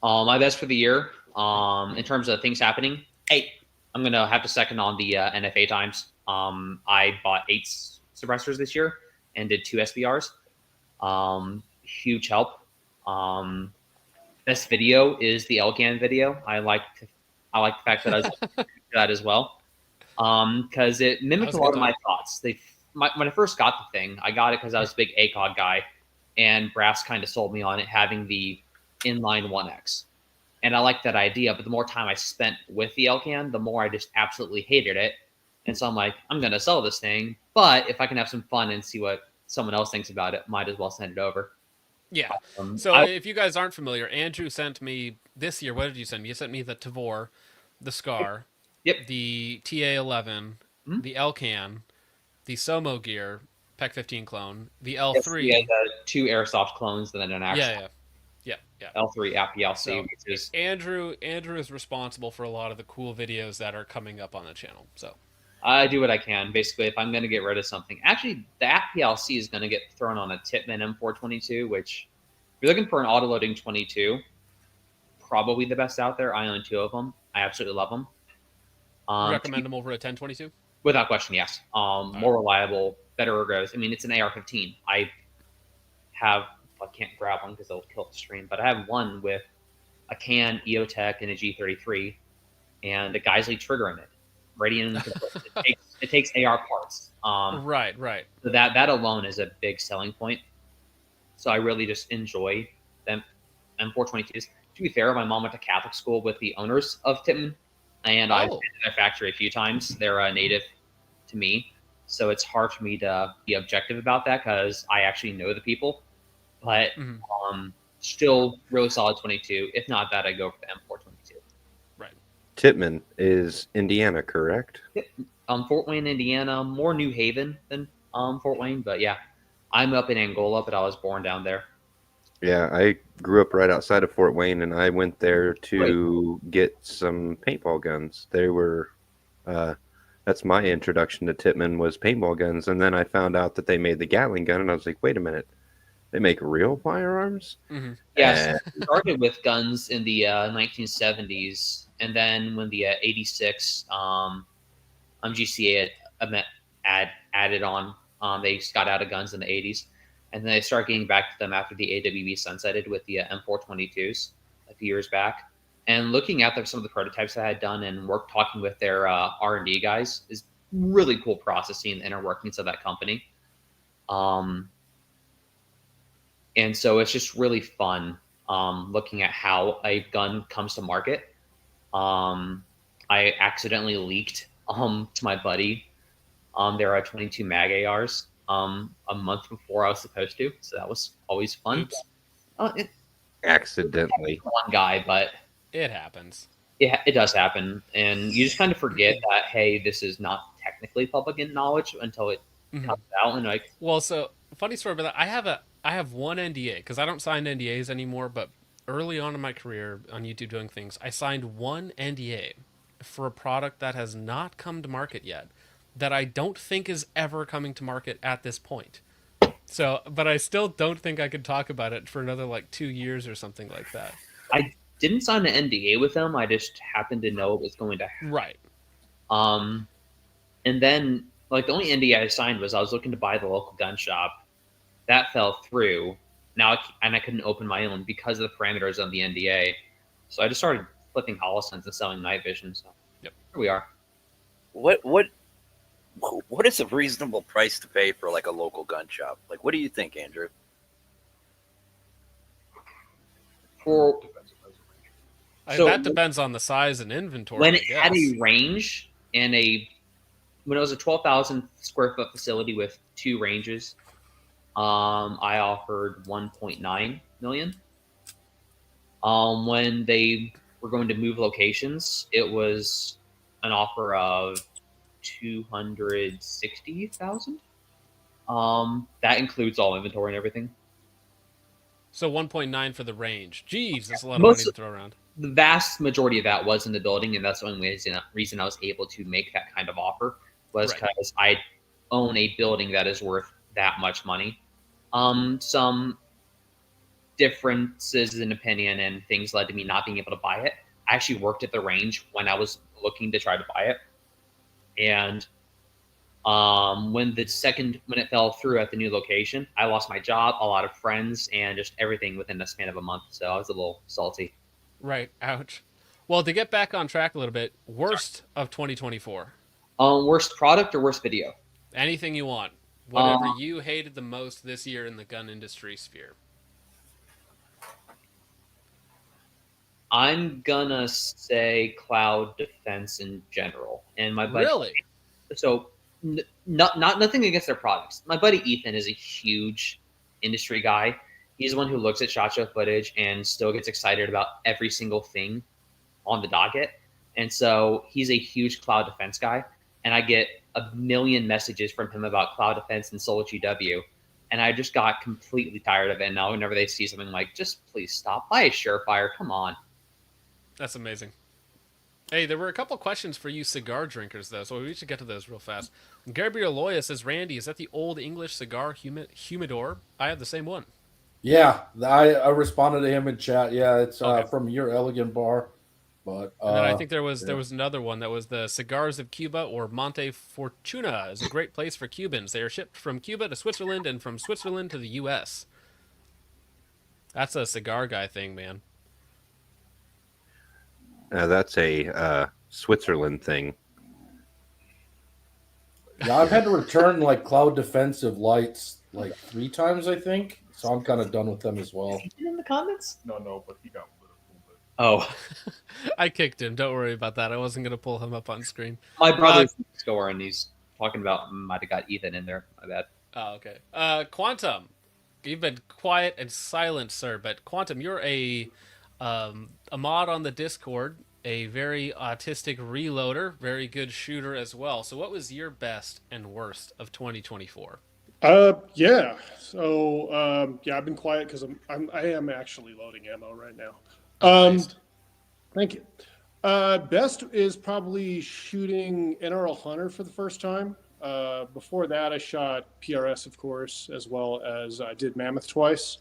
my best for the year, in terms of things happening, I'm going to have to second on the NFA times. I bought 8 suppressors this year and did 2 SBRs. Huge help. Best video is the LCAN video. I like the fact that I was that as well, because it mimicked a lot of my thoughts. When I first got the thing, I got it because I was a big ACOG guy, and Brass kind of sold me on it having the inline 1X, and I liked that idea. But the more time I spent with the LCAN, the more I just absolutely hated it. And so I'm like, I'm gonna sell this thing, but if I can have some fun and see what someone else thinks about it, might as well send it over. Yeah. So if you guys aren't familiar, Andrew sent me this year. What did you send me? You sent me the Tavor, the Scar, the TA11, the Elcan, the Somo Gear, PEC 15 clone, the L3. Yes, 2 Airsoft clones, and then an actual. Yeah. L3 APLC, so which is Andrew is responsible for a lot of the cool videos that are coming up on the channel. So I do what I can. Basically, if I'm going to get rid of something, actually, the APLC is going to get thrown on a Tippmann M422, which if you're looking for an autoloading 22, probably the best out there. I own 2 of them. I absolutely love them. Recommend them over a 1022? Without question, yes. More reliable, better ergos. I mean, it's an AR-15. I can't grab one because it'll kill the stream, but I have one with a can, EOTech, and a G33, and a Geisley trigger in it. Radiant. it takes AR parts. Right. So that alone is a big selling point. So I really just enjoy them M422s. To be fair, my mom went to Catholic school with the owners of Tippmann, and I've been to their factory a few times. They're native to me, so it's hard for me to be objective about that because I actually know the people. But still really solid 22. If not that, I go for the M422. Right. Tippmann is Indiana, correct? Yep. Fort Wayne, Indiana, more New Haven than Fort Wayne, but yeah, I'm up in Angola, but I was born down there. Yeah, I grew up right outside of Fort Wayne, and I went there to get some paintball guns. They were, that's my introduction to Tippmann was paintball guns, and then I found out that they made the Gatling gun, and I was like, wait a minute, they make real firearms? Mm-hmm. Yes, it started with guns in the 1970s, and then when the 86 GCA added on, they got out of guns in the 80s, and then they started getting back to them after the AWB sunsetted with the M422s a few years back. And looking at some of the prototypes I had done and talking with their R&D guys is really cool processing the inner workings of that company. And so it's just really fun looking at how a gun comes to market. I accidentally leaked to my buddy there are 22 mag ARs a month before I was supposed to, so that was always fun. Accidentally. One guy, but it happens. It does happen, and you just kind of forget that, hey, this is not technically public knowledge until it comes out. And like, well, so funny story about that. I have one NDA because I don't sign NDAs anymore, but early on in my career on YouTube doing things, I signed one NDA for a product that has not come to market yet. that I don't think is ever coming to market at this point. So, but I still don't think I could talk about it for another like 2 years or something like that. I didn't sign an NDA with them. I just happened to know it was going to happen. Right. And then like the only NDA I signed was I was looking to buy the local gun shop. That fell through. Now I couldn't open my own because of the parameters of the NDA. So I just started flipping Holostens and selling night vision. So yep, here we are. What is a reasonable price to pay for like a local gun shop? Like, what do you think, Andrew? That depends on the size and inventory. When it had a range and when it was a 12,000 square foot facility with 2 ranges, I offered 1.9 million. When they were going to move locations, it was an offer of 260,000. That includes all inventory and everything. So 1.9 for the range. Jeez, that's a lot of money to throw around. The vast majority of that was in the building, and that's the only reason I was able to make that kind of offer was because I own a building that is worth that much money. Some differences in opinion and things led to me not being able to buy it. I actually worked at the range when I was looking to try to buy it. And when it fell through at the new location, I lost my job, a lot of friends, and just everything within the span of a month. So I was a little salty. Right. Ouch. Well, to get back on track a little bit, worst of 2024. Worst product or worst video? Anything you want. Whatever you hated the most this year in the gun industry sphere. I'm gonna say cloud defense in general, and my buddy. Really? So, nothing against their products. My buddy Ethan is a huge industry guy. He's the one who looks at SHOT Show footage and still gets excited about every single thing on the docket. And so he's a huge cloud defense guy. And I get a million messages from him about cloud defense and Solo GW. And I just got completely tired of it. And now whenever they see something like, just please stop, buy a Surefire, come on. That's amazing. Hey, there were a couple questions for you cigar drinkers, though, so we should get to those real fast. Gabriel Loya says, Randy, is that the old English cigar humidor? I have the same one. Yeah, I responded to him in chat. Yeah, it's from Your Elegant Bar. But and then I think there was another one that was the Cigars of Cuba, or Monte Fortuna is a great place for Cubans. They are shipped from Cuba to Switzerland and from Switzerland to the U.S. That's a cigar guy thing, man. That's a Switzerland thing. Yeah, I've had to return like cloud defensive lights like 3 times, I think. So I'm kind of done with them as well. In the comments? No, but he got lit Oh. I kicked him. Don't worry about that. I wasn't going to pull him up on screen. My brother's a score, and he's talking about might have got Ethan in there. My bad. Oh, okay. Quantum, you've been quiet and silent, sir. But Quantum, you're a mod on the Discord, a very autistic reloader, very good shooter as well. So what was your best and worst of 2024? Yeah. So I've been quiet because I am actually loading ammo right now. Thank you. Best is probably shooting NRL Hunter for the first time. Before that, I shot PRS, of course, as well as I did Mammoth twice.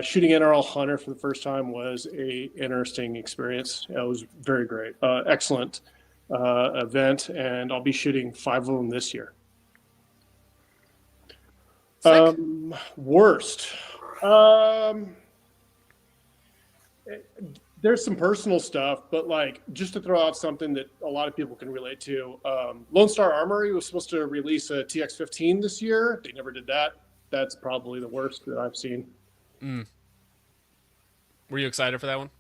Shooting NRL Hunter for the first time was a interesting experience. It was very great. Excellent event, and I'll be shooting 5 of them this year. Worst. There's some personal stuff, but like just to throw out something that a lot of people can relate to. Lone Star Armory was supposed to release a TX-15 this year. They never did that. That's probably the worst that I've seen. Were you excited for that one?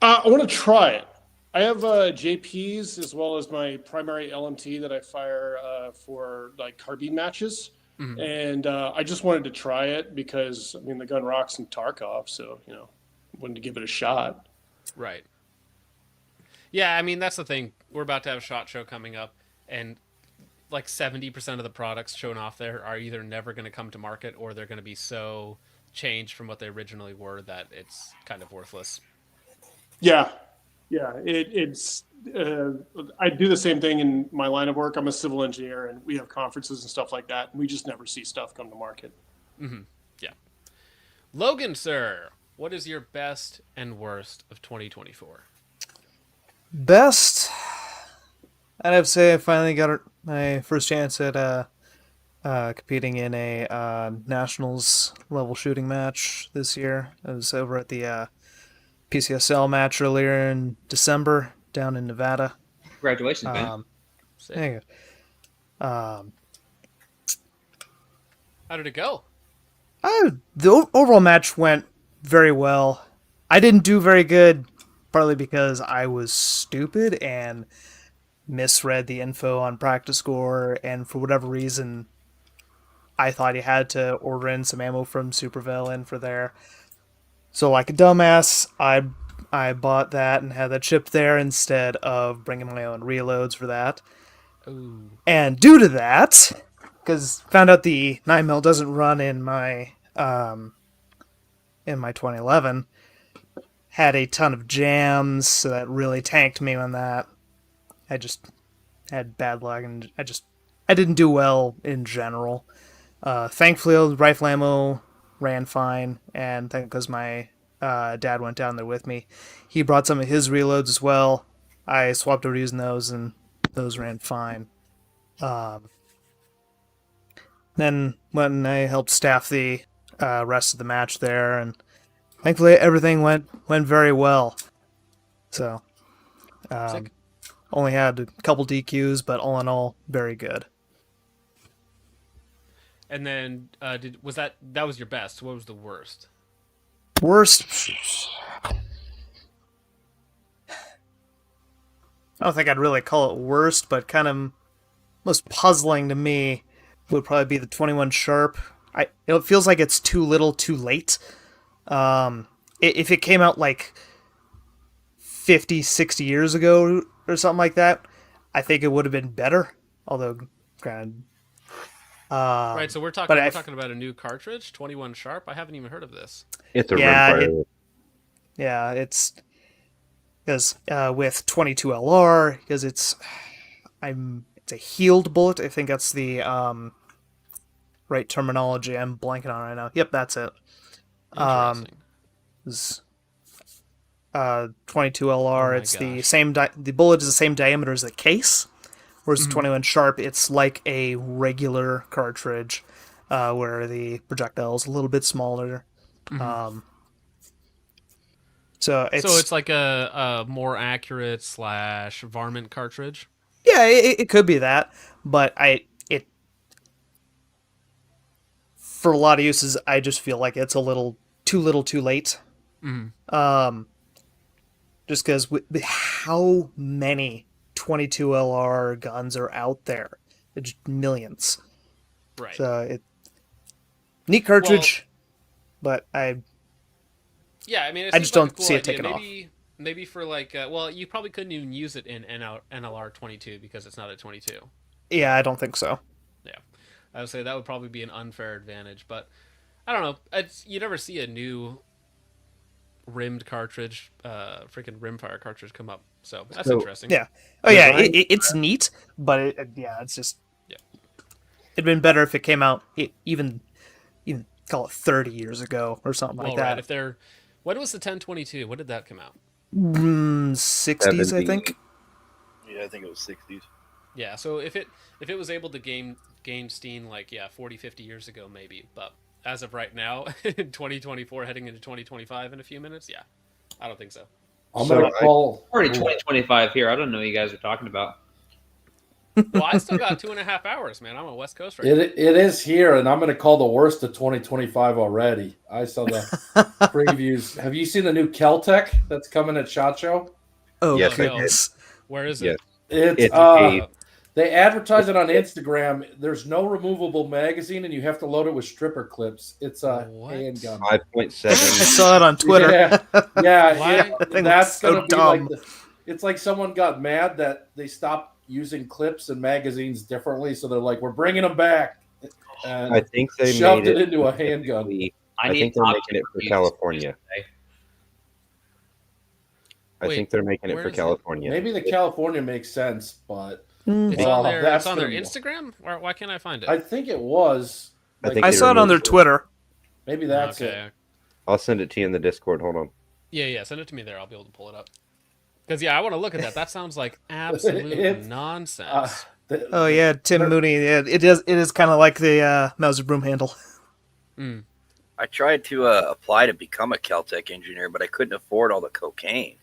I want to try it. I have JPs as well as my primary LMT that I fire for like carbine matches. Mm-hmm. And I just wanted to try it because, I mean, the gun rocks in Tarkov, so, wanted to give it a shot. Right. Yeah, I mean, that's the thing. We're about to have a SHOT Show coming up, and like 70% of the products shown off there are either never going to come to market or they're going to be so changed from what they originally were that it's kind of worthless. Yeah. Yeah, it's. I do the same thing in my line of work. I'm a civil engineer, and we have conferences and stuff like that. And we just never see stuff come to market. Mm-hmm. Yeah. Logan, sir, what is your best and worst of 2024? Best, I'd have to say I finally got my first chance at competing in a nationals level shooting match this year. I was over at the PCSL match earlier in December down in Nevada. Congratulations, man. Thank you. How did it go? The overall match went very well. I didn't do very good, partly because I was stupid and misread the info on practice score, and for whatever reason, I thought you had to order in some ammo from Superville in for there. So like a dumbass, I bought that and had that shipped there instead of bringing my own reloads for that. Ooh. And due to that, because found out the 9mm doesn't run in my 2011, had a ton of jams, so that really tanked me on that. I just had bad luck, and I didn't do well in general. Thankfully, rifle ammo ran fine, and because my dad went down there with me, he brought some of his reloads as well. I swapped over using those, and those ran fine. Then when I helped staff the rest of the match there, and thankfully everything went very well. So, only had a couple DQs, but all in all, very good. And then, that was your best? What was the worst? Worst? I don't think I'd really call it worst, but kind of most puzzling to me would probably be the 21 Sharp. It feels like it's too little, too late. If it came out like 50, 60 years ago or something like that, I think it would have been better. Although, granted, right, so we're talking about a new cartridge, 21 Sharp. I haven't even heard of this. It's a rimfire. Yeah, it's because with 22 LR, because it's a healed bullet. I think that's the right terminology. I'm blanking on right now. Yep, that's it. Interesting. 22 LR. It's the same. The bullet is the same diameter as the case. Whereas 21 Sharp, it's like a regular cartridge, where the projectile is a little bit smaller. So it's like a more accurate / varmint cartridge. Yeah, it could be that, but for a lot of uses, I just feel like it's a little too late. Just because with how many 22 LR guns are out there, it's millions. Right. So neat cartridge, but I just don't see it taking off. Maybe for like, you probably couldn't even use it in NLR 22 because it's not a 22. Yeah, I don't think so. Yeah, I would say that would probably be an unfair advantage, but I don't know. You never see a new rimmed cartridge, freaking rimfire cartridge come up, so that's interesting. Yeah. Oh yeah, it's neat, but it's just it'd been better if it came out even call it 30 years ago or something like that. Right. When was the 1022? When did that come out? 60s, I think. Yeah, I think it was 60s. Yeah, so if it was able to gain steam 40, 50 years ago, maybe, but as of right now, in 2024, heading into 2025 in a few minutes, I don't think so. I'm gonna call already 2025 here. I don't know what you guys are talking about. Well, I still got 2.5 hours, man. I'm on West Coast right now. It is here, and I'm going to call the worst of 2025 already. I saw the previews. Have you seen the new Keltec that's coming at SHOT Show? Oh, yes, goodness. Where is it? It's they advertise it on Instagram. There's no removable magazine, and you have to load it with stripper clips. It's a handgun. 5.7. I saw it on Twitter. That's so going to be dumb. it's like someone got mad that they stopped using clips and magazines differently, so they're like, we're bringing them back. And I think they shoved made it into a handgun. I think they're making it for California. I think they're making it where for is it? California. Maybe the California makes sense, but It's on their, that's it's on their gonna be- Instagram? Why can't I find it? I think it was. I think I they saw it on their removed Twitter. Maybe that's Okay. it. I'll send it to you in the Discord. Hold on. Yeah, send it to me there. I'll be able to pull it up. Because, I want to look at that. That sounds like absolute nonsense. Oh yeah, Tim Mooney. Yeah, it is kind of like the Mauser broom handle. I tried to apply to become a Caltech engineer, but I couldn't afford all the cocaine.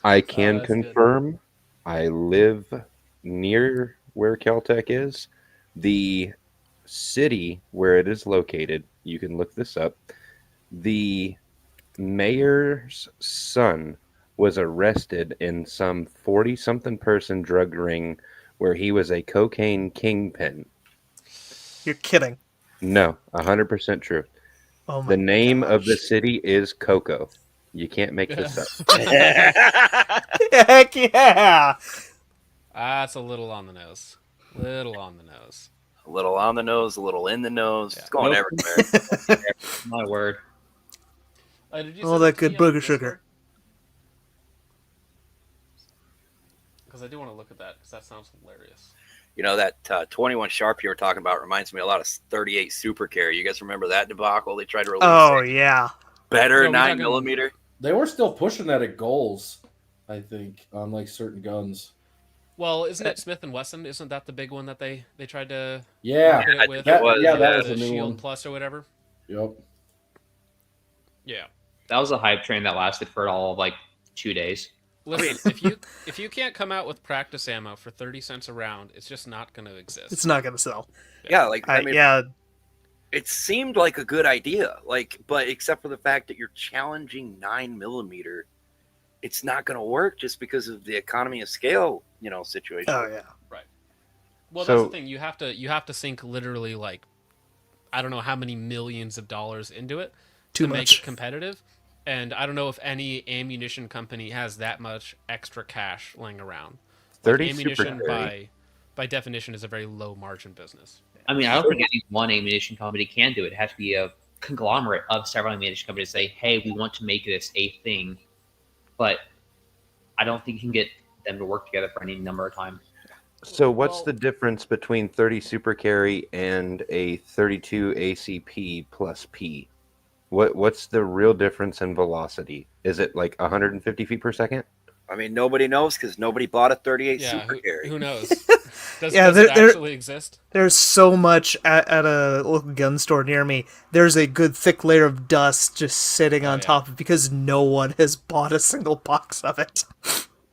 I can confirm I live near where Caltech is. The city where it is located, you can look this up. The mayor's son was arrested in some 40-something person drug ring where he was a cocaine kingpin. You're kidding. No, 100% true. Oh my the name of the city is Coco. You can't make this up. Heck yeah! That's a little on the nose. Little on the nose. A little on the nose, a little in the nose. It's going everywhere. My word. All that good booger sugar. Because I do want to look at that, because that sounds hilarious. You know, that 21 Sharp you were talking about reminds me a lot of 38 Super Carry. You guys remember that debacle? They tried to release yeah. better 9mm. They were still pushing that at goals, I think, on like certain guns. Well, isn't it Smith & Wesson? Isn't that the big one that they tried to Yeah, market it with? that was a new Shield one. Plus or whatever? Yep. Yeah. That was a hype train that lasted for all of like 2 days. Listen, if you can't come out with practice ammo for 30 cents a round, it's just not going to exist. It's not going to sell. Yeah, like I mean, yeah. it seemed like a good idea, but except for the fact that you're challenging 9mm, it's not going to work just because of the economy of scale, situation. Oh yeah, right. Well, that's the thing. You have to sink literally like I don't know how many millions of dollars into it to make it competitive. And I don't know if any ammunition company has that much extra cash laying around. 30 ammunition Super by definition is a very low margin business. I mean, I don't think any one ammunition company can do it. It has to be a conglomerate of several ammunition companies say, hey, we want to make this a thing. But I don't think you can get them to work together for any number of time. So what's the difference between 30 Super Carry and a 32 ACP plus P? What's the real difference in velocity? Is it like 150 feet per second? I mean, nobody knows because nobody bought a 38 Super Carry. Who knows? Does Yeah, it actually exist? There's so much at a local gun store near me. There's a good thick layer of dust just sitting on top of it because no one has bought a single box of it.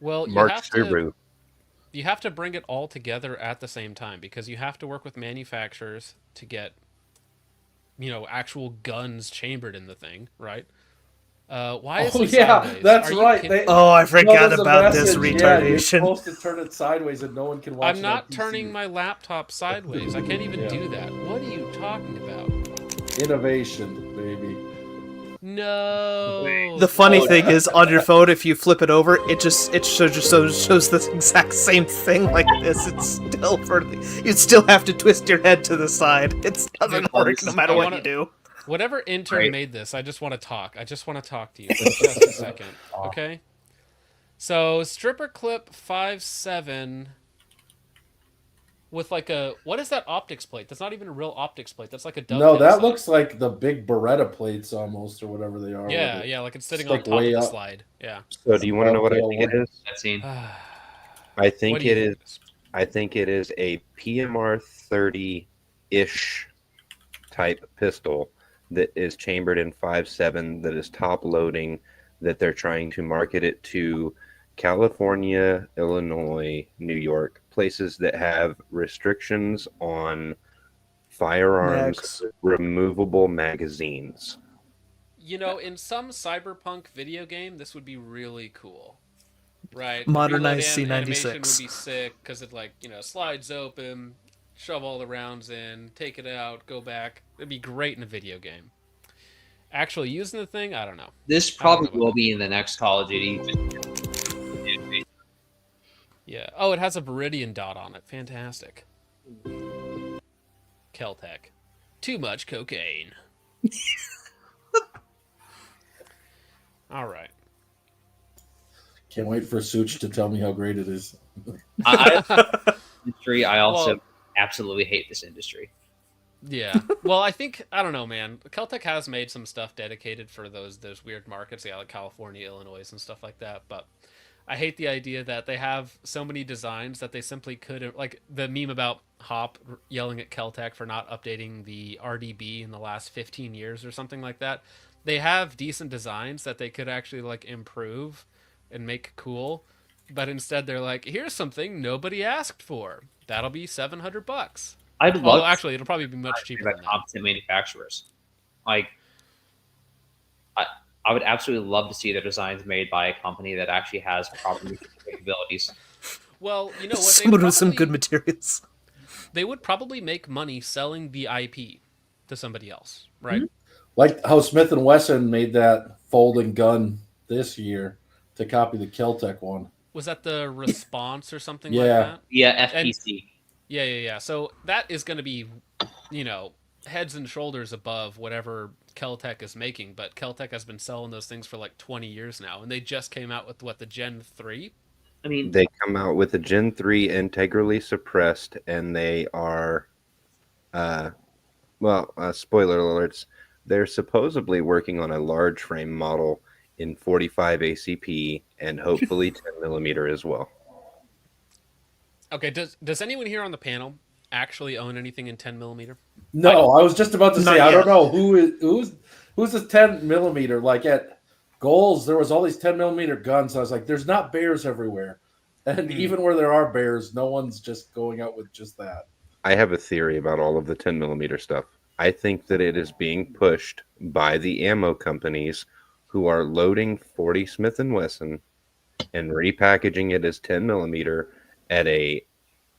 Well, you have to bring it all together at the same time because you have to work with manufacturers to get actual guns chambered in the thing, right? Why is it sideways? That's Are you right. kidding? I forgot there's a about this message. Yeah, you're retardation. supposed to turn it sideways and no one can watch it I'm on not PC. turning my laptop sideways. I can't even do that. What are you talking about? Innovation, baby. No. The funny thing is, on your phone, if you flip it over, it shows the exact same thing like this. It's still you still have to twist your head to the side. It doesn't work no matter what you do. Whatever intern made this, I just want to talk. I just want to talk to you for just a second, okay? So, stripper clip 5.7 with like what is that optics plate? That's not even a real optics plate. That's like a dovetail. No, that sight. looks like the big Beretta plates almost, or whatever they are. Yeah, like it's sitting on top of the slide. Yeah. So do you want to know what I think it is? That scene. I think it is. I think it is a PMR 30-ish type pistol that is chambered in 5.7 that is top loading, that they're trying to market it to California, Illinois, New York, places that have restrictions on firearms, removable magazines. In some cyberpunk video game, this would be really cool. Right? Modernized Reload animation C96 would be sick because it slides open, shove all the rounds in, take it out, go back. It'd be great in a video game. Actually using the thing, I don't know. This probably will be in the next Call of Duty. Yeah. Oh, it has a Viridian dot on it. Fantastic. Keltec. Too much cocaine. All right. Can't wait for Such to tell me how great it is. Industry. I also absolutely hate this industry. Yeah. Well, I don't know, man. Caltech has made some stuff dedicated for those weird markets, like California, Illinois, and stuff like that. But I hate the idea that they have so many designs that they simply couldn't, like the meme about Hop yelling at Caltech for not updating the RDB in the last 15 years or something like that. They have decent designs that they could actually like improve and make cool, but instead they're like, here's something nobody asked for. That'll be $700. I'd love. Although actually, it'll probably be much cheaper by than that. competent manufacturers. Like, I would absolutely love to see their designs made by a company that actually has proper capabilities. Well, you know what? Someone with some good materials. They would probably make money selling the IP to somebody else, right? Like how Smith & Wesson made that folding gun this year to copy the Caltech one. Was that the Response or something Yeah. like that? Yeah, FPC. Yeah. So that is going to be, heads and shoulders above whatever Caltech is making, but Caltech has been selling those things for like 20 years now, and they just came out with the Gen 3? I mean, they come out with a Gen 3 integrally suppressed, and they are, spoiler alerts, they're supposedly working on a large frame model in 45 ACP and hopefully 10 millimeter as well. Okay, does anyone here on the panel actually own anything in 10 millimeter? No, I was just about to say, Not I don't yet. know who's the 10 millimeter. Like at Goals, there was all these 10 millimeter guns. I was like, there's not bears everywhere. And even where there are bears, no one's just going out with just that. I have a theory about all of the 10 millimeter stuff. I think that it is being pushed by the ammo companies who are loading 40 Smith & Wesson and repackaging it as 10 millimeter at a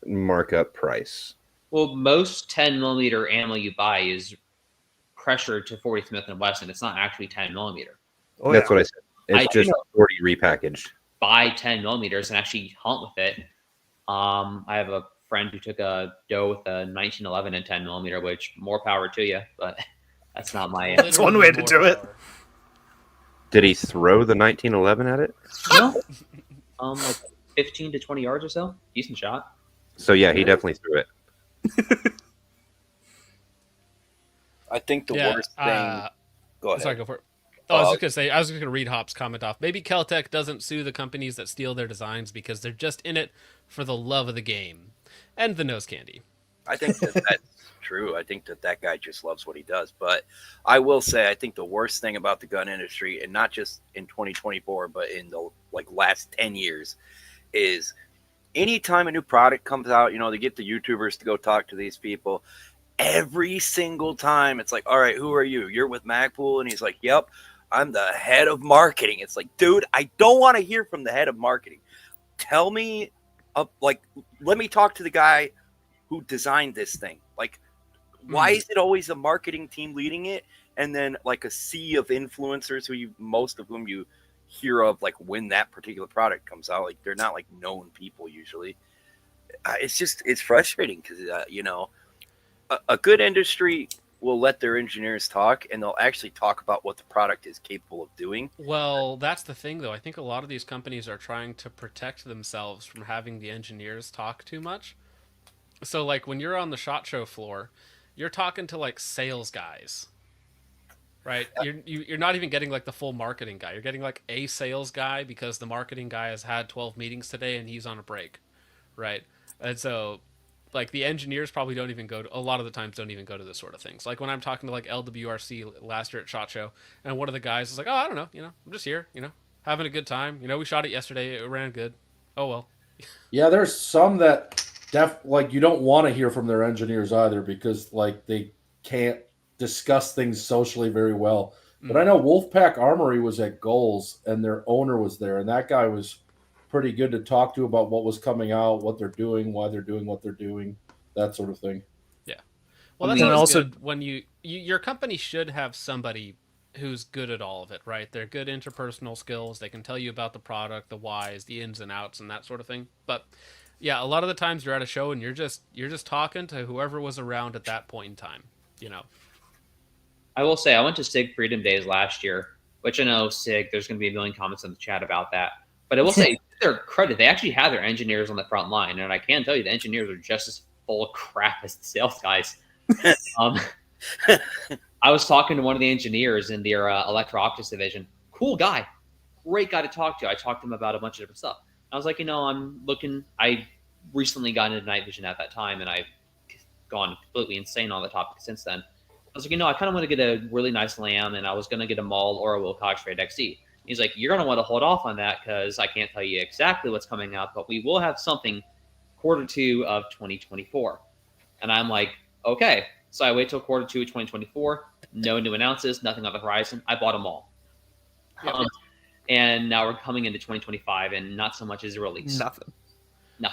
markup price. Well, most 10 millimeter ammo you buy is pressured to 40 Smith & Wesson. It's not actually 10 millimeter. That's what I said. It's just 40 repackaged. Buy 10 millimeters and actually hunt with it. I have a friend who took a doe with a 1911 and 10 millimeter, which more power to you, but that's not my. That's one way to do it. Did he throw the 1911 at it? No. Like 15 to 20 yards or so. Decent shot. So yeah, he definitely threw it. I think the worst thing. Go ahead. Sorry, go for it. I was just going to read Hop's comment off. Maybe Caltech doesn't sue the companies that steal their designs because they're just in it for the love of the game and the nose candy. I think that's true. I think that guy just loves what he does. But I will say, I think the worst thing about the gun industry, and not just in 2024, but in the last 10 years, is anytime a new product comes out, they get the YouTubers to go talk to these people. Every single time, it's like, all right, who are you? You're with Magpool, and he's like, yep. I'm the head of marketing. It's like, dude, I don't want to hear from the head of marketing. Tell me, let me talk to the guy who designed this thing. Like, why is it always a marketing team leading it? And then like a sea of influencers most of whom you hear of, like when that particular product comes out, like they're not like known people usually. It's frustrating because, a good industry will let their engineers talk, and they'll actually talk about what the product is capable of doing. Well, that's the thing, though. I think a lot of these companies are trying to protect themselves from having the engineers talk too much. So, like, when you're on the SHOT Show floor, you're talking to, like, sales guys, right? You're not even getting, like, the full marketing guy. You're getting, like, a sales guy because the marketing guy has had 12 meetings today and he's on a break, right? And so, like, the engineers probably don't even go to this sort of things. Like when I'm talking to like LWRC last year at SHOT Show, and one of the guys is like, oh, I don't know, I'm just here, having a good time. We shot it yesterday. It ran good. Oh, well. Yeah, there's some that you don't want to hear from their engineers either because like they can't discuss things socially very well. But I know Wolfpack Armory was at Goals and their owner was there, and that guy was pretty good to talk to about what was coming out, what they're doing, why they're doing what they're doing, that sort of thing. Yeah. Well, that's also good when your company should have somebody who's good at all of it, right? They're good interpersonal skills. They can tell you about the product, the whys, the ins and outs, and that sort of thing. But yeah, a lot of the times you're at a show and you're just talking to whoever was around at that point in time. I will say I went to SIG Freedom Days last year, which I know SIG. There's going to be a million comments in the chat about that. But I will say, to their credit, they actually have their engineers on the front line, and I can tell you, the engineers are just as full of crap as the sales guys. I was talking to one of the engineers in their electro-optics division. Cool guy, great guy to talk to. I talked to him about a bunch of different stuff. I was like, I recently got into night vision at that time, and I've gone completely insane on the topic since then. I was like, I kind of want to get a really nice lamb, and I was going to get a Maul or a Wilcox Raid XD. He's like, you're going to want to hold off on that because I can't tell you exactly what's coming out, but we will have something Q2 of 2024. And I'm like, okay. So I wait till Q2 of 2024. No new announces, nothing on the horizon. I bought them all. Yep. And now we're coming into 2025, and not so much is released. Nothing.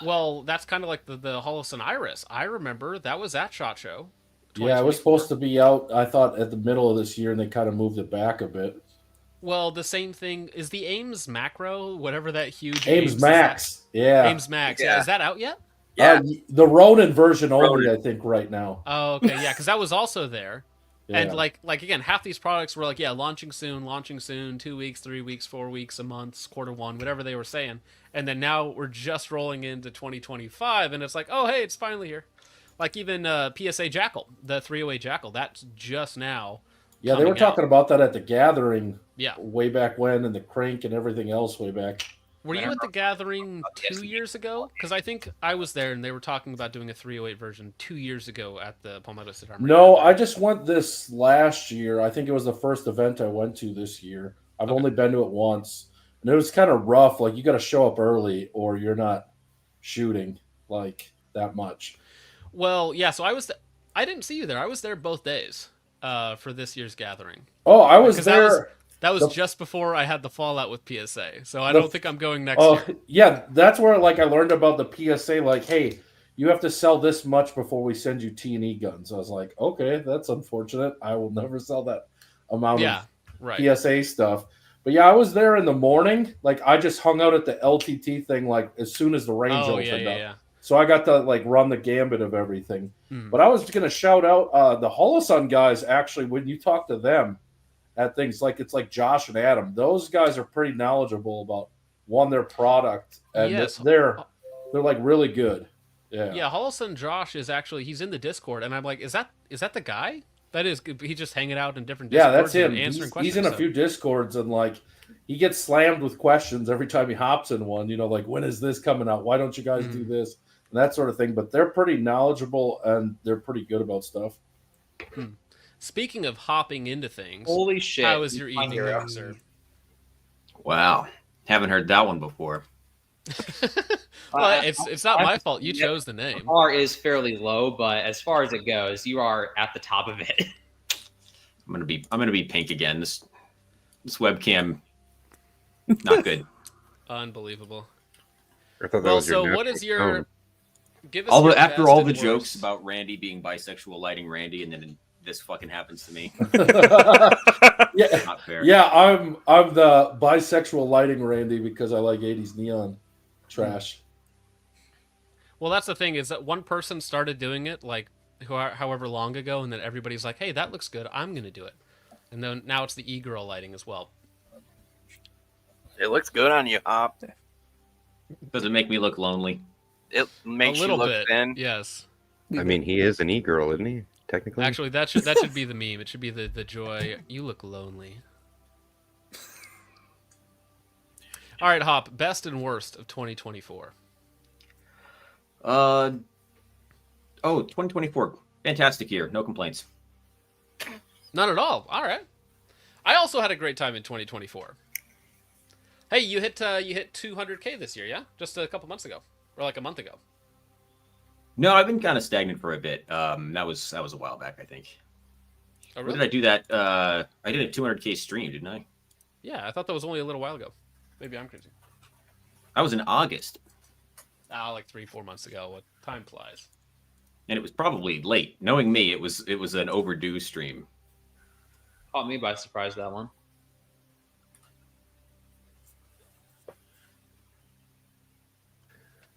Well, that's kind of like the Holosun Iris. I remember that was at SHOT Show. Yeah, it was supposed to be out, I thought, at the middle of this year, and they kind of moved it back a bit. Well, the same thing is the Ames Macro, whatever that huge Ames Max. Yeah. Ames Max. Yeah. Is that out yet? Yeah. The Ronin version only, I think, right now. Oh, okay, yeah, because that was also there. Yeah. And like again, half these products were like, yeah, launching soon, 2 weeks, 3 weeks, 4 weeks, a month, Q1, whatever they were saying. And then now we're just rolling into 2025, and it's like, oh, hey, it's finally here. Like even PSA Jackal, the 308 Jackal, that's just now. Yeah, they were talking about that at the Gathering. Yeah. Way back when, and the Crank and everything else way back. Were you at the Gathering 2 years ago? Because I think I was there, and they were talking about doing a 308 version 2 years ago at the Palmetto State Armory. No, I just went this last year. I think it was the first event I went to this year. I've only been to it once, and it was kind of rough. Like, you got to show up early, or you're not shooting like that much. Well, yeah. So I didn't see you there. I was there both days for this year's Gathering. Oh, I was there. That was just before I had the fallout with PSA, so I don't think I'm going next year. Yeah, that's where I learned about the PSA. Like, hey, you have to sell this much before we send you T&E guns. I was like, okay, that's unfortunate. I will never sell that amount of PSA stuff. But yeah, I was there in the morning. Like, I just hung out at the LTT thing like as soon as the range opened up. Yeah. So I got to run the gambit of everything. But I was gonna shout out the Holosun guys. Actually, when you talk to them at things it's like Josh and Adam, those guys are pretty knowledgeable about their product, and they're like really good. Yeah, Holosun Josh is actually, he's in the Discord, and I'm like, is that the guy? That is, he's just hanging out in different Discords. Yeah, that's him. And answering questions. He's in a few Discords, and he gets slammed with questions every time he hops in one. When is this coming out? Why don't you guys do this? And that sort of thing. But they're pretty knowledgeable, and they're pretty good about stuff. Speaking of hopping into things, holy shit! How was your evening, sir? Wow, haven't heard that one before. Well, it's not my fault. You chose the name. The bar is fairly low, but as far as it goes, you are at the top of it. I'm gonna be pink again. This webcam, not good. Unbelievable. I thought that Well, was your so what is your? Give us All your the, after best all and the worst. jokes about Randy being bisexual, lighting Randy, and then this fucking happens to me. Yeah, not fair. Yeah, I'm the bisexual lighting Randy because I like 80s neon trash. Well, that's the thing, is that one person started doing it however long ago, and then everybody's like, "Hey, that looks good. I'm gonna do it." And then now it's the e-girl lighting as well. It looks good on you, Hop. Does it make me look lonely? It makes A little you look bit, thin. yes. I mean, he is an e-girl, isn't he? Technically. Actually, that should be the meme. It should be the joy. You look lonely. All right, Hop. Best and worst of 2024. 2024, fantastic year. No complaints. None at all. All right. I also had a great time in 2024. Hey, you hit 200K this year, yeah? Just a couple months ago, or like a month ago. No, I've been kind of stagnant for a bit. That was a while back, I think. Oh, When really? did I do that? I did a 200K stream, didn't I? Yeah, I thought that was only a little while ago. Maybe I'm crazy. That was in August, Like 3-4 months ago. What time flies? and it was probably late. Knowing me, it was an overdue stream. Caught me by surprise, that one.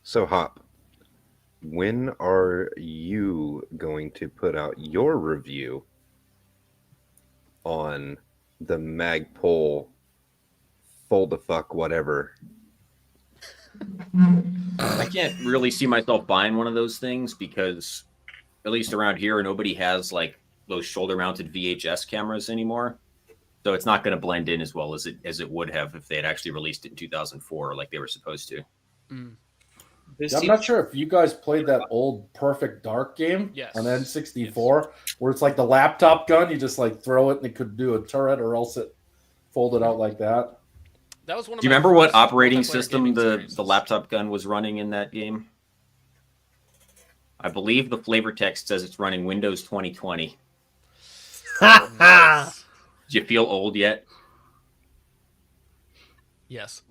So, Hop, when are you going to put out your review on the Magpul fold the fuck whatever I can't really see myself buying one of those things because, at least around here, nobody has like those shoulder-mounted VHS cameras anymore. So it's not going to blend in as well as it would have if they had actually released it in 2004 like they were supposed to. Yeah, I'm not sure if you guys played that old Perfect Dark game on N64, where it's like the laptop gun. You just like throw it and it could do a turret, or else it folded out like that. That was one of Do you my remember what first operating multiplayer system gaming the laptop gun was running in that game? I believe the flavor text says it's running Windows 2020. Nice. Do you feel old yet? Yes.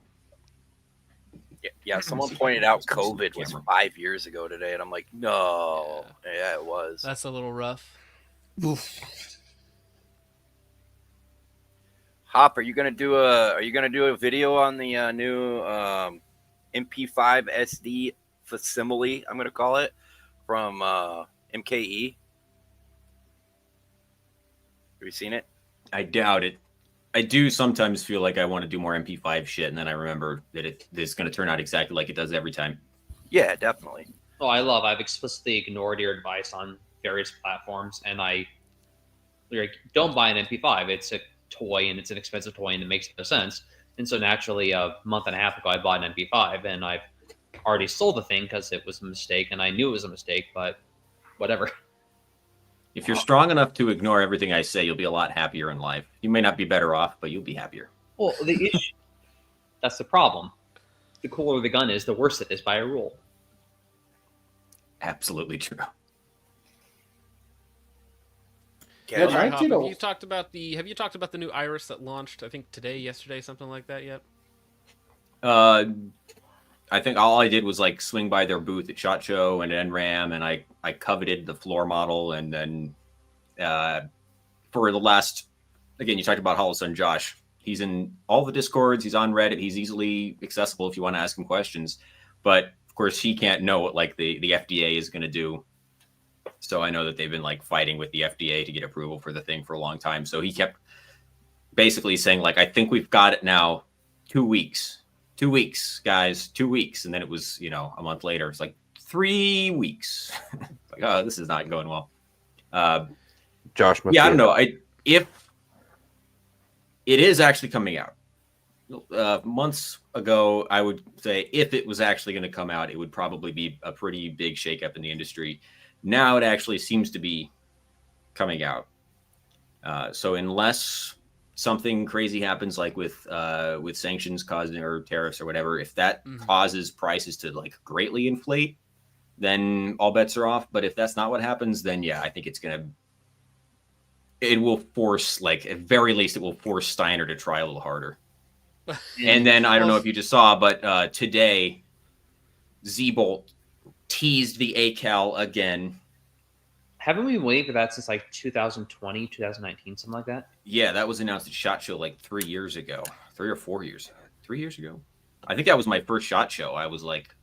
Yeah, someone pointed out COVID was 5 years ago today, and I'm like, no. Yeah, it was. That's a little rough. Hop, are you gonna do a video on the new MP5 SD facsimile? I'm gonna call it from MKE. Have you seen it? I doubt it. I do sometimes feel like I want to do more MP5 shit, and then I remember that it's going to turn out exactly like it does every time. Yeah, definitely. Oh, I've explicitly ignored your advice on various platforms, and don't buy an MP5. It's a toy, and it's an expensive toy, and it makes no sense. And so naturally, a month and a half ago, I bought an MP5, and I've already sold the thing because it was a mistake, and I knew it was a mistake, but whatever. If you're strong enough to ignore everything I say, you'll be a lot happier in life. You may not be better off, but you'll be happier. Well, the issue, that's the problem. The cooler the gun is, the worse it is by a rule. Absolutely true. Yeah, Have you talked about the new Iris that launched, I think today, yesterday, something like that yet? I think all I did was like swing by their booth at SHOT Show and NRAM, and I coveted the floor model, and then for the last, again, you talked about Hollow Josh. He's in all the Discords. He's on Reddit. He's easily accessible if you want to ask him questions. But of course, he can't know what like the FDA is going to do. So I know that they've been like fighting with the FDA to get approval for the thing for a long time. So he kept basically saying like, I think we've got it now. 2 weeks. 2 weeks, guys, 2 weeks. And then it was, a month later. It's like 3 weeks. Like, oh, this is not going well. Josh, yeah, I don't know. If it is actually coming out, months ago, I would say if it was actually going to come out, it would probably be a pretty big shakeup in the industry. Now it actually seems to be coming out. So unless something crazy happens like with sanctions causing or tariffs or whatever, if that causes prices to like greatly inflate, then all bets are off. But if that's not what happens, then yeah, I think it will force, like at very least it will force Steiner to try a little harder. And then I don't know if you just saw, but today Z-Bolt teased the ACAL again. Haven't we been waiting for that since like 2020, 2019, something like that? Yeah, that was announced at SHOT Show like 3 years ago. 3 or 4 years. 3 years ago. I think that was my first SHOT Show. I was like,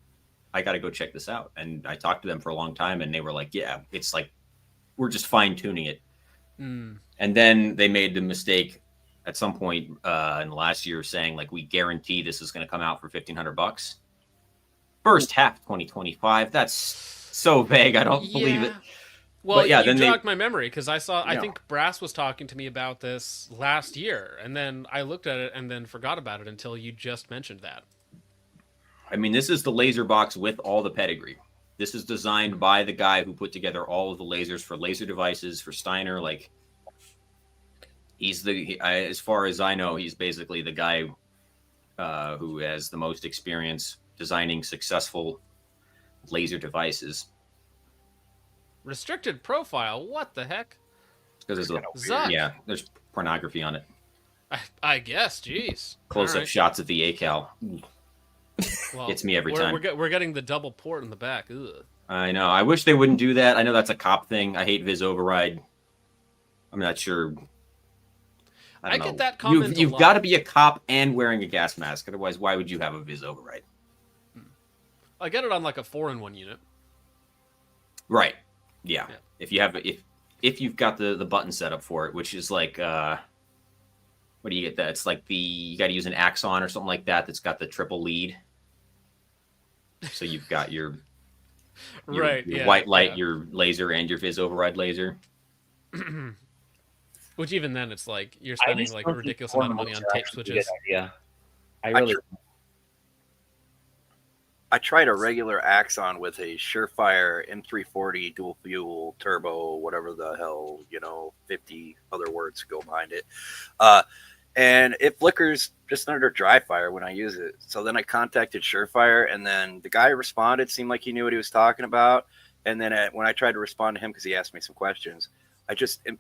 I got to go check this out. And I talked to them for a long time, and they were like, yeah, it's like, we're just fine-tuning it. And then they made the mistake at some point in the last year saying, like, we guarantee this is going to come out for $1,500. First half 2025. That's so vague. I don't believe it. Well, but yeah, you then jogged my memory because I think Brass was talking to me about this last year, and then I looked at it and then forgot about it until you just mentioned that. I mean, this is the laser box with all the pedigree. This is designed by the guy who put together all of the lasers for laser devices for Steiner. Like, he's as far as I know, he's basically the guy who has the most experience designing successful laser devices. Restricted profile? What the heck? Because there's pornography on it. I guess, jeez. Close-up shots of the ACAL. Well, it's me every time. We're getting the double port in the back. Ugh. I know. I wish they wouldn't do that. I know that's a cop thing. I hate Viz override. I'm not sure. I get that comment. You've got to be a cop and wearing a gas mask. Otherwise, why would you have a Viz override? I get it on like a 4-in-1 unit. Right. Yeah. If you have if you've got the button set up for it, which is like what do you get that? It's like you got to use an Axon or something like that that's got the triple lead. So you've got your Right, your yeah, white light, yeah. your laser, and your vis override laser. Which even then, it's like you're I spending just like don't a think ridiculous four amount of money modes on are tape actually a good switches. idea. I really. I tried a regular Axon with a Surefire M340 dual fuel turbo, whatever the hell, 50 other words go behind it. And it flickers just under dry fire when I use it. So then I contacted Surefire, and then the guy responded, seemed like he knew what he was talking about. And then when I tried to respond to him because he asked me some questions,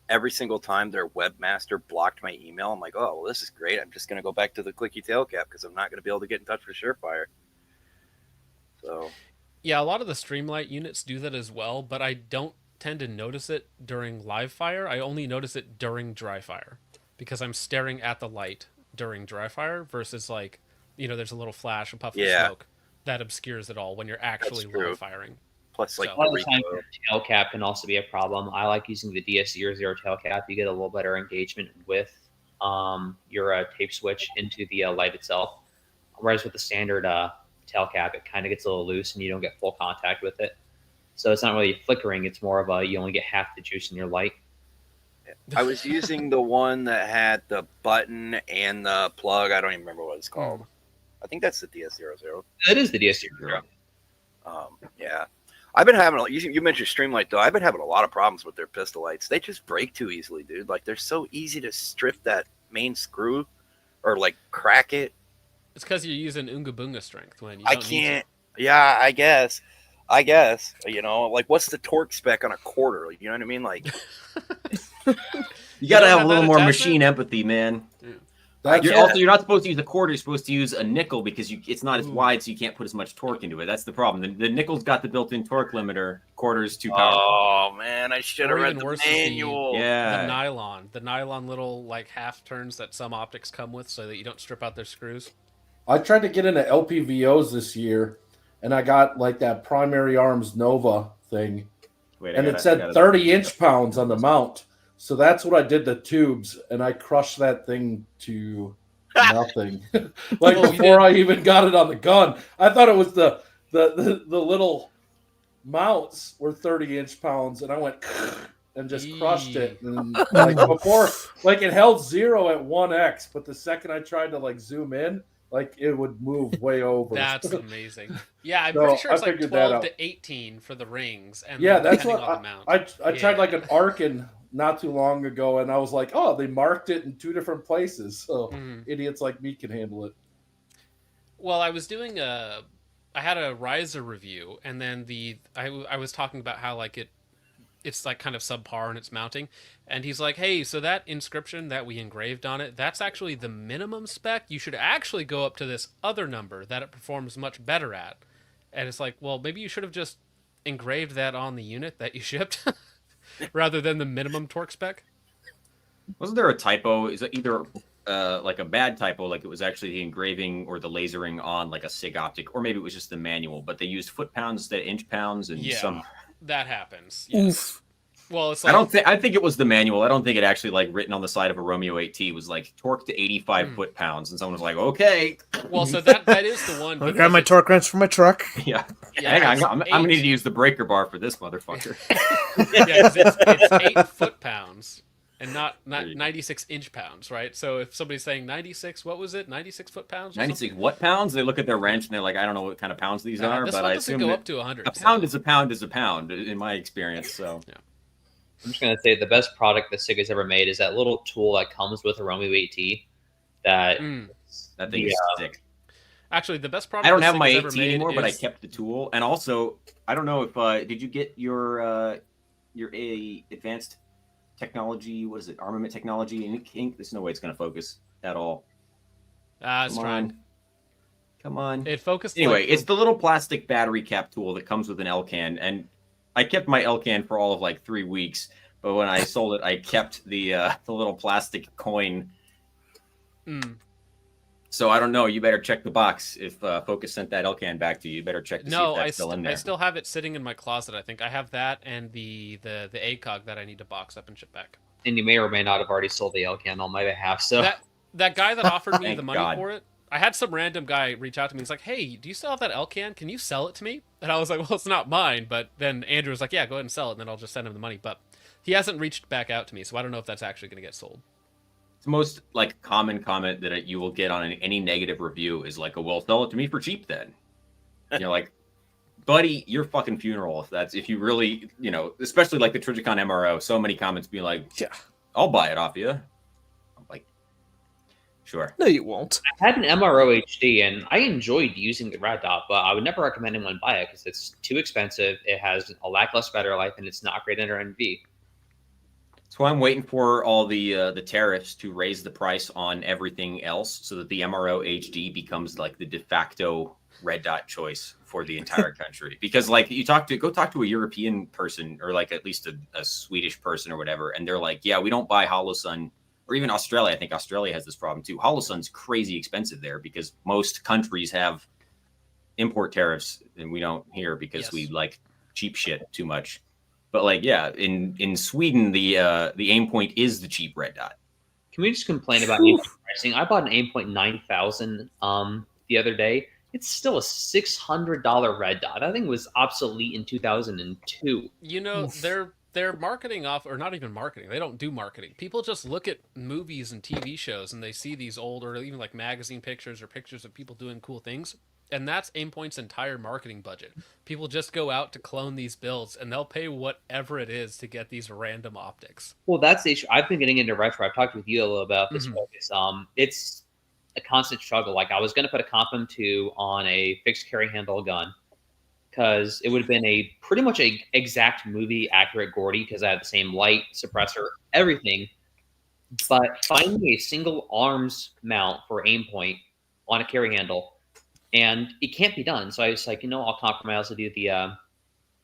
every single time their webmaster blocked my email. I'm like, oh, well, this is great. I'm just going to go back to the clicky tail cap because I'm not going to be able to get in touch with Surefire. So, yeah, a lot of the Streamlight units do that as well, but I don't tend to notice it during live fire. I only notice it during dry fire because I'm staring at the light during dry fire versus like, there's a little flash, a puff of smoke that obscures it all when you're actually live firing. Plus, like, a lot of the time, tail cap can also be a problem. I like using the DS00 tail cap. You get a little better engagement with your tape switch into the light itself. Whereas with the standard tail cap, it kind of gets a little loose and you don't get full contact with it. So it's not really flickering. It's more of you only get half the juice in your light. I was using the one that had the button and the plug. I don't even remember what it's called. I think that's the DS00. It is the DS00. Yeah. I've been having, you mentioned Streamlight, though. I've been having a lot of problems with their pistol lights. They just break too easily, dude. Like, they're so easy to strip that main screw or, like, crack it. It's because you're using Oonga Boonga strength when you I don't can't. Yeah, I guess. Like, what's the torque spec on a quarter? You know what I mean? Like, You got to have a little more machine empathy, man. You're not supposed to use a quarter. You're supposed to use a nickel because it's not as wide, so you can't put as much torque into it. That's the problem. The nickel's got the built-in torque limiter. Quarter's too powerful. Oh man, I should have Or read even the worse manual. is Yeah. the nylon little like half turns that some optics come with, so that you don't strip out their screws. I tried to get into LPVOs this year, and I got like that Primary Arms Nova thing, and it said 30 inch-pounds on the mount. So that's what I did the tubes, and I crushed that thing to nothing. Like before I even got it on the gun, I thought it was the little mounts were 30 inch-pounds, and I went and just crushed it. And like before, like it held 0 at 1x, but the second I tried to like zoom in, like it would move way over. That's amazing. Yeah, I'm So pretty sure it's I like figured that 12 out. to 18 for the rings. And Yeah, then that's depending what on the mount. I tried like an Arkin not too long ago, and I was like, oh, they marked it in 2 different places, so idiots like me can handle it. Well, I was doing I had a riser review, and then I was talking about how like it's like kind of subpar in its mounting, and he's like, hey, so that inscription that we engraved on it, that's actually the minimum spec. You should actually go up to this other number that it performs much better at. And it's like, well, maybe you should have just engraved that on the unit that you shipped rather than the minimum torque spec. Wasn't there a typo? Is it either like a bad typo, like it was actually the engraving or the lasering on like a SIG optic, or maybe it was just the manual, but they used foot pounds instead of inch pounds, and some that happens. Yes. Well, it's like, like, I think it was the manual. I don't think it actually like written on the side of a Romeo 8T was like torque to 85 foot pounds, and someone was like, okay. Well, so that is the one. I got my torque wrench from my truck. Yeah. Hang on, I'm gonna need to use the breaker bar for this motherfucker. Yeah, 'cause it's 8 foot pounds and not 96 inch pounds, right? So if somebody's saying 96, what was it? 96 foot pounds? Or 96 what pounds? They look at their wrench and they're like, I don't know what kind of pounds these are, this but one I doesn't assume go up to 100. A pound is a pound is a pound in my experience. So yeah. I'm just going to say the best product that SIG has ever made is that little tool that comes with a Romeo 8T. That thing is sick. Actually, the best product I don't have SIG my has ever 18 made anymore, but I is- kept the tool. And also, I don't know if did you get your advanced technology? What is it? Armament technology ink? There's no way it's going to focus at all. It's trying. Come on. It focused. Anyway, like, it's the little plastic battery cap tool that comes with an L-can, and I kept my L-can for all of like 3 weeks. But when I sold it, I kept the little plastic coin. So I don't know. You better check the box. If Focus sent that L-can back to you, you better check to see if that's still in there. I still have it sitting in my closet. I think I have that and the ACOG that I need to box up and ship back. And you may or may not have already sold the L-can on my behalf. So that guy that offered me Thank the money God. for it, I had some random guy reach out to me. He's like, "Hey, do you still have that Elcan? Can you sell it to me?" And I was like, "Well, it's not mine." But then Andrew was like, "Yeah, go ahead and sell it, and then I'll just send him the money." But he hasn't reached back out to me, so I don't know if that's actually going to get sold. It's the most like common comment that you will get on any negative review is like, "Well, sell it to me for cheap then." You're like, buddy, your fucking funeral. If you really, especially like the Trigicon MRO, so many comments being like, "Yeah, I'll buy it off you." I'm like, sure. No, you won't. I had an MRO HD, and I enjoyed using the red dot, but I would never recommend anyone buy it because it's too expensive. It has a lackluster battery life, and it's not great under NV. So I'm waiting for all the tariffs to raise the price on everything else, so that the MRO HD becomes like the de facto red dot choice for the entire country. Because like go talk to a European person, or like at least a Swedish person or whatever, and they're like, yeah, we don't buy Holosun, or even Australia. I think Australia has this problem too. Holosun's crazy expensive there because most countries have import tariffs, and we don't here because we like cheap shit too much. But like, yeah, in Sweden, the aim point is the cheap red dot. Can we just complain about aim point pricing? I bought an aim point 9,000 the other day. It's still a $600 red dot. I think it was obsolete in 2002. They're marketing off, or not even marketing. They don't do marketing. People just look at movies and TV shows, and they see these old, or even like magazine pictures or pictures of people doing cool things. And that's Aimpoint's entire marketing budget. People just go out to clone these builds, and they'll pay whatever it is to get these random optics. Well, that's the issue. I've been getting into retro. I've talked with you a little about this focus. It's a constant struggle. Like I was going to put a Comp M2 on a fixed carry handle gun because it would have been pretty much a exact movie accurate Gordy because I had the same light, suppressor, everything. But finding a single arms mount for Aimpoint on a carry handle, and it can't be done. So I was like, I'll compromise to do the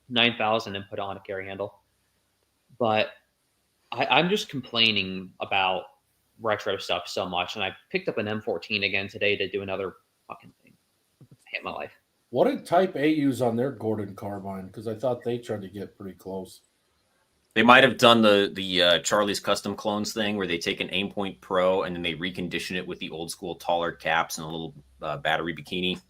9,000 and put on a carry handle. But I'm just complaining about retro stuff so much, and I picked up an M14 again today to do another fucking thing. I hate my life. What did Type A use on their Gordon carbine? Because I thought they tried to get pretty close. They might have done the Charlie's Custom Clones thing where they take an Aimpoint Pro and then they recondition it with the old school taller caps and a little battery bikini.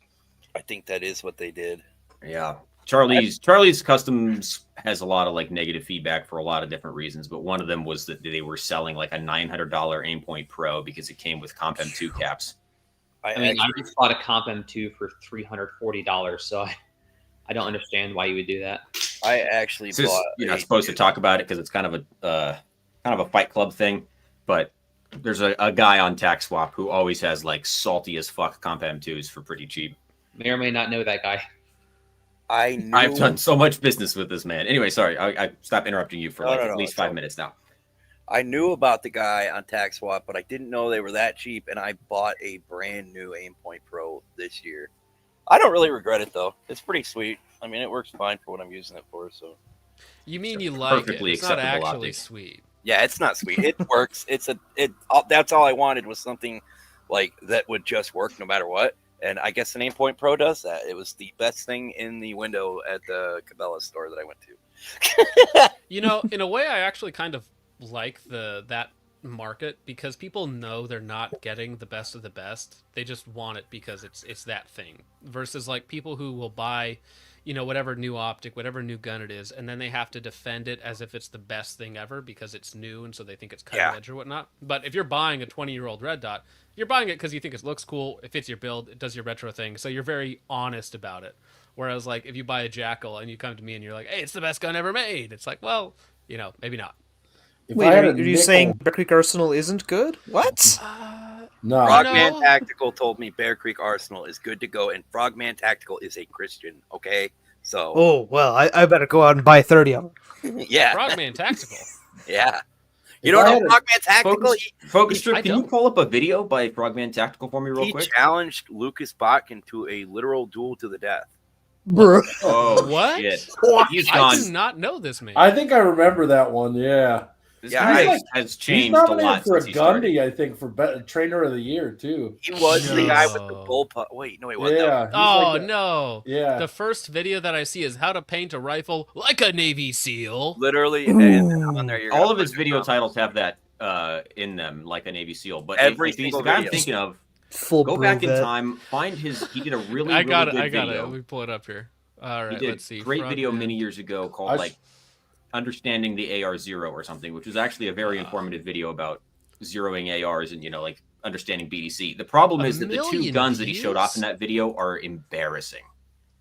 I think that is what they did. Yeah. Charlie's Customs has a lot of like negative feedback for a lot of different reasons, but one of them was that they were selling like a $900 Aimpoint Pro because it came with Comp M2 caps. I just bought a Comp M2 for $340, so I don't understand why you would do that. I actually bought. You're not supposed to talk about it because it's kind of a Fight Club thing, but there's a guy on Tax Swap who always has like salty as fuck Comp M2s for pretty cheap. May or may not know that guy. I've done so much business with this man. Anyway, sorry, I stopped interrupting you for at least 5 minutes now. I knew about the guy on Tax Swap, but I didn't know they were that cheap, and I bought a brand new Aimpoint Pro this year. I don't really regret it though. It's pretty sweet. I mean, it works fine for what I'm using it for. So. You mean you like it? It's not actually optic. Sweet. Yeah, it's not sweet. It works. That's all I wanted was something like that would just work no matter what. And I guess an Aimpoint Pro does that. It was the best thing in the window at the Cabela store that I went to. In a way, I actually kind of like that market because people know they're not getting the best of the best. They just want it because it's that thing. Versus like people who will buy, whatever new optic, whatever new gun it is, and then they have to defend it as if it's the best thing ever because it's new, and so they think it's cutting edge or whatnot. But if you're buying a 20-year-old red dot, you're buying it because you think it looks cool, it fits your build, it does your retro thing, so you're very honest about it. Whereas, like, if you buy a Jackal and you come to me and you're like, hey, it's the best gun ever made, it's like, well, maybe not. Wait, are you saying Bear Creek Arsenal isn't good? What? No. Frogman Tactical told me Bear Creek Arsenal is good to go, and Frogman Tactical is a Christian, okay? So. Oh, well, I better go out and buy 30 of them. Yeah. Frogman Tactical. Yeah. You don't know Frogman Tactical? Focus Strip, can you pull up a video by Frogman Tactical for me real quick? He challenged Lucas Bach into a literal duel to the death. Bro. Oh, what? Shit. He's gone. I do not know this man. I think I remember that one, yeah. This guy has changed he's nominated a lot for since a he started. Gundy, I think, for Trainer of the Year, too. He was the guy with the bullpup. Wait, no, he wasn't. Yeah. Oh, no. Yeah. The first video that I see is how to paint a rifle like a Navy SEAL. Literally, and on there, you're all of his video titles have that in them, like a Navy SEAL. But every the single guy I'm video. thinking of Full Go back in Brovet. time, find his. He did a really, I got really it. good I got video. it. Let me pull it up here. All right, He did let's see. a great video Frogman. many years ago called like Understanding the AR-0 or something, which was actually a very informative video about zeroing ARs and like understanding BDC. The problem is that the 2 guns that he showed off in that video are embarrassing.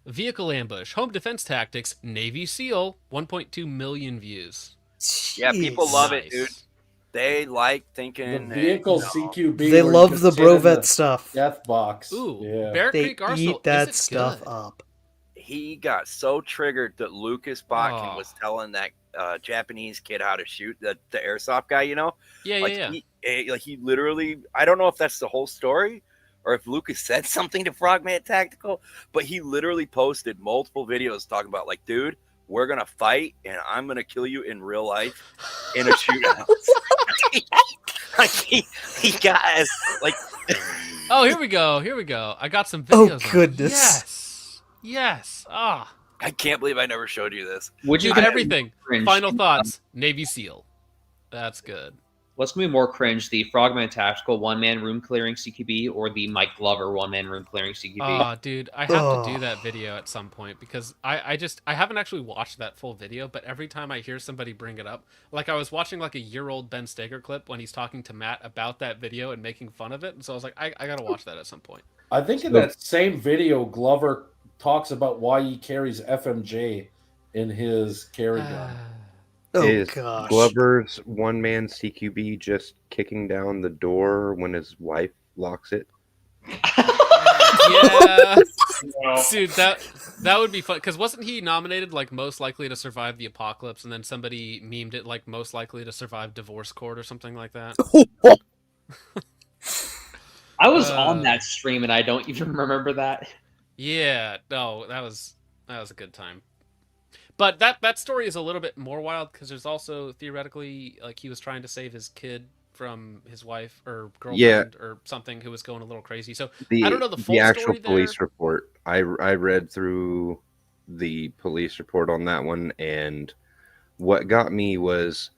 Vehicle ambush, home defense tactics, Navy SEAL, 1.2 million views. Yeah, people love it, dude. They like thinking The vehicle hey, CQB. They where you love just the sit in Brovet stuff. Death box. Ooh, yeah. Bear They Creek Arsenal. eat that Is it stuff good? up. he got so triggered that Lucas Botkin Oh. was telling that Japanese kid how to shoot, the airsoft guy, Yeah, like yeah. he literally, I don't know if that's the whole story or if Lucas said something to Frogman Tactical, but he literally posted multiple videos talking about like, dude, we're gonna fight and I'm gonna kill you in real life in a shootout. Like he got like. Oh, here we go. Here we go. I got some Oh, videos. goodness. Yes. Yes. Ah. I can't believe I never showed you this. Would you Dude, guys everything. cringe? Final thoughts. Navy SEAL. That's good. What's gonna be more cringe, the Frogman Tactical one-man room clearing CQB or the Mike Glover one-man room clearing CQB? Oh, dude, I have to do that video at some point because I haven't actually watched that full video, but every time I hear somebody bring it up, like I was watching like a year-old Ben Steger clip when he's talking to Matt about that video and making fun of it, and so I was like, I gotta watch that at some point. I think in that same video, Glover talks about why he carries FMJ in his carry gun. Oh, is gosh. Glover's one-man CQB just kicking down the door when his wife locks it? Yeah, dude, that would be fun because wasn't he nominated like most likely to survive the apocalypse, and then somebody memed it like most likely to survive divorce court or something like that. I was on that stream and I don't even remember that. Yeah, no, that was a good time. But that story is a little bit more wild because there's also theoretically like he was trying to save his kid from his wife or girlfriend or something who was going a little crazy. So I don't know the full actual story police there. report. I read through the police report on that one, and what got me was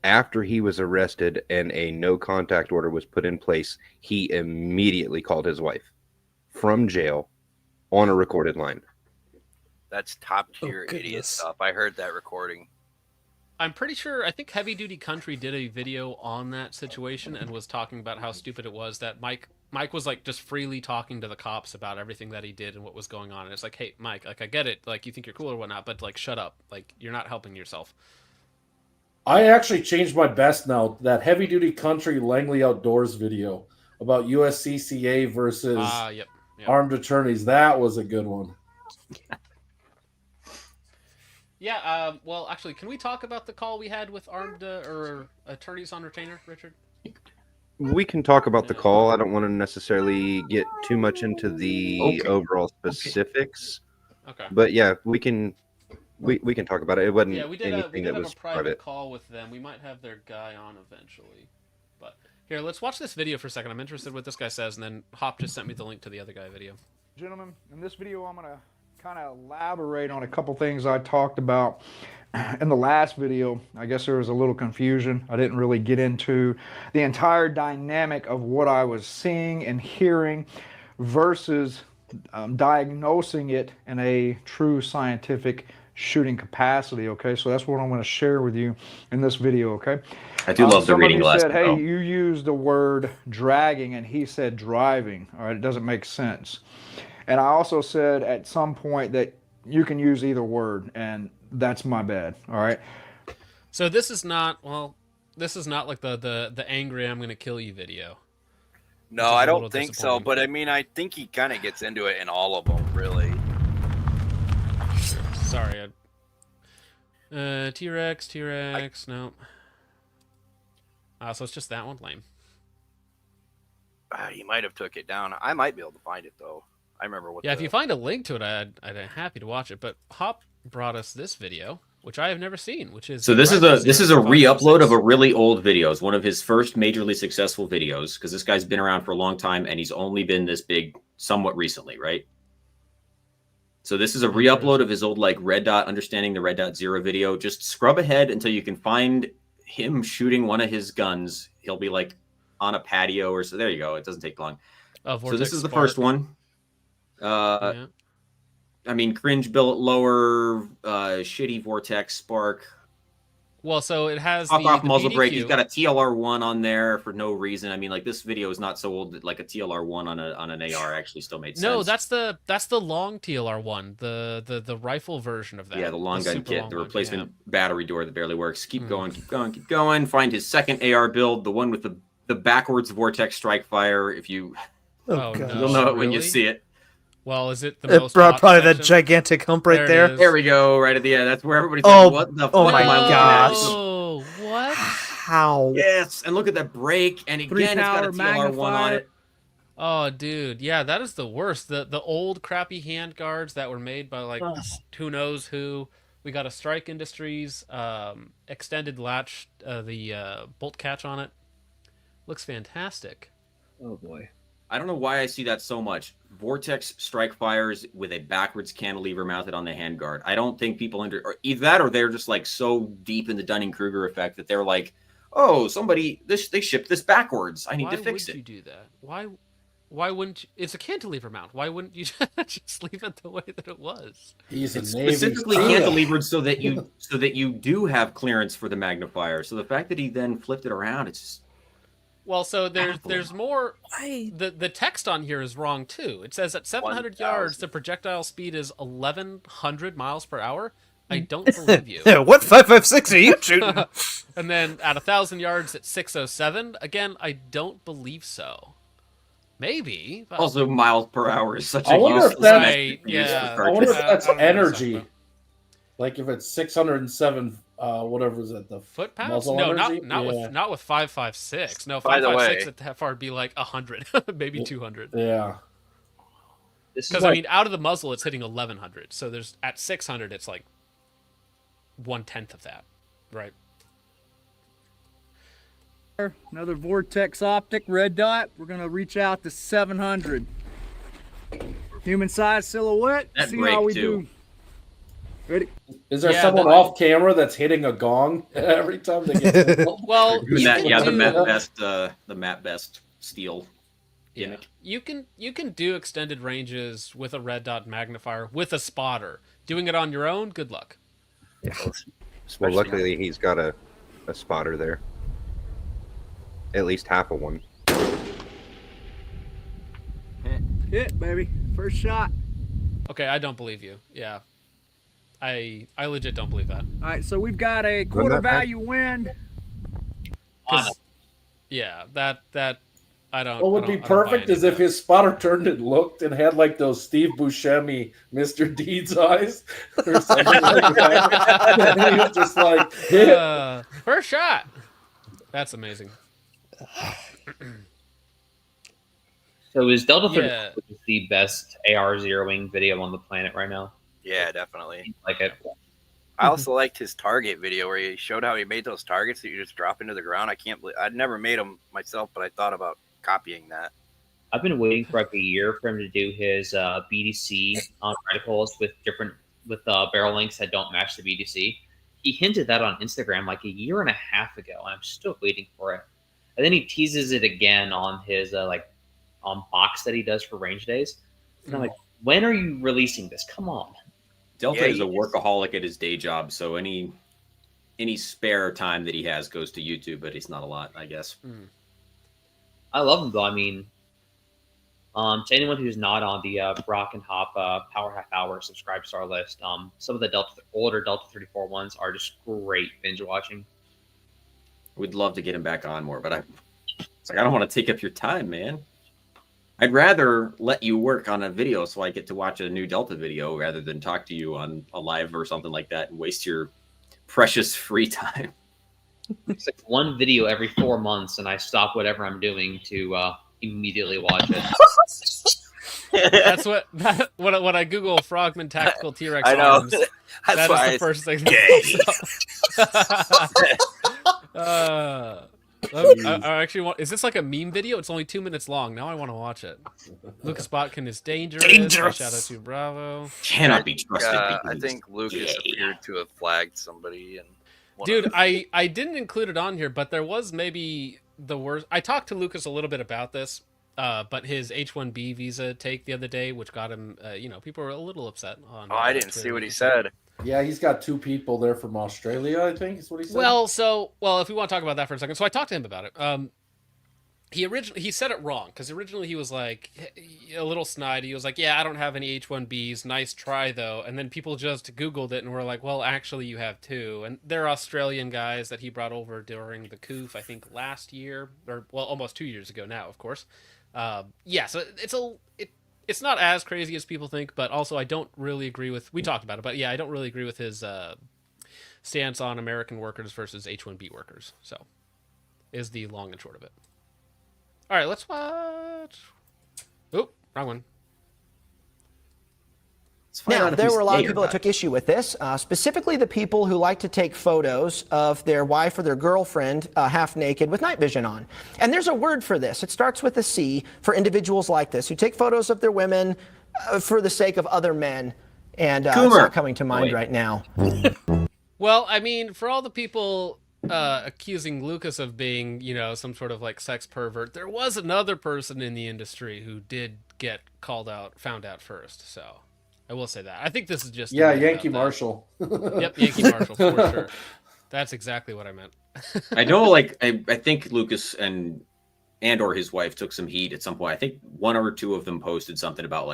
after he was arrested and a no contact order was put in place, he immediately called his wife from jail on a recorded line. That's top tier idiot stuff. I heard that recording. I'm pretty sure, I think Heavy Duty Country did a video on that situation and was talking about how stupid it was that Mike was like just freely talking to the cops about everything that he did and what was going on. And it's like, hey, Mike, like I get it, like you think you're cool or whatnot, but like shut up. Like you're not helping yourself. I actually changed my best now. That Heavy Duty Country Langley Outdoors video about USCCA versus Yep. armed attorneys. That was a good one. Yeah, well, actually, can we talk about the call we had with armed or attorneys on retainer, Richard? We can talk about the call. I don't want to necessarily get too much into the overall specifics. Okay. But yeah, we can talk about it. It wasn't Yeah, we did anything have that was a private call with them. We might have their guy on eventually. But here, let's watch this video for a second. I'm interested in what this guy says, and then Hop just sent me the link to the other guy video. Gentlemen, in this video I'm going to kind of elaborate on a couple things I talked about in the last video. I guess there was a little confusion. I didn't really get into the entire dynamic of what I was seeing and hearing versus diagnosing it in a true scientific shooting capacity. Okay, so that's what I'm going to share with you in this video. Okay, I do love the reading somebody lesson. said, hey, you used the word dragging and he said driving. All right, it doesn't make sense. And I also said at some point that you can use either word, and that's my bad. All right. So this is not like the angry I'm going to kill you video. No, I don't think so. But I mean, I think he kind of gets into it in all of them, really. Sorry. T-Rex, no. So it's just that one, lame. He might have took it down. I might be able to find it though. I remember what. Yeah, if you find a link to it, I'd be happy to watch it. But Hop brought us this video, which I have never seen. Which is so this is a re-upload of a really old video. It's one of his first majorly successful videos because this guy's been around for a long time and he's only been this big somewhat recently, right? So this is a re-upload of his old like Red Dot Understanding the Red Dot Zero video. Just scrub ahead until you can find him shooting one of his guns. He'll be like on a patio or so. There you go. It doesn't take long. Oh, So this Vortex is the Spark. first one. Yeah. I mean, cringe billet lower, shitty Vortex Spark. Well, so it has Pop off the muzzle BDQ. brake. He's got a TLR1 on there for no reason. I mean, like this video is not so old that like a TLR1 on an AR actually still made sense. No, that's the long TLR one, the rifle version of that. Yeah, the long gun super kit, long the one, replacement battery door that barely works. Keep going, keep going, keep going. Find his second AR build, the one with the backwards Vortex strike fire. If you, Oh, no. you'll know it when you Really? see it. Well, is it the It most brought hot probably that section? gigantic hump right There it there. is. There we go, right at the end. That's where everybody's Oh, like, "What the? oh fuck my am I looking gosh. at?" Oh, what? How? Yes, and look at that brake, and again, it's got a TLR1 on it. Oh, dude, yeah, that is the worst. The old crappy hand guards that were made by like who knows who. We got a Strike Industries extended latch, the bolt catch on it. Looks fantastic. Oh boy. I don't know why I see that so much. Vortex strike fires with a backwards cantilever mounted on the handguard. I don't think people or either that or they're just like so deep in the Dunning-Kruger effect that they're like, oh, they shipped this backwards. I need to fix it. Why would you do that? Why wouldn't you? It's a cantilever mount. Why wouldn't you just leave it the way that it was? He's a It's Navy specifically SEAL. cantilevered so that you do have clearance for the magnifier. So the fact that he then flipped it around, it's just Well, so there's more. The text on here is wrong too. It says at 700 yards, the projectile speed is 1,100 miles per hour. I don't believe you. What 5.56 are you shooting? And then at 1,000 yards, it's 607. Again, I don't believe so. Maybe. But... also miles per hour is such I a wonder if useless that's metric to use for I wonder if cartridges. that's I don't know what you're energy. talking Like if it's 607, whatever is it, the Foot pounds? muzzle No, energy? not Yeah. with 5.56. No, By the 5.56 way- at FR would be like 100, maybe 200. Yeah. This is Because like, I mean, out of the muzzle, it's hitting 1,100. So there's at 600, it's like 1/10 of that, right? Another Vortex optic, red dot. We're gonna reach out to 700. Human size silhouette. That See break, how we too. do. Ready? Is there Yeah, someone that- off camera that's hitting a gong every time they get Well, Doing you that, can yeah, the do- Matt Best steel gimmick. You can do extended ranges with a red dot magnifier with a spotter. Doing it on your own, good luck. Well, luckily he's got a spotter there. At least half of one. Hit, baby. First shot. Okay, I don't believe you. Yeah, I legit don't believe that. All right, so we've got a quarter that bad? value wind. 'Cause- yeah, that I don't. What would I be don't- I don't buy perfect any is of if that. his spotter turned and looked and had like those Steve Buscemi Mr. Deeds eyes or something like that. And he was just like, hit. First shot. That's amazing. so is Delta 30 Yeah. the best AR zeroing video on the planet right now? Yeah, definitely. Like it. I also liked his target video where he showed how he made those targets that you just drop into the ground. I can't believe I'd never made them myself, but I thought about copying that. I've been waiting for like a year for him to do his BDC on reticles with barrel lengths that don't match the BDC. He hinted that on Instagram like a year and a half ago, and I'm still waiting for it. And then he teases it again on his on box that he does for range days. And I'm like, when are you releasing this? Come on. Delta Yeah, is a he workaholic at his day job, so any spare time that he has goes to YouTube, but it's not a lot, I guess. I love him though. I mean, to anyone who's not on the Brock and Hop Power Half Hour subscribe star list, some of the older Delta 34 ones are just great binge watching. We'd love to get him back on more, but it's like I don't want to take up your time, man. I'd rather let you work on a video so I get to watch a new Delta video rather than talk to you on a live or something like that and waste your precious free time. It's like one video every 4 months, and I stop whatever I'm doing to immediately watch it. That's when I Google Frogman Tactical T-Rex I know. arms. That's That why is the I- first thing Gay. that pops up. I actually want. Is this like a meme video? It's only 2 minutes long. Now I want to watch it. Lucas Botkin is dangerous. Dangerous. Shout out to Bravo. Cannot be trusted. I because think Lucas appeared to have flagged somebody and Dude, I didn't include it on here, but there was maybe the worst. I talked to Lucas a little bit about this, but his H-1B visa take the other day, which got him, people were a little upset on. Oh, I didn't see what he said. Yeah, he's got 2 people there from Australia, I think is what he said. Well, if we want to talk about that for a second, so I talked to him about it. He said it wrong, because originally he was like a little snide. He was like, "Yeah, I don't have any H-1Bs. Nice try though." And then people just Googled it and were like, "Well, actually, you have 2." And they're Australian guys that he brought over during the coup, I think last year, or almost 2 years ago now, of course. So it's not as crazy as people think, but also I don't really agree with. We talked about it, but yeah, I don't really agree with his stance on American workers versus H-1B workers. So, is the long and short of it. All right, let's watch. Oh, wrong one. Now, there were a lot of people that took issue with this, specifically the people who like to take photos of their wife or their girlfriend half naked with night vision on. And there's a word for this. It starts with a C for individuals like this who take photos of their women for the sake of other men. And it's not coming to mind right now. Well, I mean, for all the people accusing Lucas of being, some sort of like sex pervert, there was another person in the industry who did get found out first. So I will say that. I think this is just Yankee Marshall. Yep, Yankee Marshall for sure. That's exactly what I meant. I know, I think Lucas and or his wife took some heat at some point. I think 1 or 2 of them posted something about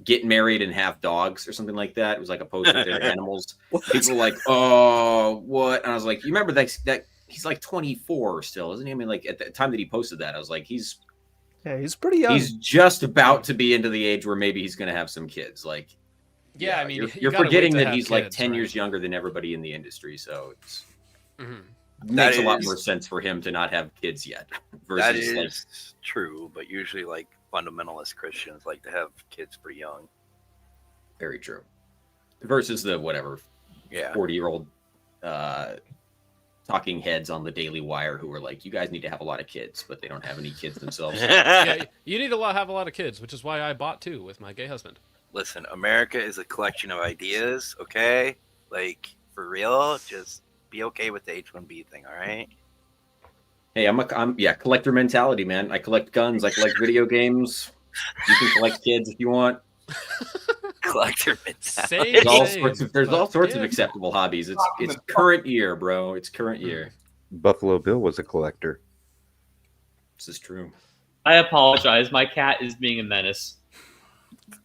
get married and have dogs or something like that. It was like a post with their animals. People were like, "Oh, what?" And I was like, "You remember that he's like 24 still, isn't he?" I mean, at the time that he posted that, I was like, he's pretty young. He's just about to be into the age where maybe he's going to have some kids. I mean, you're forgetting that he's like 10 years younger than everybody in the industry. So it's makes a lot more sense for him to not have kids yet. Versus That is true, but usually fundamentalist Christians like to have kids pretty young. Very true. Versus the 40-year-old talking heads on the Daily Wire who were like, "You guys need to have a lot of kids," but they don't have any kids themselves. Yeah, you need to have a lot of kids, which is why I bought 2 with my gay husband. Listen, America is a collection of ideas, okay? For real, just be okay with the H-1B thing, all right? Hey, I'm collector mentality, man. I collect guns. I collect video games. You can collect kids if you want. Collector mentality. There's all sorts of acceptable hobbies. It's current year, bro. It's current year. Buffalo Bill was a collector. This is true. I apologize. My cat is being a menace.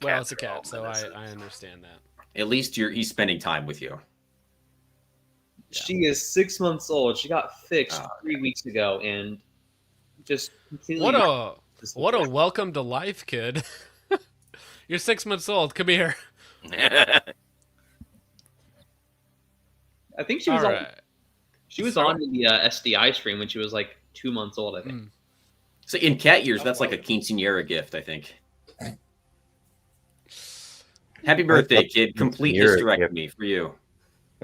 Well, it's a cat, so I understand that. At least he's spending time with you. She is 6 months old. She got fixed 3 weeks ago, and just what a welcome to life, kid. You're 6 months old. Come here. I think she was on the SDI stream when she was 2 months old, I think. So in cat years, that's like a quinceanera gift, I think. Happy birthday, kid. Complete hysterectomy for you.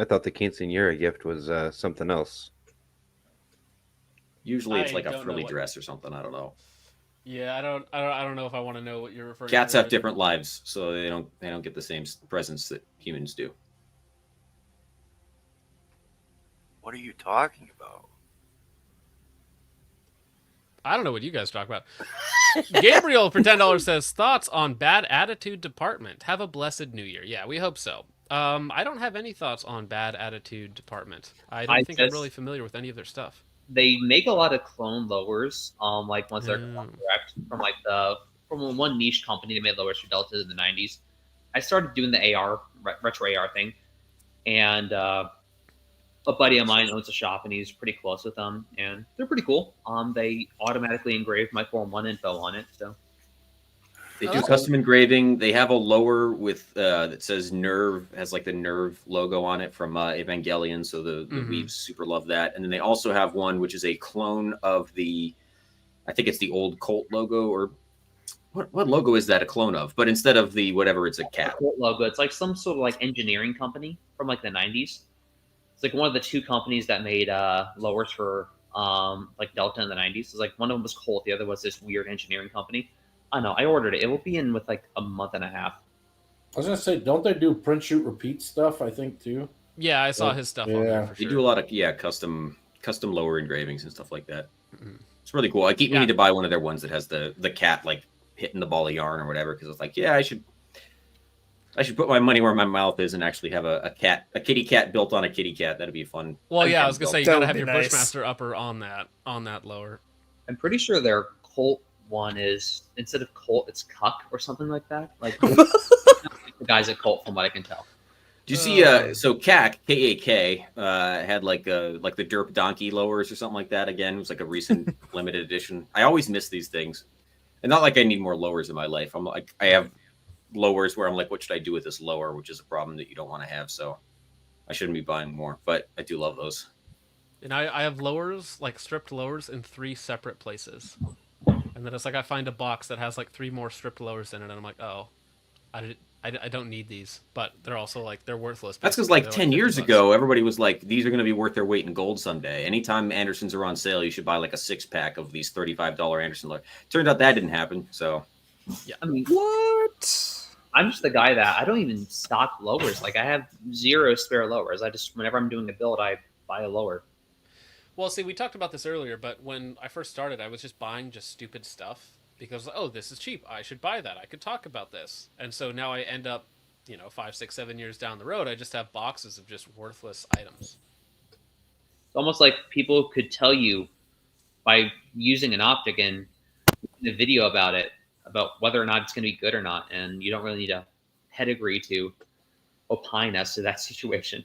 I thought the quinceanera gift was something else. Usually it's like a frilly dress or something. I don't know. Yeah, I don't know if I want to know what you're referring to. Cats have different lives, so they don't get the same presents that humans do. What are you talking about? I don't know what you guys talk about. Gabriel for $10 says, "Thoughts on Bad Attitude Department? Have a blessed New Year." Yeah, we hope so. I don't have any thoughts on Bad Attitude Department. I don't think I'm really familiar with any of their stuff. They make a lot of clone lowers, once they're correct from one niche company. They made lowers for Delta in the 90s. I started doing the AR retro AR thing, and a buddy of mine owns a shop, and he's pretty close with them, and they're pretty cool. They automatically engrave my Form 1 info on it, so. They do custom engraving. They have a lower with that says Nerve, has the Nerve logo on it from Evangelion, so the weaves super love that. And then they also have one which is a clone of I think it's the old Colt logo, or what logo is that a clone of? But instead of the whatever, it's a cat. Colt logo. It's some sort of engineering company from the 90s. It's one of the 2 companies that made lowers for Delta in the 90s. It's one of them was Colt, the other was this weird engineering company. I know. I ordered it. It will be in with a month and a half. I was gonna say, don't they do print, shoot, repeat stuff? I think too. Yeah, I saw his stuff on there. For sure. They do a lot of custom custom lower engravings and stuff like that. It's really cool. I keep meaning to buy one of their ones that has the cat like hitting the ball of yarn or whatever, because it's like, yeah, I should put my money where my mouth is and actually have a kitty cat built on a kitty cat. That'd be fun. Well, yeah, I was gonna say you gotta have your Bushmaster upper on that lower. I'm pretty sure their Colt one is, instead of Colt, it's Cuck or something like that. Like the guys at Colt, from what I can tell. Do you see? So CAC KAK had like the Derp Donkey lowers or something like that. Again, it was like a recent limited edition. I always miss these things, and not like I need more lowers in my life. I'm like, I have lowers where I'm like, what should I do with this lower? Which is a problem that you don't want to have. So I shouldn't be buying more, but I do love those. And I have lowers, like stripped lowers, in 3 separate places, and then it's like I find a box that has like 3 more stripped lowers in it, and I'm like, oh, I don't need these, but they're also like, they're worthless. That's because like 10 years ago, everybody was like, these are going to be worth their weight in gold someday. Anytime Andersons are on sale, you should buy like a 6-pack of these $35 Anderson lowers. Turned out that didn't happen. So, yeah, I mean, what? I'm just the guy that I don't even stock lowers. Like I have 0 spare lowers. I just, whenever I'm doing a build, I buy a lower. Well, see, we talked about this earlier, but when I first started, I was just buying just stupid stuff because, oh, this is cheap. I should buy that. I could talk about this. And so now I end up, 5, 6, 7 years down the road, I just have boxes of just worthless items. It's almost like people could tell you by using an optic and the video about it, about whether or not it's going to be good or not. And you don't really need a pedigree to opine as to that situation.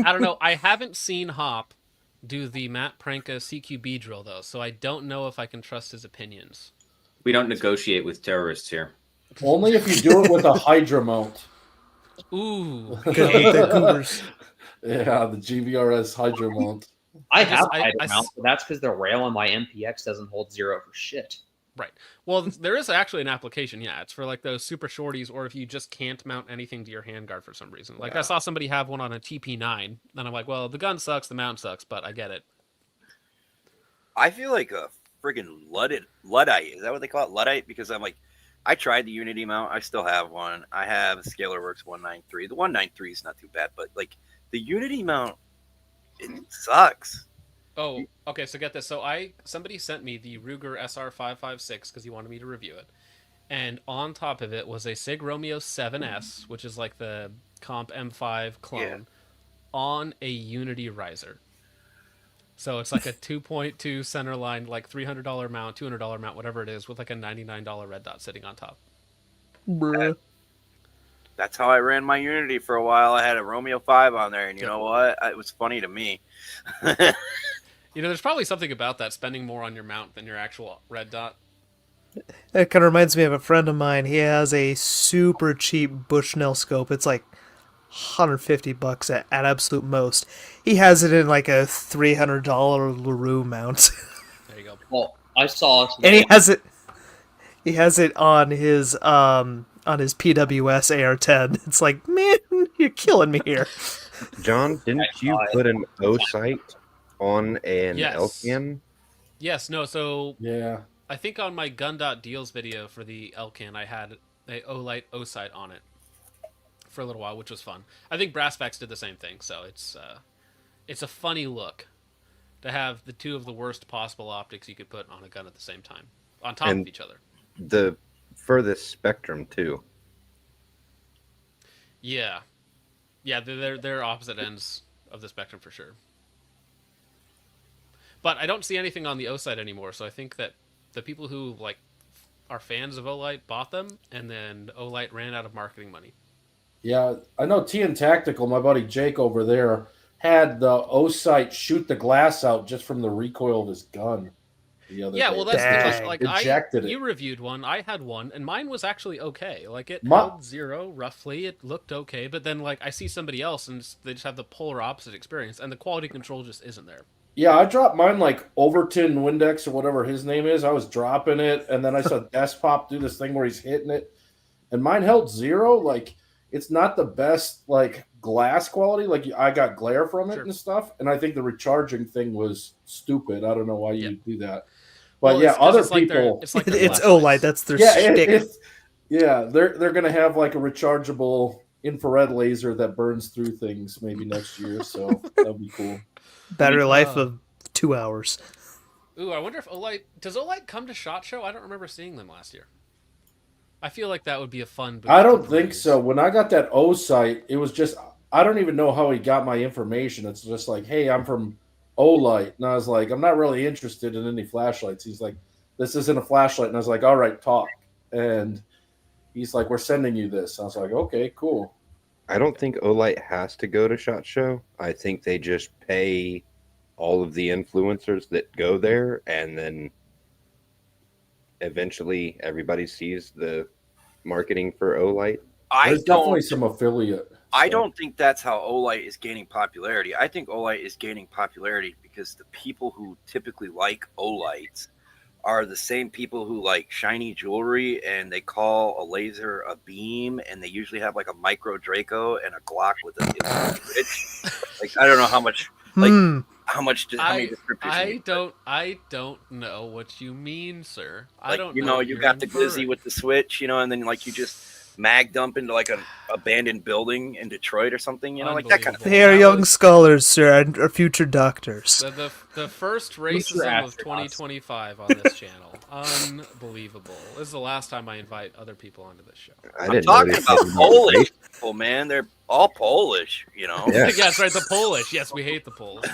I don't know. I haven't seen Hop do the Matt Pranka CQB drill, though, so I don't know if I can trust his opinions. We don't negotiate with terrorists here. Only if you do it with a Hydra mount. Ooh. Yeah, the GVRS Hydra mount. I have Hydra mount, but that's because the rail on my MPX doesn't hold 0 for shit. Right. Well, there is actually an application, yeah. It's for like those super shorties, or if you just can't mount anything to your handguard for some reason. Like I saw somebody have one on a TP9, and I'm like, well, the gun sucks, the mount sucks, but I get it. I feel like a friggin' Luddite. Is that what they call it? Luddite? Because I'm like, I tried the Unity mount. I still have one. I have the ScalarWorks 193. The 193 is not too bad, but like the Unity mount, it sucks. Oh, okay. So get this. So somebody sent me the Ruger SR556 because he wanted me to review it, and on top of it was a Sig Romeo 7S, which is like the Comp M5 clone, on a Unity riser. So it's like a 2.2 centerline, like $300 mount, $200 mount, whatever it is, with like a $99 red dot sitting on top. Bruh. That's how I ran my Unity for a while. I had a Romeo 5 on there, and you know what? It was funny to me. There's probably something about that, spending more on your mount than your actual red dot. It kind of reminds me of a friend of mine. He has a super cheap Bushnell scope. It's like $150 at absolute most. He has it in like a $300 LaRue mount. There you go. Well, I saw, and he has it. He has it on his PWS AR-10. It's like, man, you're killing me here. John, didn't you put an O sight on an Elcan? Yes. No. So yeah, I think on my Gun.Deals video for the Elcan, I had a Olight O sight on it for a little while, which was fun. I think Brassfax did the same thing, so it's a funny look to have the two of the worst possible optics you could put on a gun at the same time, on top of each other. The furthest spectrum too. Yeah, they're opposite ends of the spectrum for sure. But I don't see anything on the O-Sight anymore, so I think that the people who like are fans of Olight bought them, and then Olight ran out of marketing money. Yeah, I know TN Tactical, my buddy Jake over there, had the O-Sight shoot the glass out just from the recoil of his gun the other day. Well, that's because like Ejected you reviewed one, I had one, and mine was actually okay. Like it held 0 roughly, it looked okay, but then like I see somebody else and they just have the polar opposite experience, and the quality control just isn't there. Yeah, I dropped mine like Overton Windex or whatever his name is. I was dropping it, and then I saw Despop do this thing where he's hitting it, and mine held 0. Like, it's not the best like glass quality. Like, I got glare from it and stuff, and I think the recharging thing was stupid. I don't know why you do that, but other people, it's Olight. That's their shtick. They're gonna have like a rechargeable infrared laser that burns through things maybe next year, so that'll be cool. Battery life of 2 hours. Ooh, I wonder if Olight does Olight come to SHOT Show? I don't remember seeing them last year. I feel like that would be a fun booth I to don't think peruse. so. When I got that O site, it was just I don't even know how he got my information. It's just like, hey, I'm from Olight, and I was like, I'm not really interested in any flashlights. He's like, this isn't a flashlight, and I was like, all right, talk. And he's like, we're sending you this. I was like, okay, cool. I don't think Olight has to go to SHOT Show. I think they just pay all of the influencers that go there, and then eventually everybody sees the marketing for Olight. There's definitely some affiliate. I don't think that's how Olight is gaining popularity. I think Olight is gaining popularity because the people who typically like Olights are the same people who like shiny jewelry, and they call a laser a beam, and they usually have like a micro Draco and a Glock with a switch. Like, I don't know how much, like, how many descriptors. I don't know what you mean, sir. I Like, don't you know. know, what you you're got the inferring. glizzy with the switch, you know, and then like you just mag dump into like an abandoned building in Detroit or something, you know, like that kind of thing. They are young scholars, sir, and are future doctors. The first racism of 2025 on this channel. Unbelievable. This is the last time I invite other people onto this show. I'm talking about Polish people, man. They're all Polish, you know. Yeah. Yes, right. The Polish. Yes, we hate the Polish.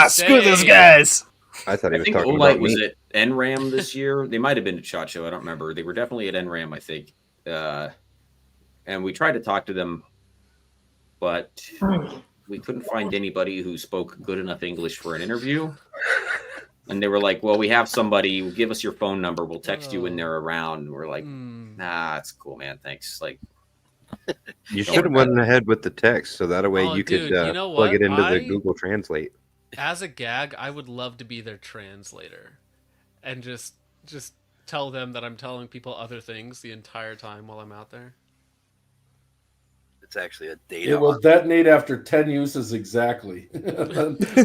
Screw those guys. I thought he was think talking Olight about was me. at NRAM this year. They might have been at SHOT Show. I don't remember. They were definitely at NRAM, I think. And we tried to talk to them, but we couldn't find anybody who spoke good enough English for an interview. And they were like, well, we have somebody. Give us your phone number. We'll text you when they're around. And we're like, nah, it's cool, man. Thanks. Like, You should have went ahead with the text, so that way Oh, you dude, could you know plug what? it into the I- Google Translate. As a gag, I would love to be their translator, and just tell them that I'm telling people other things the entire time while I'm out there. It's actually a data. It will detonate after 10 uses exactly.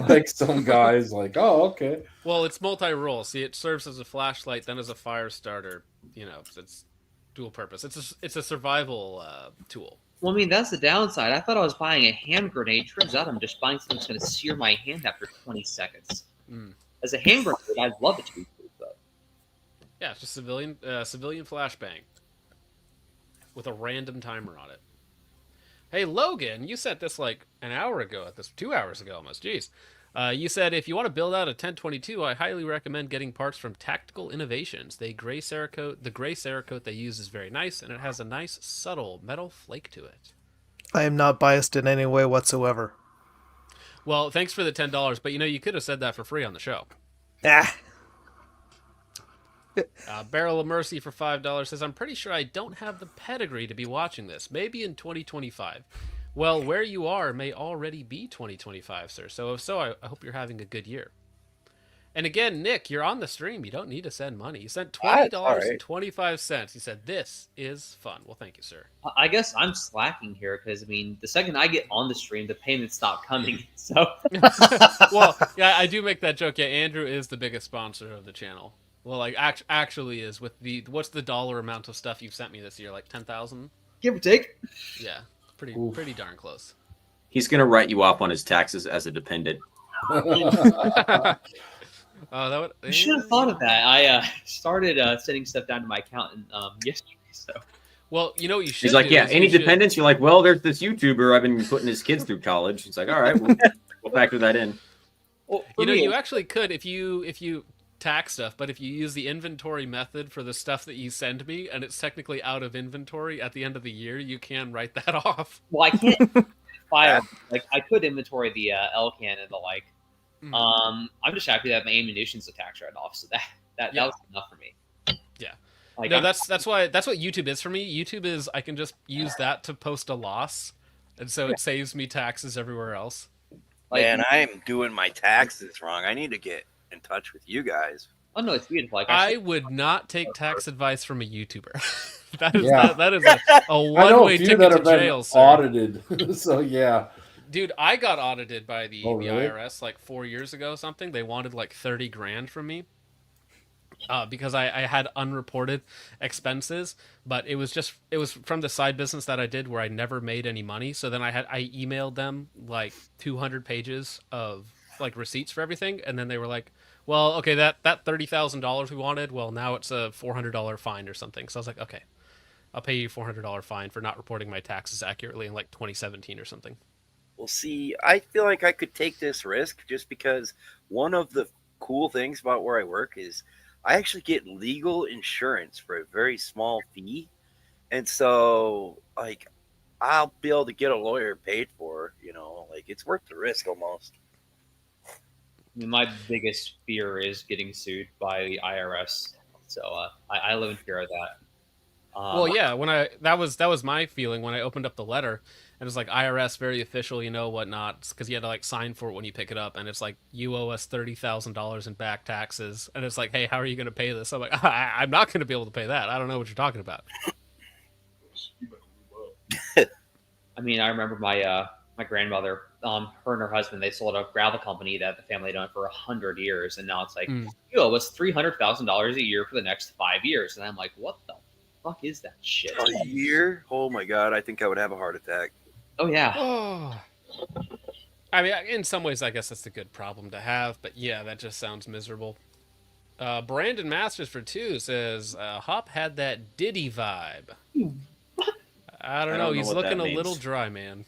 Like some guys, like, oh, okay. Well, it's multi-role. See, it serves as a flashlight, then as a fire starter. You know, it's dual purpose. It's a survival tool. Well, I mean, that's the downside. I thought I was buying a hand grenade. Turns out I'm just buying something that's going to sear my hand after 20 seconds. As a hand grenade, I'd love it to be proof, though. Yeah, it's just civilian flashbang with a random timer on it. Hey, Logan, you sent this like an hour ago. 2 hours ago almost. Jeez. You said if you want to build out a 1022, I highly recommend getting parts from Tactical Innovations. The gray Cerakote they use is very nice, and it has a nice subtle metal flake to it. I am not biased in any way whatsoever. Well, thanks for the $10, but you could have said that for free on the show. Barrel of Mercy for $5 says, I'm pretty sure I don't have the pedigree to be watching this. Maybe in 2025. Well, where you are may already be 2025, sir. So if so, I hope you're having a good year. And again, Nick, you're on the stream. You don't need to send money. You sent $20.25. You said, this is fun. Well, thank you, sir. I guess I'm slacking here because, I mean, the second I get on the stream, the payments stop coming. So, well, yeah, I do make that joke. Yeah, Andrew is the biggest sponsor of the channel. Well, like, actually is with what's the dollar amount of stuff you've sent me this year? Like 10,000? Give or take. Yeah, pretty darn close. He's going to write you off on his taxes as a dependent. You should have thought of that. I started sending stuff down to my accountant yesterday. So, well, you know what you should. He's like, do yeah, is any you should- dependents? You're like, well, there's this YouTuber I've been putting his kids through college. He's like, all right, we'll factor that in. You actually could if you tax stuff, but if you use the inventory method for the stuff that you send me, and it's technically out of inventory at the end of the year, you can write that off. well, I can't file. Like, I could inventory the L-can and the like. I'm just happy that my ammunition's a tax write-off, so that was enough for me. Yeah. Like, No, that's what YouTube is for me. YouTube is I can just use that to post a loss, and so it saves me taxes everywhere else. Man, I'm doing my taxes wrong. I need to get in touch with you guys. Oh no, it's beautiful. Like, I would not take tax advice from a YouTuber. that is Yeah. that is a I know one-way a few ticket that to have been jail, sir. audited. So yeah. Dude, I got audited by the Oh, really? IRS like 4 years ago. Something they wanted like 30 grand from me because I had unreported expenses, but it was from the side business that I did where I never made any money. So then I emailed them like 200 pages of like receipts for everything, and then they were like, well, okay, that $30,000 we wanted, well, now it's a $400 fine or something. So I was like, okay, I'll pay you $400 fine for not reporting my taxes accurately in like 2017 or something. Well, see, I feel like I could take this risk just because one of the cool things about where I work is I actually get legal insurance for a very small fee. And so, like, I'll be able to get a lawyer paid for, like, it's worth the risk almost. I mean, my biggest fear is getting sued by the IRS. So I live in fear of that. Well, yeah, that was my feeling when I opened up the letter, and it was like IRS, very official, whatnot, because you had to like sign for it when you pick it up, and it's like you owe us $30,000 in back taxes, and it's like, hey, how are you going to pay this? I'm like, I'm not going to be able to pay that. I don't know what you're talking about. I mean, I remember my my grandmother, her and her husband, they sold a gravel company that the family had owned for 100 years, and now it's like, you owe us $300,000 a year for the next 5 years, and I'm like, what the fuck is that shit? A year? Oh my god, I think I would have a heart attack. Oh yeah. Oh. I mean, in some ways, I guess that's a good problem to have, but yeah, that just sounds miserable. Brandon Masters for 2 says, Hop had that Diddy vibe. I don't know. He's looking a little dry, man.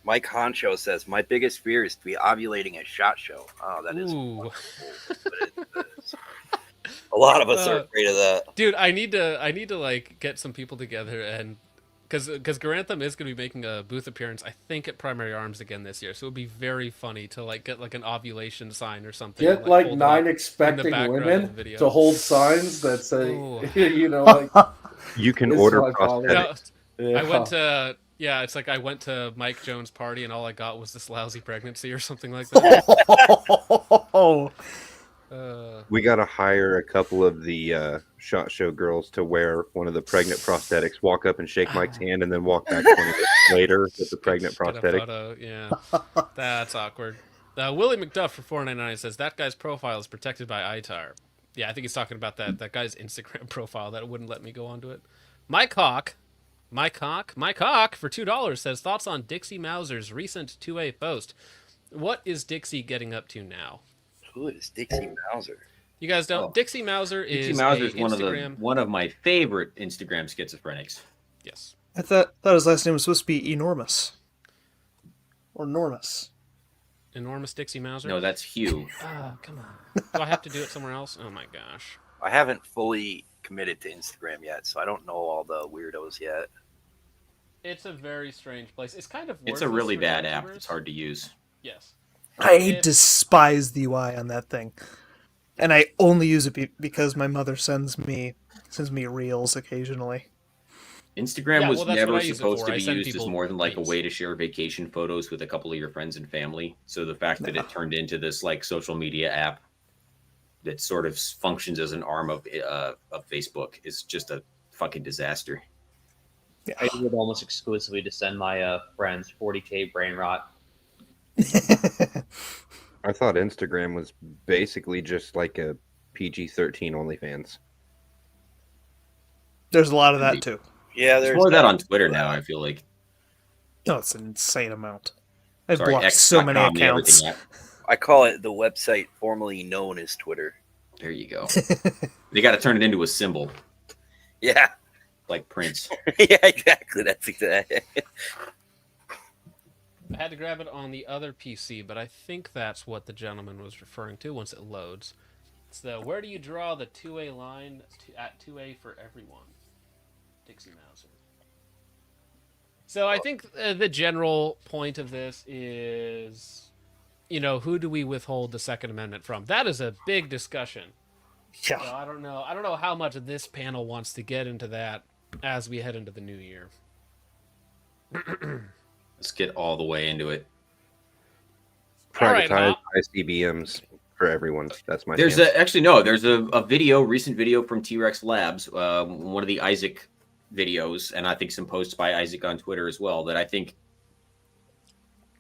Mike Honcho says, my biggest fear is to be ovulating at SHOT Show. Oh, that is a lot of us are afraid of that. Dude, I need to like get some people together, and because Garantham is going to be making a booth appearance, I think, at Primary Arms again this year. So it would be very funny to like get like an ovulation sign or something. Get like 9 expecting women to hold signs that say, like you can order prosthetics. I went to it's like I went to Mike Jones' party and all I got was this lousy pregnancy or something like that. We got to hire a couple of the SHOT Show girls to wear one of the pregnant prosthetics, walk up and shake Mike's hand, and then walk back 20 minutes later with the pregnant prosthetic. Yeah, that's awkward. Willie McDuff for $4.99 says that guy's profile is protected by ITAR. Yeah, I think he's talking about that guy's Instagram profile that wouldn't let me go onto it. Mike Hawk for $2 says thoughts on Dixie Mauser's recent 2A post. What is Dixie getting up to now? Who is Dixie Mauser? You guys don't. Dixie Mauser is Dixie Mauser is Instagram... one of my favorite Instagram schizophrenics. Yes. I thought his last name was supposed to be Enormous. Or Normous. Enormous Dixie Mauser? No, that's Hugh. Oh, come on. Do I have to do it somewhere else? Oh my gosh. I haven't fully committed to Instagram yet, so I don't know all the weirdos yet. It's a very strange place. It's kind of It's a really bad app. It's hard to use. Yes. I despise the UI on that thing. And I only use it because my mother sends me reels occasionally. Instagram was never supposed to be used as more than like a way to share vacation photos with a couple of your friends and family. So the fact that it turned into this like social media app that sort of functions as an arm of Facebook is just a fucking disaster. Yeah. I use it almost exclusively to send my friends 40K brain rot. I thought Instagram was basically just like a PG-13 OnlyFans. There's a lot of that too. Yeah, there's more of that on Twitter now, I feel like. No, it's an insane amount. I've blocked so many accounts. I call it the website formerly known as Twitter. There you go. They got to turn it into a symbol. Yeah. Like Prince. Yeah, exactly. That's exactly. I had to grab it on the other PC, but I think that's what the gentleman was referring to once it loads. It's the where do you draw the 2A line at 2A for everyone? Dixie Mauser. So I think the general point of this is, who do we withhold the Second Amendment from? That is a big discussion. Yeah. So I don't know how much of this panel wants to get into that as we head into the new year. Let's get all the way into it. Privatized ICBMs for everyone. That's my There's stance. there's a recent video from T-Rex Labs, one of the Isaac videos, and I think some posts by Isaac on Twitter as well, that I think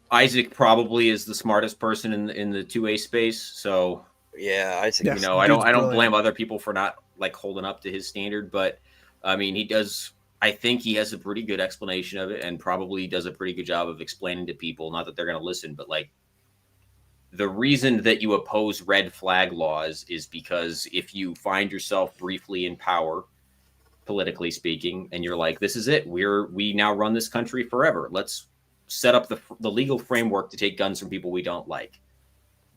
Isaac probably is the smartest person in the 2A space. So yeah, Isaac. I don't blame other people for not like holding up to his standard, but I mean he does. I think he has a pretty good explanation of it, and probably does a pretty good job of explaining to people. Not that they're going to listen, but like the reason that you oppose red flag laws is because if you find yourself briefly in power, politically speaking, and you're like, this is it, we now run this country forever. Let's set up the legal framework to take guns from people we don't like.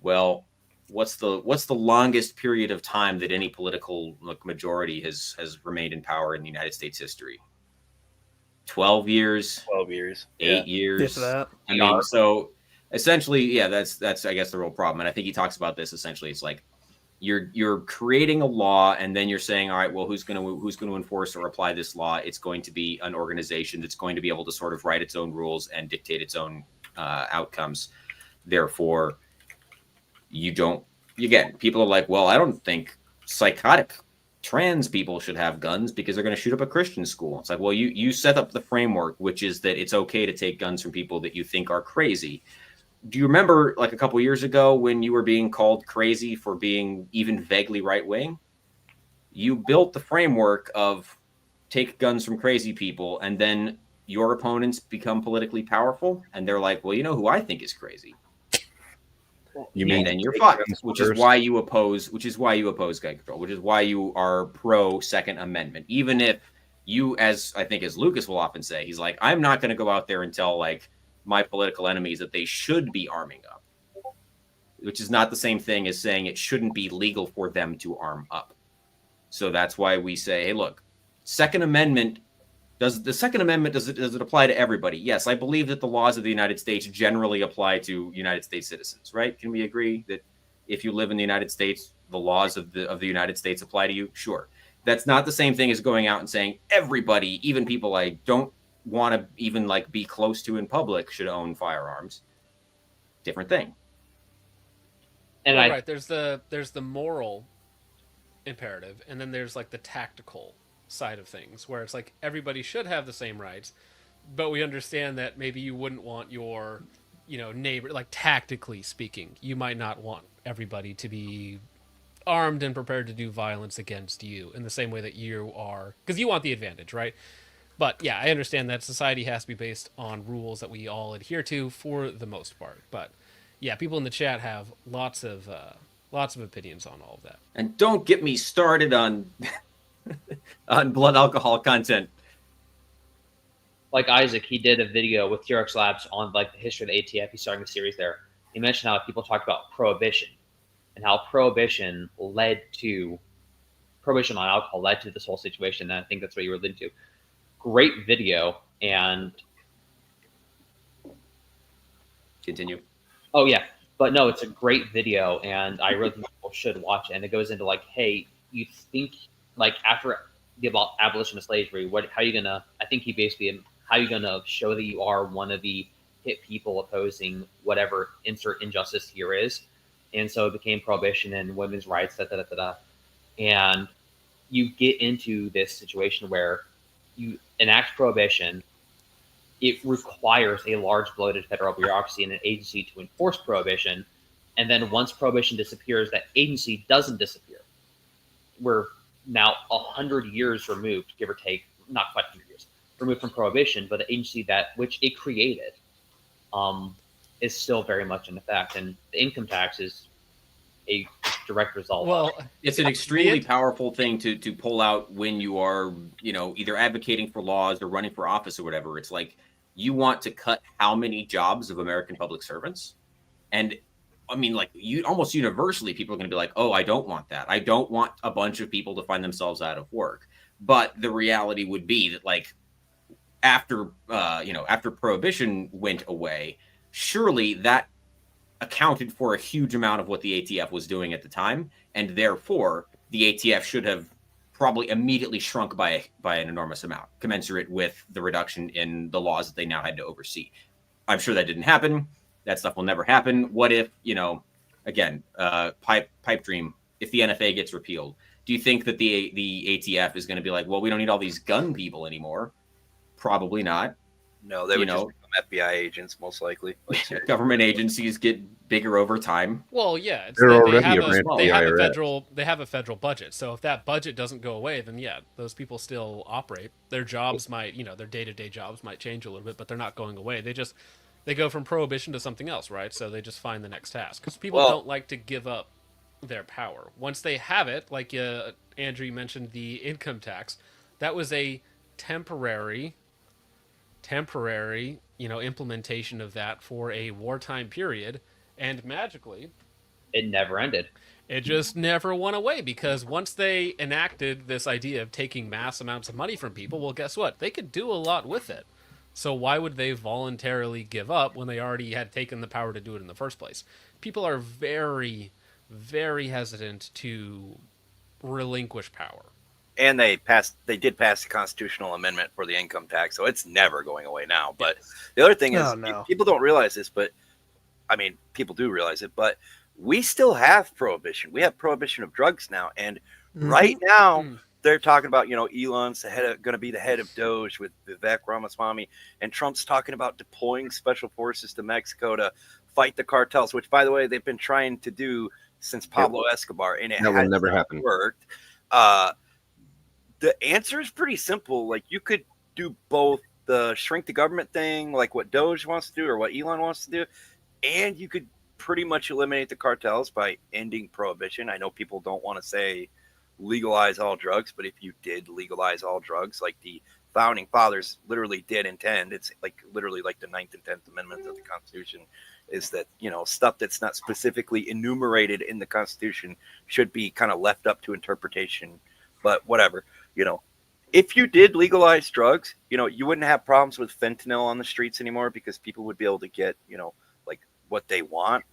Well, what's the longest period of time that any political majority has remained in power in the United States history? 12 years, 12 years, 8 years. If that. I mean, so essentially, yeah, that's I guess the real problem. And I think he talks about this. Essentially, it's like you're creating a law, and then you're saying, all right, well, who's going to enforce or apply this law? It's going to be an organization that's going to be able to sort of write its own rules and dictate its own outcomes. Therefore, people are like, well, I don't think psychotic trans people should have guns because they're going to shoot up a Christian school. It's like, well, you set up the framework, which is that it's okay to take guns from people that you think are crazy. Do you remember like a couple years ago when you were being called crazy for being even vaguely right wing? You built the framework of take guns from crazy people, and then your opponents become politically powerful, and they're like, well, you know who I think is crazy. You mean, and you're fucked, which is why you oppose gun control, which is why you are pro Second Amendment. Even if you, as Lucas will often say, he's like, I'm not going to go out there and tell like my political enemies that they should be arming up, which is not the same thing as saying it shouldn't be legal for them to arm up. So that's why we say, hey, look, Second Amendment. Does it apply to everybody? Yes, I believe that the laws of the United States generally apply to United States citizens, right? Can we agree that if you live in the United States, the laws of the United States apply to you? Sure. That's not the same thing as going out and saying everybody, even people I don't want to even like be close to in public, should own firearms. Different thing. And right, there's the moral imperative, and then there's like the tactical side of things, where it's like everybody should have the same rights, but we understand that maybe you wouldn't want your, neighbor, like tactically speaking, you might not want everybody to be armed and prepared to do violence against you in the same way that you are, because you want the advantage, right? But yeah, I understand that society has to be based on rules that we all adhere to for the most part. But yeah, people in the chat have lots of opinions on all of that. And don't get me started on on blood alcohol content. Like Isaac, he did a video with TRX Labs on like the history of the ATF. He's starting a series there. He mentioned how people talked about prohibition and how prohibition on alcohol led to this whole situation. And I think that's what you were leading to. Great video. And continue. Oh yeah, but no, it's a great video, and I really think people should watch it. And it goes into like, hey, you think like after the abolition of slavery, how you gonna? I think he basically, how you gonna show that you are one of the hit people opposing whatever insert injustice here is? And so it became prohibition and women's rights, and you get into this situation where you enact prohibition. It requires a large bloated federal bureaucracy and an agency to enforce prohibition. And then once prohibition disappears, that agency doesn't disappear. We're now 100 years removed, give or take, not quite 100 years, removed from prohibition, but the agency which it created is still very much in effect. And the income tax is a direct result. Well, it's an extremely powerful thing to pull out when you are, either advocating for laws or running for office or whatever. It's like you want to cut how many jobs of American public servants? And I mean, like almost universally, people are going to be like, oh, I don't want that. I don't want a bunch of people to find themselves out of work. But the reality would be that like after prohibition went away, surely that accounted for a huge amount of what the ATF was doing at the time, and therefore the ATF should have probably immediately shrunk by an enormous amount, commensurate with the reduction in the laws that they now had to oversee. I'm sure that didn't happen. That stuff will never happen. What if, again, pipe dream, if the NFA gets repealed, do you think that the ATF is going to be like, well, we don't need all these gun people anymore? Probably not. No, they would just become FBI agents, most likely. Government agencies get bigger over time. Well, yeah, they have a federal budget. So if that budget doesn't go away, then yeah, those people still operate. Their jobs might, their day-to-day jobs might change a little bit, but they're not going away. They just they go from prohibition to something else, right? So they just find the next task because people Well- don't like to give up their power once they have it. Like Andrew mentioned, the income tax, that was a temporary, implementation of that for a wartime period, and magically, it never ended. It just never went away because once they enacted this idea of taking mass amounts of money from people, well, guess what? They could do a lot with it. So why would they voluntarily give up when they already had taken the power to do it in the first place? People are very, very hesitant to relinquish power. And they did pass the constitutional amendment for the income tax, so it's never going away now. But the other thing is, people don't realize this, but I mean, people do realize it, but we still have prohibition. We have prohibition of drugs now, and right now they're talking about, Elon's going to be the head of Doge with Vivek Ramaswamy, and Trump's talking about deploying special forces to Mexico to fight the cartels, which, by the way, they've been trying to do since Pablo Escobar, and it That will has never not happen. worked. The answer is pretty simple. Like, you could do both the shrink the government thing, like what Doge wants to do or what Elon wants to do, and you could pretty much eliminate the cartels by ending prohibition. I know people don't want to say legalize all drugs, but if you did legalize all drugs, like the founding fathers literally did intend, it's like literally like the 9th and 10th amendments of the Constitution, is that, stuff that's not specifically enumerated in the Constitution should be kind of left up to interpretation. But whatever, if you did legalize drugs, you wouldn't have problems with fentanyl on the streets anymore because people would be able to get, like what they want,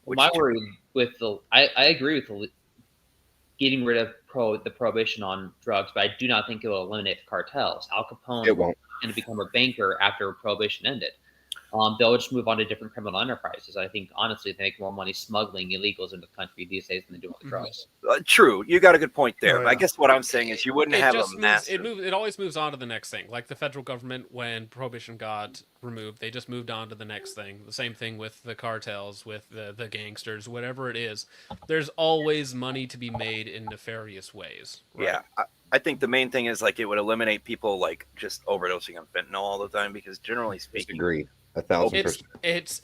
My worry with I agree with getting rid of the prohibition on drugs, but I do not think it will eliminate the cartels. Al Capone It won't. going to become a banker after prohibition ended. They'll just move on to different criminal enterprises. I think, honestly, they make more money smuggling illegals into the country these days than they do with drugs. True, you got a good point there. But I guess what I'm saying is you wouldn't have a massive. It always moves on to the next thing. Like the federal government, when prohibition got removed, they just moved on to the next thing. The same thing with the cartels, with the gangsters, whatever it is. There's always money to be made in nefarious ways. Right? Yeah, I think the main thing is like it would eliminate people like just overdosing on fentanyl all the time because generally speaking, Agree. 1,000%.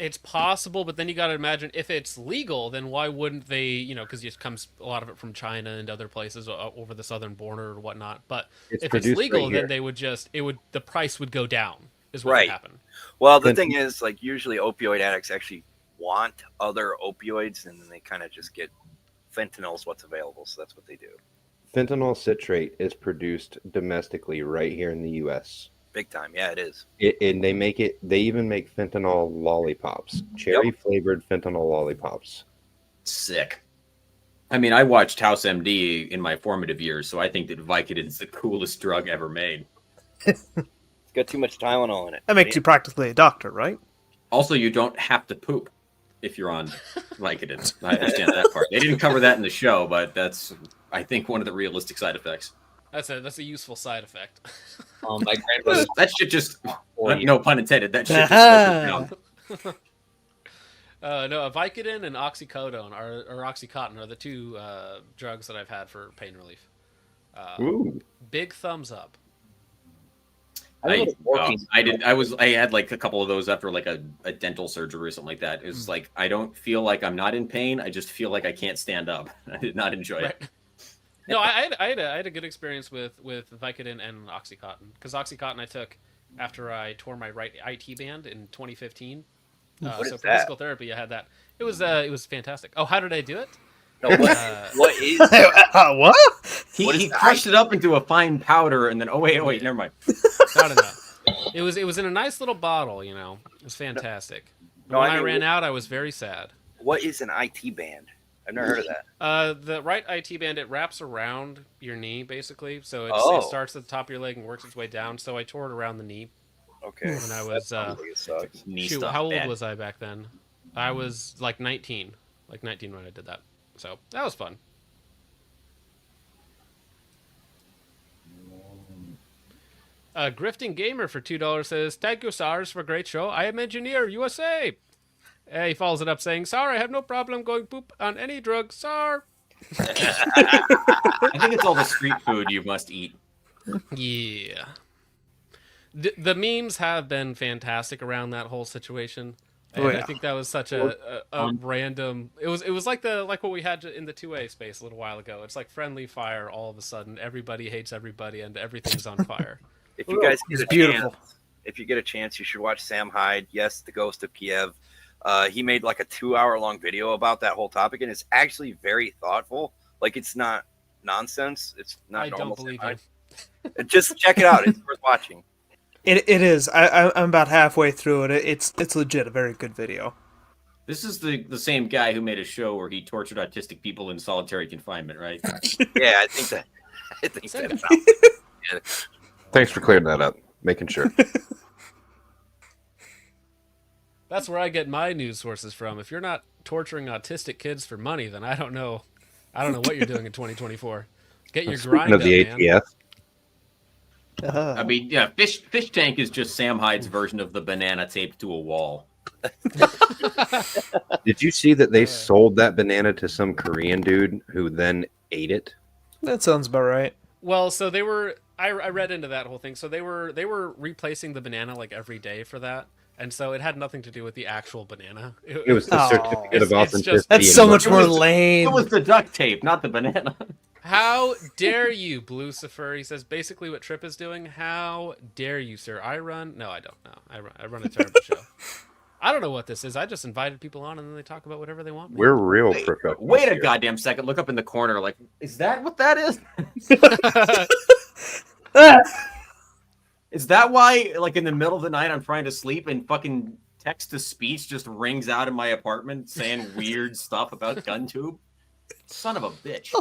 It's possible, but then you got to imagine if it's legal, then why wouldn't they? Because it comes a lot of it from China and other places over the southern border or whatnot. But if it's legal, then they would the price would go down. Is what would happen. Well, the thing is, like usually opioid addicts actually want other opioids, and then they kind of just get fentanyl is what's available, so that's what they do. Fentanyl citrate is produced domestically right here in the U.S. Big time, yeah, it is. And they even make fentanyl lollipops, cherry flavored fentanyl lollipops. Sick. I mean, I watched House MD in my formative years, so I think that Vicodin is the coolest drug ever made. It's got too much Tylenol in it. That makes you practically a doctor, right? Also, you don't have to poop if you're on Vicodin. I understand that part. They didn't cover that in the show, but that's, I think, one of the realistic side effects. That's a useful side effect. My grandmother. That shit just, no pun intended, that shit just No, Vicodin and oxycodone or Oxycontin are the two drugs that I've had for pain relief. Big thumbs up. I had like a couple of those after like a dental surgery or something like that. It was like, I don't feel like I'm not in pain. I just feel like I can't stand up. I did not enjoy it. No, I had a good experience with Vicodin and Oxycontin because Oxycontin I took after I tore my right IT band in 2015. So for physical therapy, I had that. It was fantastic. Oh, how did I do it? No, what is what? He crushed it up into a fine powder, and then wait, never mind. No. It was in a nice little bottle. It was fantastic. No, when I ran out, I was very sad. What is an IT band? I've never heard of that. The right IT band, it wraps around your knee basically, so it starts at the top of your leg and works its way down. So I tore it around the knee. Okay. When I was how old was I back then? I was like 19 when I did that. So that was fun. Grifting Gamer for $2 says, "Thank you, SARS, for a great show. I am Engineer USA." He follows it up saying, "Sorry, I have no problem going poop on any drug, SAR." I think it's all the street food you must eat. Yeah. The memes have been fantastic around that whole situation. And I think that was such a random. It was like what we had in the 2A space a little while ago. It's like friendly fire. All of a sudden, everybody hates everybody, and everything's on fire. If you guys get It's a beautiful. chance, if you get a chance, you should watch Sam Hyde. Yes, the Ghost of Kiev. He made like a 2-hour-long video about that whole topic, and it's actually very thoughtful. Like, it's not nonsense. It's not. I don't believe Sam Hyde. Just check it out. It's worth watching. It is. I'm about halfway through it. It's legit a very good video. This is the same guy who made a show where he tortured autistic people in solitary confinement, right? Yeah, I think that. Yeah. Thanks for clearing that up. Making sure. That's where I get my news sources from. If you're not torturing autistic kids for money, then I don't know what you're doing in 2024. Get your grind Speaking of up, the man. ATF. I mean, yeah, Fish Tank is just Sam Hyde's version of the banana taped to a wall. Did you see that they sold that banana to some Korean dude who then ate it? That sounds about right. Well, so they were. I read into that whole thing. So they were replacing the banana like every day for that, and so it had nothing to do with the actual banana. It was the certificate of authenticity. That's so much more lame. It was the duct tape, not the banana. How dare you, Blucifer? He says basically what Trip is doing. How dare you, sir? I don't know. I run a terrible show. I don't know what this is. I just invited people on and then they talk about whatever they want. Man. We're real professionals. Wait a goddamn second. Look up in the corner. Like, is that what that is? Is that why, like, in the middle of the night, I'm trying to sleep and fucking text-to-speech just rings out in my apartment saying weird stuff about GunTube? Son of a bitch.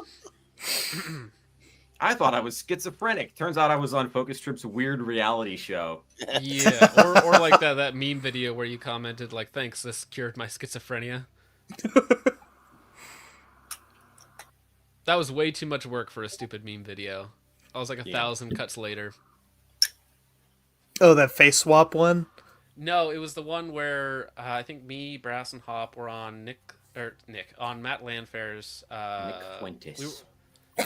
I thought I was schizophrenic. Turns out I was on Focus Trip's weird reality show. Yeah, or like that meme video where you commented like, "Thanks, this cured my schizophrenia." That was way too much work for a stupid meme video. I was like 1,000 cuts later. Oh, that face swap one? No, it was the one where I think me, Brass, and Hop were on on Matt Landfair's. Nick Fuentes.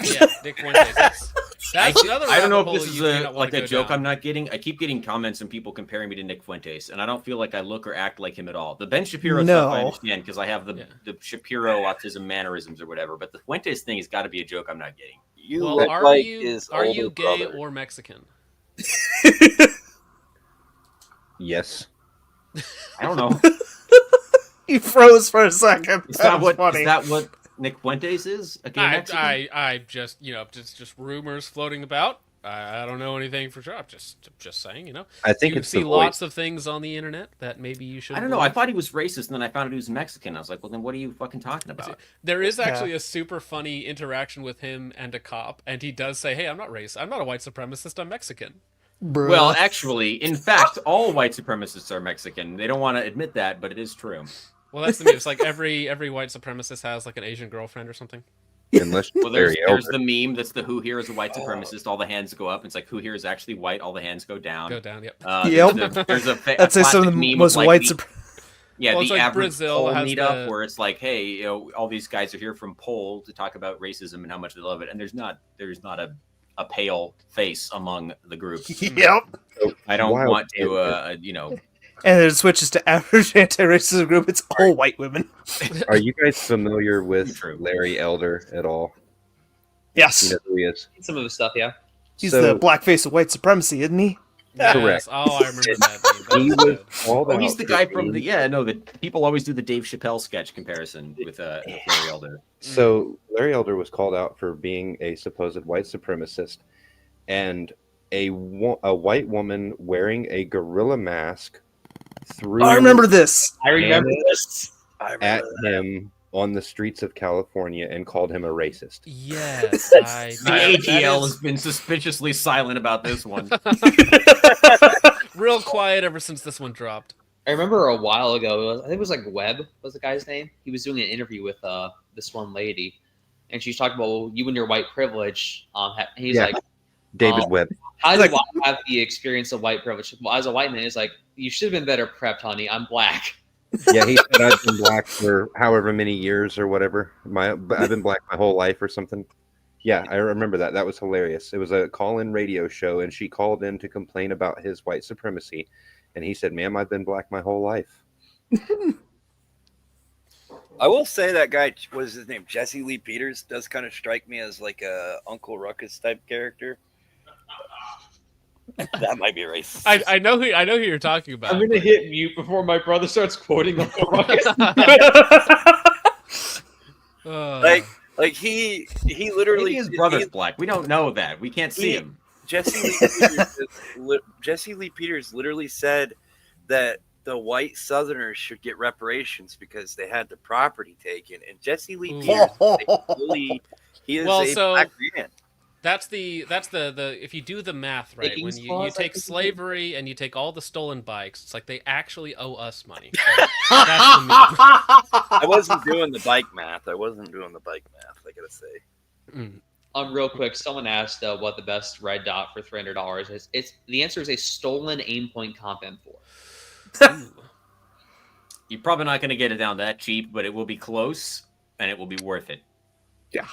Yeah, Nick Fuentes. That's another. I don't know if rabbit this hole is you may not wanna a go joke down. I'm not getting. I keep getting comments and people comparing me to Nick Fuentes, and I don't feel like I look or act like him at all. The Ben Shapiro stuff I understand because I have the Shapiro autism mannerisms or whatever, but the Fuentes thing has got to be a joke I'm not getting. Well, are you gay or Mexican? Yes. I don't know. He froze for a second. Is that what Nick Fuentes is? A gay Mexican? I just just rumors floating about. I don't know anything for sure. I'm just saying, I think you it's see the lots voice. of things on the internet that maybe you should. I don't know. I thought he was racist, and then I found out he was Mexican. I was like, well, then what are you fucking talking about? There is actually a super funny interaction with him and a cop, and he does say, "Hey, I'm not racist. I'm not a white supremacist. I'm Mexican." Bruh. Well, actually, in fact, all white supremacists are Mexican. They don't want to admit that, but it is true. Well, that's the meme. It's like every white supremacist has like an Asian girlfriend or something. Unless Well, there's the meme that's the who here is a white supremacist. All the hands go up. It's like who here is actually white. All the hands go down. Go down. Yep. There's a That's some of the meme most of, like, white. Yeah, Well, it's the like average Brazil Pole has meetup where it's like, hey, all these guys are here from Pole to talk about racism and how much they love it, and there's not a pale face among the group. Yep. I don't Wild want to, And then it switches to average anti-racism group. It's all white women. Are you guys familiar with Larry Elder at all? Yes. You know who he is? Some of his stuff, yeah. He's the blackface of white supremacy, isn't he? Correct. Oh, I remember that meme. He was called he's out the for guy from being- the people always do the Dave Chappelle sketch comparison with Larry Elder. So Larry Elder was called out for being a supposed white supremacist, and a white woman wearing a gorilla mask threw. I remember this. I remember this. At him on the streets of California and called him a racist. Yes, The ATL has been suspiciously silent about this one. Real quiet ever since this one dropped. I remember a while ago, I think it was like Webb was the guy's name. He was doing an interview with this one lady, and she's talking about, well, you and your white privilege. He's like, David Webb. How do I have the experience of white privilege? Well, as a white man, it's like, you should have been better prepped, honey. I'm black. Yeah, he said I've been black for however many years or whatever. I've been black my whole life or something. Yeah, I remember that. That was hilarious. It was a call-in radio show, and she called in to complain about his white supremacy, and he said, "Ma'am, I've been black my whole life." I will say that guy, what is his name? Jesse Lee Peters does kind of strike me as like a Uncle Ruckus type character. That might be racist. I know who you're talking about. I'm gonna hit mute before my brother starts quoting Uncle Ruckus. Like he literally Maybe his brother's black. We don't know that. We can't see him. Jesse Lee Peters literally said that the white Southerners should get reparations because they had the property taken, and Jesse Lee Peters, he is a black man. That's the if you do the math right, when you take slavery and you take all the stolen bikes, it's like they actually owe us money. So that's the meme. I wasn't doing the bike math. I gotta say. Real quick, someone asked what the best red dot for $300 is. It's the answer is a stolen aim point comp M4. You're probably not going to get it down that cheap, but it will be close and it will be worth it. Yeah.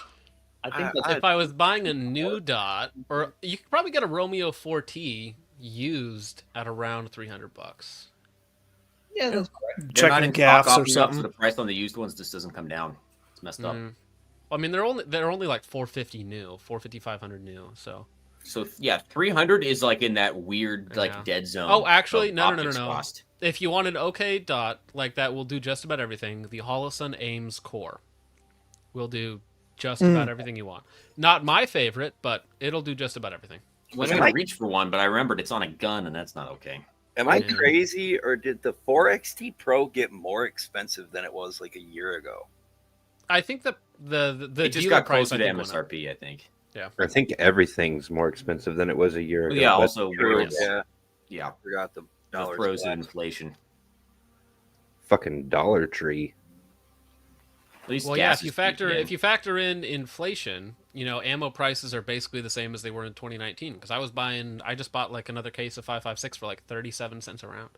I think if I was buying a new dot, or you could probably get a Romeo 4T used at around $300. Yeah, that's correct. Checking gaffs or something. So the price on the used ones just doesn't come down. It's messed up. Well, I mean, they're only like 450 new, 450, 500 new. So yeah, 300 is like in that weird like dead zone. Oh, actually, no. Cost. If you want an okay dot like that, will do just about everything. The Holosun Ames Core will do just about everything you want. Not my favorite, but it'll do just about everything. I was going to reach for one, but I remembered it's on a gun, and that's not okay. Am I crazy, or did the 4XT Pro get more expensive than it was like a year ago? I think the it just got closer to MSRP. I think. Yeah. I think everything's more expensive than it was a year ago. Yeah. Also, yeah. Forgot the dollars. Frozen inflation. Fucking Dollar Tree. Well, yeah. If you factor in inflation, ammo prices are basically the same as they were in 2019. Because I just bought like another case of 5.56 for like 37 cents a round.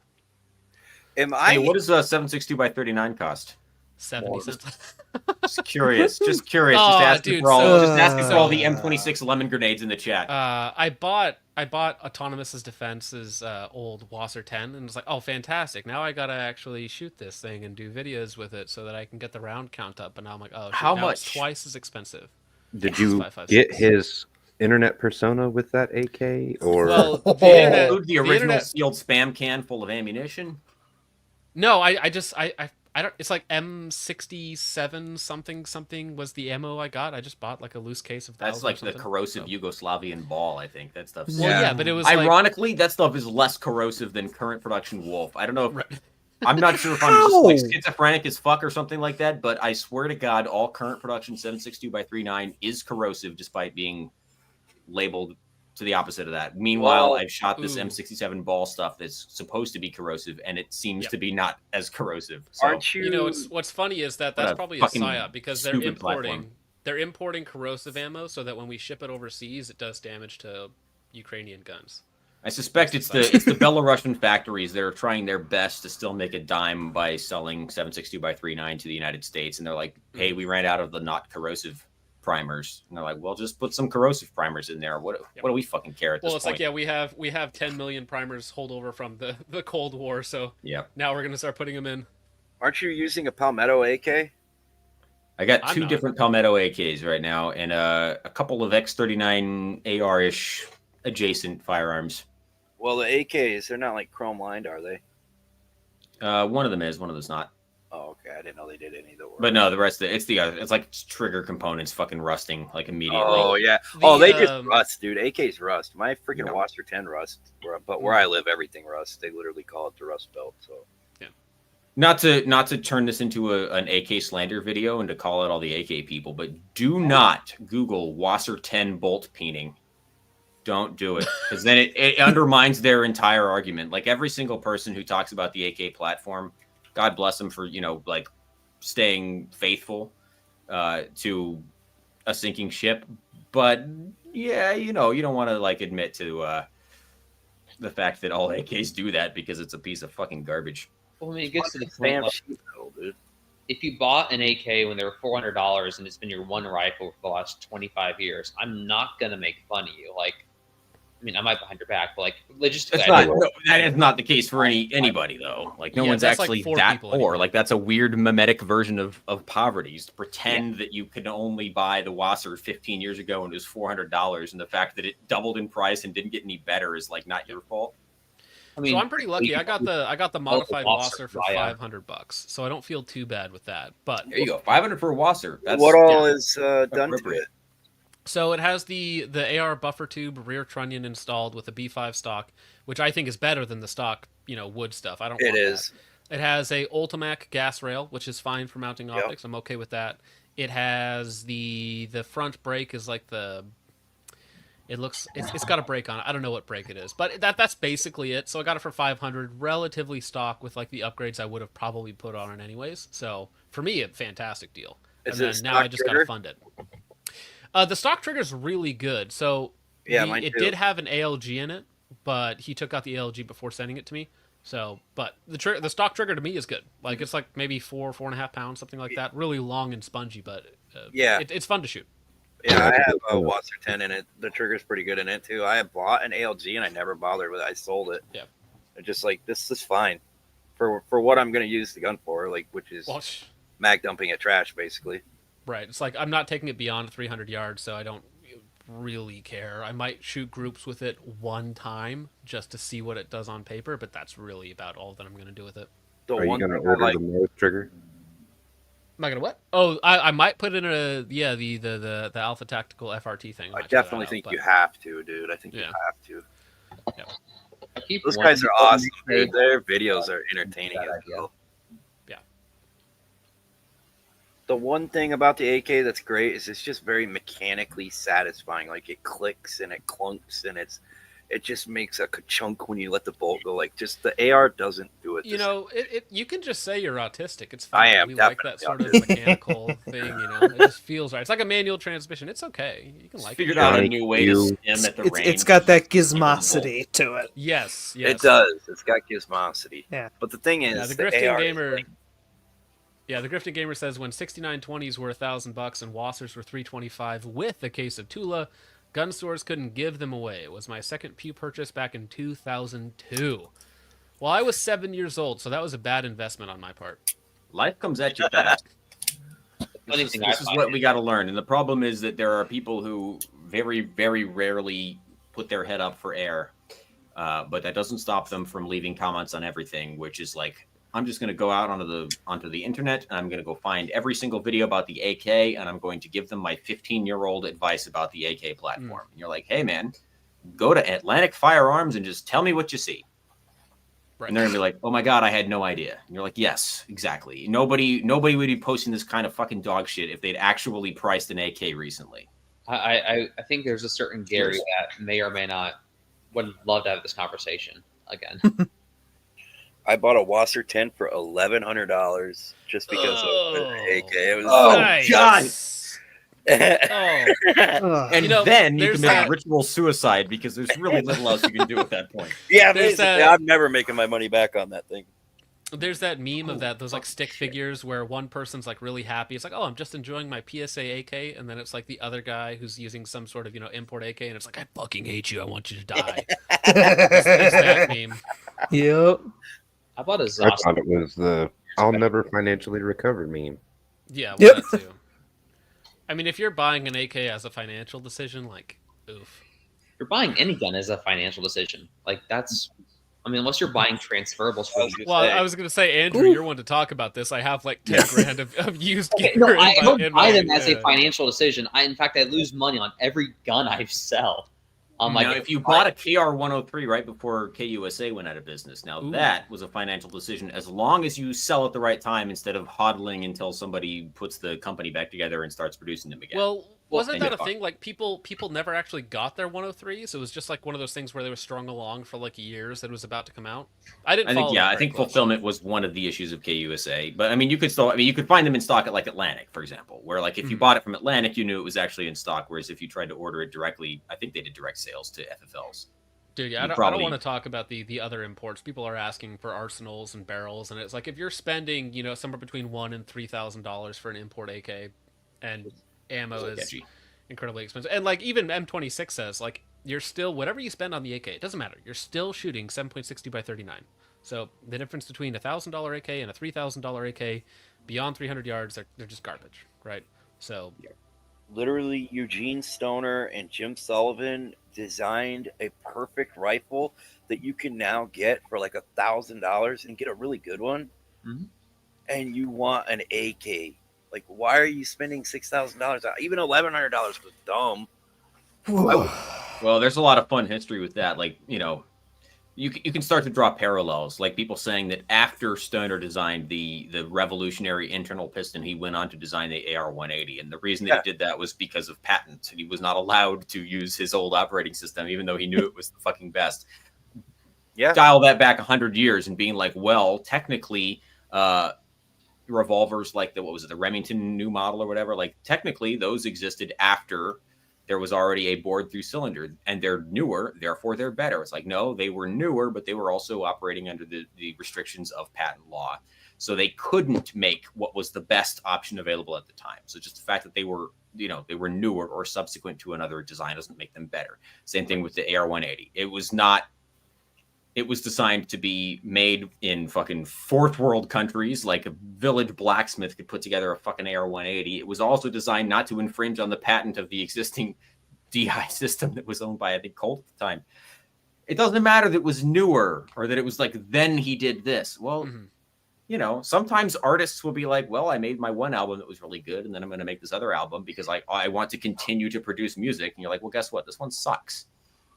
Hey, what does a 7.62x39 cost? 70 cents. Just curious. Just asking for all the M26 lemon grenades in the chat. I bought Autonomous's Defense's old Wasser 10, and it's like, oh, fantastic! Now I gotta actually shoot this thing and do videos with it so that I can get the round count up. And now I'm like, oh, shit, how now much? It's twice as expensive. Did you get his internet persona with that AK, or the original sealed spam can full of ammunition? No, I don't. It's like M67 something was the ammo I got. I just bought like a loose case of. That's like the corrosive Yugoslavian ball. I think that stuff. Well, yeah, but it was ironically that stuff is less corrosive than current production Wolf. I don't know. I'm not sure if I'm just like schizophrenic as fuck or something like that, but I swear to God, all current production 7.62x39 is corrosive, despite being labeled to the opposite of that. Meanwhile, I've shot this M67 ball stuff that's supposed to be corrosive, and it seems to be not as corrosive. So, Aren't you? What's funny is that's probably a psyop because they're importing corrosive ammo so that when we ship it overseas, it does damage to Ukrainian guns. I suspect it's the Belarusian factories that are trying their best to still make a dime by selling 7.62x39 to the United States, and they're like, "Hey, we ran out of the not corrosive primers," and they're like, "Well, just put some corrosive primers in there. What do we fucking care at this point?" Well, it's like, we have 10 million primers holdover from the Cold War, so now we're gonna start putting them in. Aren't you using a Palmetto AK? I got two different Palmetto AKs right now, and a couple of X39 AR-ish adjacent firearms. Well, the AKs, they're not like chrome lined, are they? One of them is, one of them's not. Oh, okay. I didn't know they did any of the work. But no, the rest of it's like trigger components fucking rusting like immediately. Oh yeah. They just rust, dude. AKs rust. My freaking Wasser 10 rust. But where I live, everything rusts. They literally call it the rust belt. So yeah. Not to turn this into an AK slander video and to call out all the AK people, but do not Google Wasser 10 bolt peening. Don't do it, because then it undermines their entire argument. Like every single person who talks about the AK platform, God bless them for, like staying faithful to a sinking ship. But yeah, you don't want to like admit to the fact that all AKs do that because it's a piece of fucking garbage. Well, I mean, it gets to the point. dude. if you bought an AK when they were $400 and it's been your one rifle for the last 25 years, I'm not gonna make fun of you. Like, I mean, I might behind your back, but like, logistically, That's not, no, that is not the case for anybody though. Like no Yeah, one's that's like actually 4 that people poor. Like that's a weird mimetic version of poverty. You just pretend that you could only buy the Wasser 15 years ago and it was $400, and the fact that it doubled in price and didn't get any better is like not your fault. I mean, so I'm pretty lucky. I got the modified Wasser for yeah. $500, so I don't feel too bad with that. But There you go, 500 for a Wasser. That's What all is done to it? So it has the AR buffer tube rear trunnion installed with a B5 stock, which I think is better than the stock, wood stuff. I don't. It want is. That. It has a Ultimac gas rail, which is fine for mounting optics. I'm okay with that. It has the front brake is like the. It's got a brake on it. I don't know what brake it is, but that's basically it. So I got it for $500, relatively stock with like the upgrades I would have probably put on it anyways. So for me, a fantastic deal. Is And it then now I just got to trigger? fund it. The stock trigger is really good. So Yeah, mine it too. did have an ALG in it, but he took out the ALG before sending it to me. So, but the stock trigger to me is good. Like it's like maybe 4.5 pounds, something like that. Really long and spongy, but Yeah. it's fun to shoot. Yeah, I have a Wasser 10 in it. The trigger's pretty good in it too. I have bought an ALG and I never bothered with it. I sold it. Yeah. I'm just like, this is fine for what I'm going to use the gun for, like, which is mag dumping at trash, basically. Right. It's like I'm not taking it beyond 300 yards, so I don't really care. I might shoot groups with it one time just to see what it does on paper, but that's really about all that I'm going to do with it. Are you going to order the nose trigger? Am I gonna what? Oh, I might put in the Alpha Tactical FRT thing. I definitely think you have to, dude. I think you Yeah. have to. Yeah. Those guys are awesome, dude. Their videos are entertaining as well. Yeah. The one thing about the AK that's great is it's just very mechanically satisfying. Like it clicks and it clunks and it just makes a ka-chunk when you let the bolt go. Like just the AR doesn't do it. You can just say you're autistic. It's fine. I am We like that sort of mechanical thing. It just feels right. It's like a manual transmission. It's okay. You can like Figured it. out a new way to stem at the range. It's got that gizmosity to it. Yes. It does. It's got gizmosity. Yeah. But the thing is, the Grifting AR is Gamer. like- Yeah, the Grifting Gamer says when 6920s were $1,000 and Wassers were $325 with a case of Tula, gun stores couldn't give them away. It was my second Pew purchase back in 2002. Well, I was 7 years old, so that was a bad investment on my part. Life comes at you fast. This is what we got to learn. And the problem is that there are people who very, very rarely put their head up for air. But that doesn't stop them from leaving comments on everything, which is like, I'm just going to go out onto the internet and I'm going to go find every single video about the AK and I'm going to give them my 15-year-old advice about the AK platform. And you're like, hey, man, go to Atlantic Firearms and just tell me what you see. Right. And they're going to be like, oh, my God, I had no idea. And you're like, yes, exactly. Nobody would be posting this kind of fucking dog shit if they'd actually priced an AK recently. I think there's a certain Gary that may or may not would love to have this conversation again. I bought a Wasser 10 for $1,100 just because of the AK. It was nice. God. And then you can make ritual suicide because there's really little else you can do at that point. Yeah, basically, I'm never making my money back on that thing. There's that meme of those like stick figures where one person's like really happy. It's like, oh, I'm just enjoying my PSA AK, and then it's like the other guy who's using some sort of import AK, and it's like, I fucking hate you. I want you to die. It's that meme. Yep. I bought a I Zoss. thought it was the I'll never financially recover meme. Yeah, well, that too. I mean, if you're buying an AK as a financial decision, like, oof. You're buying any gun as a financial decision. Like that's, I mean, unless you're buying transferables. Well, I was going to say, Andrew, you're one to talk about this. I have like 10 grand of used gear. No, I don't in buy my- them as a financial decision. In fact, I lose money on every gun I sell. Now, if you bought a KR-103 right before KUSA went out of business, now that was a financial decision as long as you sell at the right time instead of hodling until somebody puts the company back together and starts producing them again. Well, wasn't then that a you're thing? Like people never actually got their 103s. It was just like one of those things where they were strung along for like years that it was about to come out. I think fulfillment was one of the issues of KUSA. But I mean, you could find them in stock at like Atlantic, for example, where like if you bought it from Atlantic, you knew it was actually in stock. Whereas if you tried to order it directly, I think they did direct sales to FFLs. Dude, yeah, I don't want to talk about the other imports. People are asking for arsenals and barrels, and it's like if you're spending, somewhere between $1,000 and $3,000 for an import AK, and ammo is incredibly expensive, and like even M26 says, like you're still whatever you spend on the AK, it doesn't matter. You're still shooting 7.60 by 39. So the difference between a $1,000 AK and a $3,000 AK, beyond 300 yards, they're just garbage, right? So. Literally, Eugene Stoner and Jim Sullivan designed a perfect rifle that you can now get for like $1,000 and get a really good one. Mm-hmm. And you want an AK? Like, why are you spending $6,000? Even $1,100 was dumb. Well, there's a lot of fun history with that. Like, you can start to draw parallels, like people saying that after Stoner designed the revolutionary internal piston, he went on to design the AR-180, and the reason that he did that was because of patents. He was not allowed to use his old operating system, even though he knew it was the fucking best. Yeah, dial that back 100 years and being like, well, technically, revolvers like the Remington new model or whatever, like technically those existed after there was already a bored through cylinder, and they're newer, therefore they're better. It's like, no, they were newer, but they were also operating under the restrictions of patent law. So they couldn't make what was the best option available at the time. So just the fact that they were, they were newer or subsequent to another design doesn't make them better. Same thing with the AR-180. It was designed to be made in fucking fourth world countries, like a village blacksmith could put together a fucking AR-180. It was also designed not to infringe on the patent of the existing DI system that was owned by, I think, Colt at the time. It doesn't matter that it was newer or that it was like, then he did this. Well, sometimes artists will be like, well, I made my one album that was really good, and then I'm going to make this other album because I want to continue to produce music. And you're like, well, guess what? This one sucks.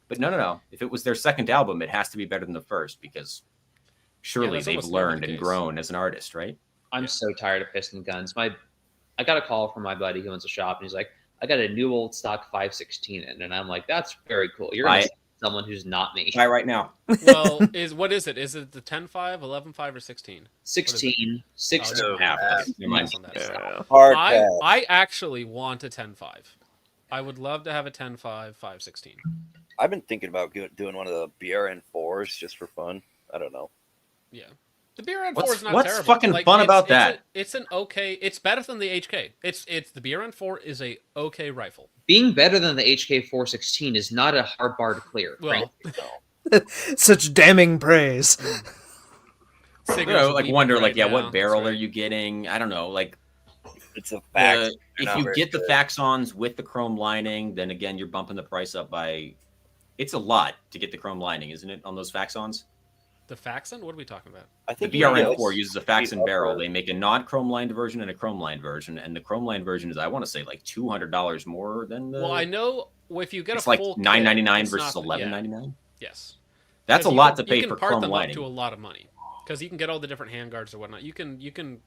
But no. If it was their second album, it has to be better than the first because surely they've learned and grown as an artist, right? I'm so tired of piston guns. I got a call from my buddy who owns a shop, and he's like, I got a new old stock 516 in, and I'm like, that's very cool. You're gonna someone who's not me. Buy right now. Well, what is it? Is it the 10.5, 11.5, or 16? 16, 16. I actually want a 10.5. I would love to have a 10.5, 5.16. I've been thinking about doing one of the BRN4s just for fun. I don't know. Yeah. The BRN4 is not what's terrible. fucking fun about that? It's an okay. It's better than the HK. It's the BRN4 is a okay rifle. Being better than the HK 416 is not a hard bar to clear. Well, such damning praise. Wonder, what barrel are you getting? I don't know, like. It's a fact. If you get the Faxons with the chrome lining, then again, you're bumping the price up by. It's a lot to get the chrome lining, isn't it, on those Faxons? The Faxon? What are we talking about? I think the BRN4 uses a Faxon barrel. They make a non-chrome lined version and a chrome lined version, and the chrome lined version is, I want to say, like $200 more than the. Well, I know if you get it's a full like $9.99 versus $11.99. Yes, that's a lot to pay for chrome lining. You can part them up to a lot of money because you can get all the different handguards or whatnot. You can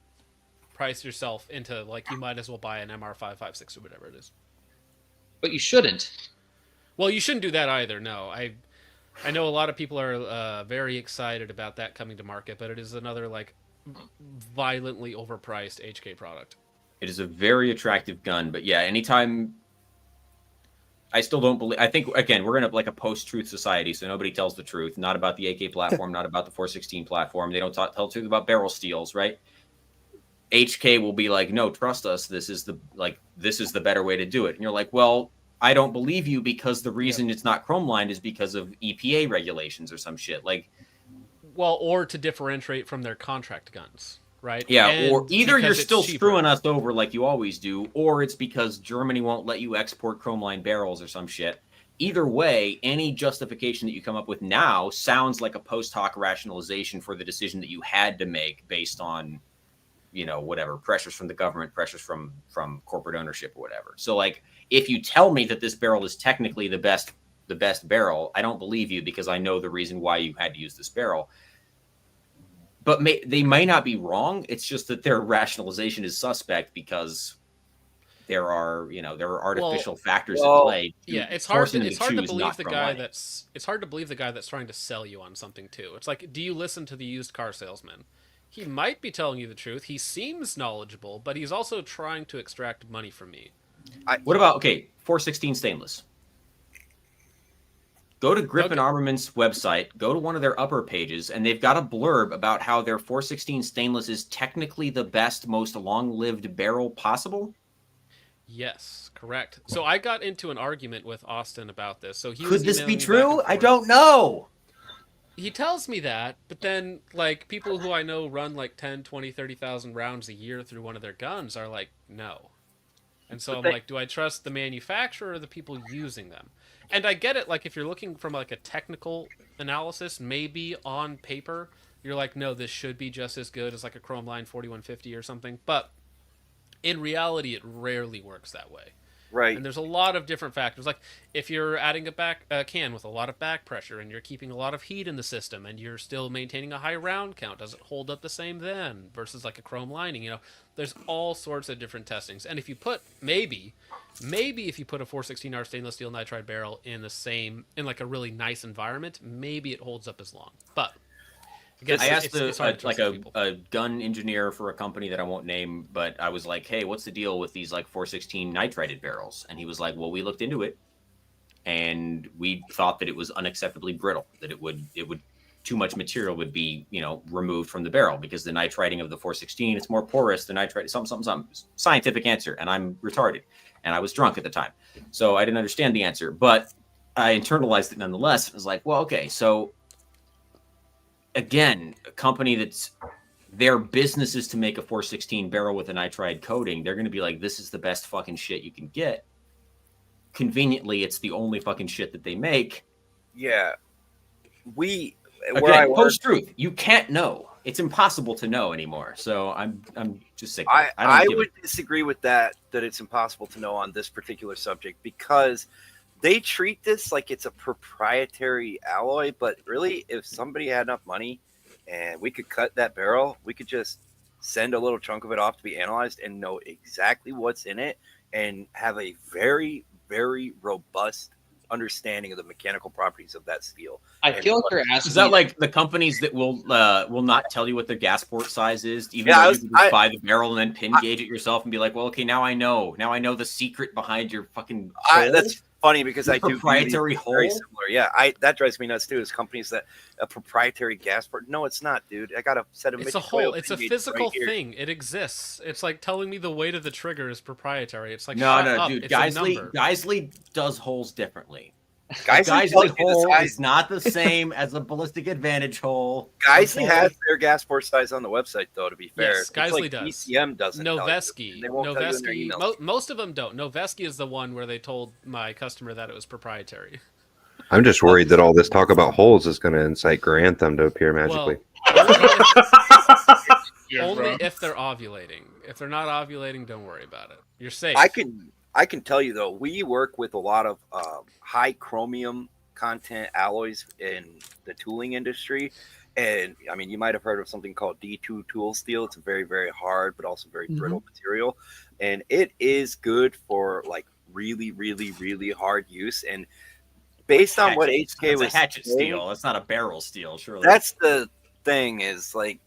price yourself into like you might as well buy an MR5, 5.6 or whatever it is. But you shouldn't. Well, you shouldn't do that either. No, I know a lot of people are very excited about that coming to market, but it is another like violently overpriced HK product. It is a very attractive gun, but yeah, anytime. I still don't believe. I think again we're in a post-truth society, so nobody tells the truth. Not about the AK platform, not about the 416 platform. They don't tell the truth about barrel steels, right? HK will be like, no, trust us. This is the better way to do it. And you're like, well, I don't believe you because the reason it's not chrome lined is because of EPA regulations or some shit. Like, well, or to differentiate from their contract guns, right? Yeah, and or either you're still screwing us over like you always do, or it's because Germany won't let you export chrome lined barrels or some shit. Either way, any justification that you come up with now sounds like a post hoc rationalization for the decision that you had to make based on, whatever, pressures from the government, pressures from corporate ownership or whatever. So like, if you tell me that this barrel is technically the best barrel, I don't believe you because I know the reason why you had to use this barrel. But they may not be wrong. It's just that their rationalization is suspect because there are artificial factors at play. Yeah, it's hard to believe the guy that's trying to sell you on something too. It's like, do you listen to the used car salesman? He might be telling you the truth. He seems knowledgeable, but he's also trying to extract money from me. What about 416 stainless? Go to Griffin Armaments website, go to one of their upper pages, and they've got a blurb about how their 416 stainless is technically the best, most long-lived barrel possible. Yes, correct. So I got into an argument with Austin about this. So he Could was this be emailing me back true? and I forth. don't know. He tells me that, but then like people who I know run like 10, 20, 30,000 rounds a year through one of their guns are like, no. And so I'm like, do I trust the manufacturer or the people using them? And I get it, like if you're looking from like a technical analysis, maybe on paper, you're like, no, this should be just as good as like a Chrome Line 4150 or something. But in reality, it rarely works that way. Right. And there's a lot of different factors. Like if you're adding a can with a lot of back pressure and you're keeping a lot of heat in the system and you're still maintaining a high round count, does it hold up the same then versus like a chrome lining? You know, there's all sorts of different testings. And if you put maybe if you put a 416R stainless steel nitride barrel in like a really nice environment, maybe it holds up as long. But I asked a gun engineer for a company that I won't name, but I was like, hey, what's the deal with these like 416 nitrided barrels? And he was like, well, we looked into it and we thought that it was unacceptably brittle, that it would too much material would be, removed from the barrel because the nitriding of the 416, it's more porous than nitride, something, scientific answer. And I'm retarded and I was drunk at the time. So I didn't understand the answer, but I internalized it nonetheless. I was like, well, okay, so again, a company that's their business is to make a 416 barrel with a nitride coating. They're going to be like, this is the best fucking shit you can get. Conveniently, it's the only fucking shit that they make. Yeah. Again, post-truth. You can't know. It's impossible to know anymore. So I'm just sick of it. I would disagree with that it's impossible to know on this particular subject because they treat this like it's a proprietary alloy, but really, if somebody had enough money and we could cut that barrel, we could just send a little chunk of it off to be analyzed and know exactly what's in it and have a very, very robust understanding of the mechanical properties of that steel. I feel like you're asking. Is that like the companies that will not tell you what their gas port size is, even though you can just buy the barrel and then pin gauge it yourself and be like, well, okay, now I know the secret behind your fucking hole. That's funny because I do proprietary hole. Very similar. Yeah, that drives me nuts too. Is companies that a proprietary gas port? No, it's not, dude. I got a set of. It's a hole. It's a physical thing. It exists. It's like telling me the weight of the trigger is proprietary. It's like no, dude. Geisley does holes differently. Geisley hole is not the same as a ballistic advantage hole. Geisley has their gas port size on the website, though. To be fair, yes, Geisley does. ECM doesn't. Noveski. Most of them don't. Noveski is the one where they told my customer that it was proprietary. I'm just worried that all this talk about holes is going to incite Grantham to appear magically. Only if they're ovulating. If they're not ovulating, don't worry about it. You're safe. I can tell you though, we work with a lot of high chromium content alloys in the tooling industry, and I mean, you might have heard of something called D2 tool steel. It's a very, very hard but also very brittle material, and it is good for like really, really, really hard use. And based on what HK was a hatchet steel, that's not a barrel steel, surely. That's the thing is like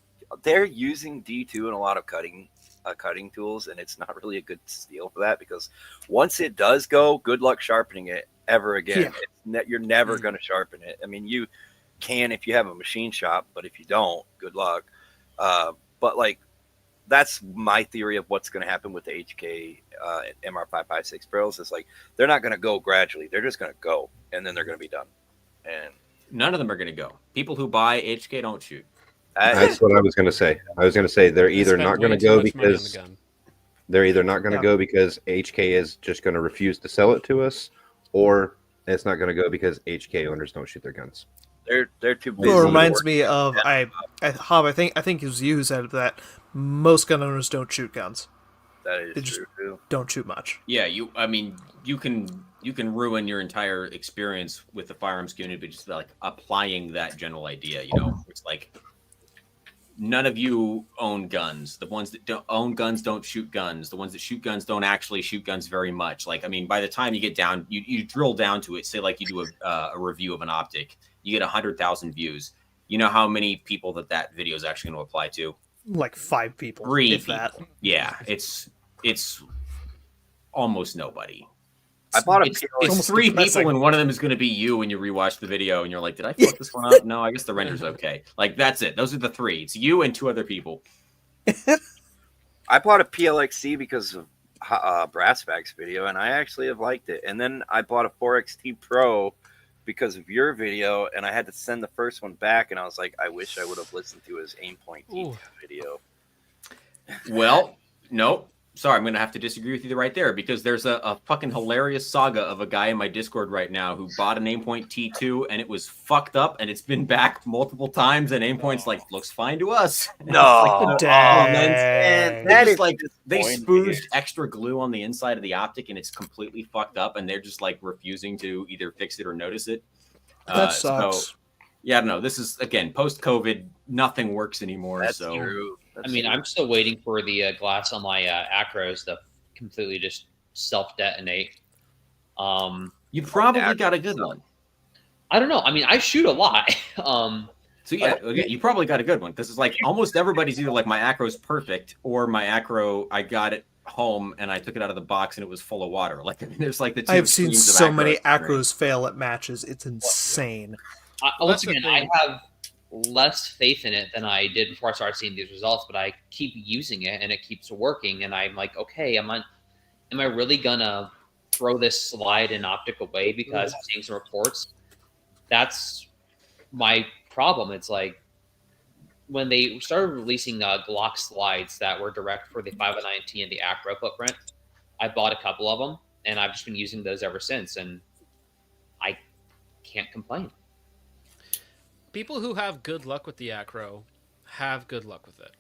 they're using D2 in a lot of cutting tools, and it's not really a good steel for that because once it does go, good luck sharpening it ever again. Yeah. You're never going to sharpen it. I mean, you can if you have a machine shop, but if you don't, good luck. But like that's my theory of what's going to happen with the HK MR556 barrels. Is like they're not going to go gradually; they're just going to go, and then they're going to be done. And none of them are going to go. People who buy HK don't shoot. That's what I was going to say. I was going to say they're either not going to go because HK is just going to refuse to sell it to us, or it's not going to go because HK owners don't shoot their guns. They're too busy. Well, it reminds me of I think it was you who said that most gun owners don't shoot guns. That is true too. Don't shoot much. Yeah, you can ruin your entire experience with the firearms community by just like applying that general idea. It's like none of you own guns. The ones that don't own guns don't shoot guns. The ones that shoot guns don't actually shoot guns very much. Like, I mean, by the time you get down, you drill down to it, say like you do a review of an optic, you get 100,000 views. You know how many people that video is actually going to apply to? Like 5 people. 3 if people. That. Yeah, it's almost nobody. I bought a It's three people, and one of them is going to be you when you rewatch the video, and you're like, "Did I fuck this one up?" No, I guess the render's okay. Like that's it. Those are the three. It's you and two other people. I bought a PLXC because of Brassback's video, and I actually have liked it. And then I bought a 4XT Pro because of your video, and I had to send the first one back, and I was like, I wish I would have listened to his Aimpoint T10 video. Well, no. Sorry, I'm going to have to disagree with you right there because there's a fucking hilarious saga of a guy in my Discord right now who bought an Aimpoint T2 and it was fucked up and it's been back multiple times and Aimpoint's like, looks fine to us. No. That is like, they spooged extra glue on the inside of the optic and it's completely fucked up and they're just like refusing to either fix it or notice it. That sucks. So, yeah, I don't know. This is, again, post-COVID, nothing works anymore. That's so. true. I mean, I'm still waiting for the glass on my Acros to completely just self-detonate. You probably got a good one. I don't know. I mean, I shoot a lot. So yeah, okay, you probably got a good one because it's like almost everybody's either like my Acro's perfect or my Acro, I got it home and I took it out of the box and it was full of water. Like I mean, there's like the two I've seen extremes of so many Acros. Acros fail at matches. It's insane. Once again, I have less faith in it than I did before I started seeing these results, but I keep using it and it keeps working. And I'm like, okay, am I really gonna throw this slide and optic away because I'm seeing some reports? That's my problem. It's like when they started releasing Glock slides that were direct for the 509T and the Acro footprint, I bought a couple of them and I've just been using those ever since, and I can't complain. People who have good luck with the Acro have good luck with it.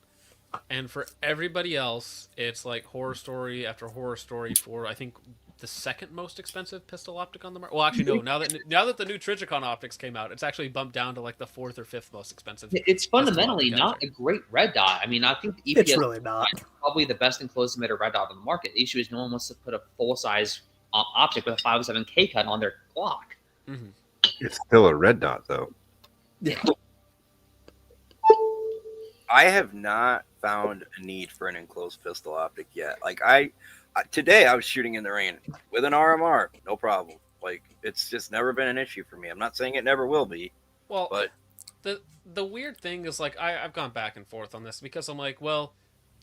And for everybody else, it's like horror story after horror story for, I think, the second most expensive pistol optic on the market. Well, actually, no. Now that the new Trijicon optics came out, it's actually bumped down to like the fourth or fifth most expensive. It's fundamentally not a great red dot. I mean, I think the EPS It's really not. is probably the best enclosed emitter red dot on the market. The issue is no one wants to put a full-size optic with a 507K cut on their Glock. Mm-hmm. It's still a red dot, though. Yeah. I have not found a need for an enclosed pistol optic yet. Like today I was shooting in the rain with an RMR, no problem. Like it's just never been an issue for me. I'm not saying it never will be. Well, but the weird thing is like I've gone back and forth on this because I'm like, well,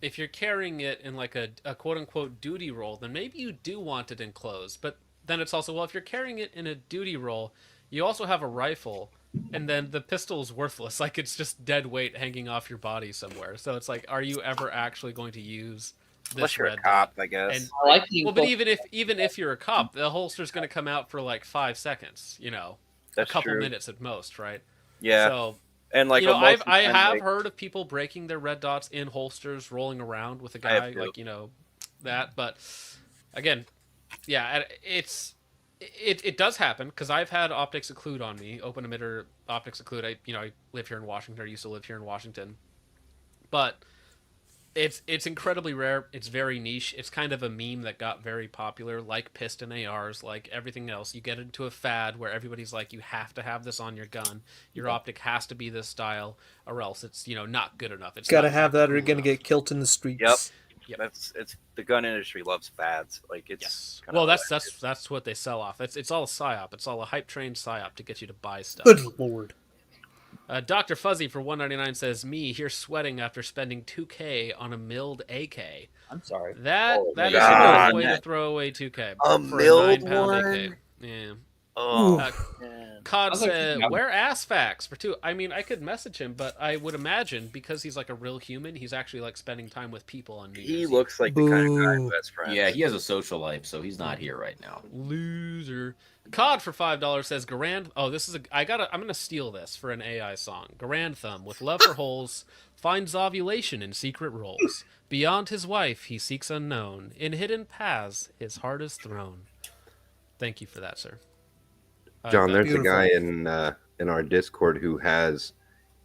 if you're carrying it in like a quote unquote duty roll, then maybe you do want it enclosed. But then it's also, well, if you're carrying it in a duty roll, you also have a rifle. And then the pistol is worthless. Like, it's just dead weight hanging off your body somewhere. So it's like, are you ever actually going to use this unless you're red a cop, dot? I guess. And, I like the well, but even if you're a cop, the holster's going to come out for like 5 seconds. You know, That's a couple true. minutes at most, right? Yeah. So, and like, you know, most of the I time, have like- heard of people breaking their red dots in holsters, rolling around with a I have guy, too. like, you know, that. But again, yeah, it does happen because I've had optics occlude on me, open emitter optics occlude. I live here in Washington. I used to live here in Washington, but it's incredibly rare. It's very niche. It's kind of a meme that got very popular, like piston ARs, like everything else. You get into a fad where everybody's like, you have to have this on your gun. Your optic has to be this style, or else it's not good enough. It's Gotta not have that, or cool you're gonna enough. get killed in the streets. Yep. Yep. It's the gun industry loves fads. Like it's kinda Well, like- that's what they sell off. It's all a psyop. It's all a hype train psyop to get you to buy stuff. Good lord. Dr. Fuzzy for $1.99 says, "Me here sweating after spending $2K on a milled AK." I'm sorry. That Oh, is God. a way to throw away $2K A for milled 9-pound one? AK. Yeah. Oh, Cod I was like, said, yeah. "Where ass facts for 2?" I mean, I could message him, but I would imagine because he's like a real human, he's actually like spending time with people on New he Year's looks like the kind of guy who has friends. Yeah, he has a social life, so he's not here right now. Loser. Cod for $5 says Garand. Oh, this is I'm gonna steal this for an AI song. Garand Thumb with love for holes finds ovulation in secret roles. Beyond his wife, he seeks unknown. In hidden paths, his heart is thrown. Thank you for that, sir. John, there's beautiful. a guy in our Discord who has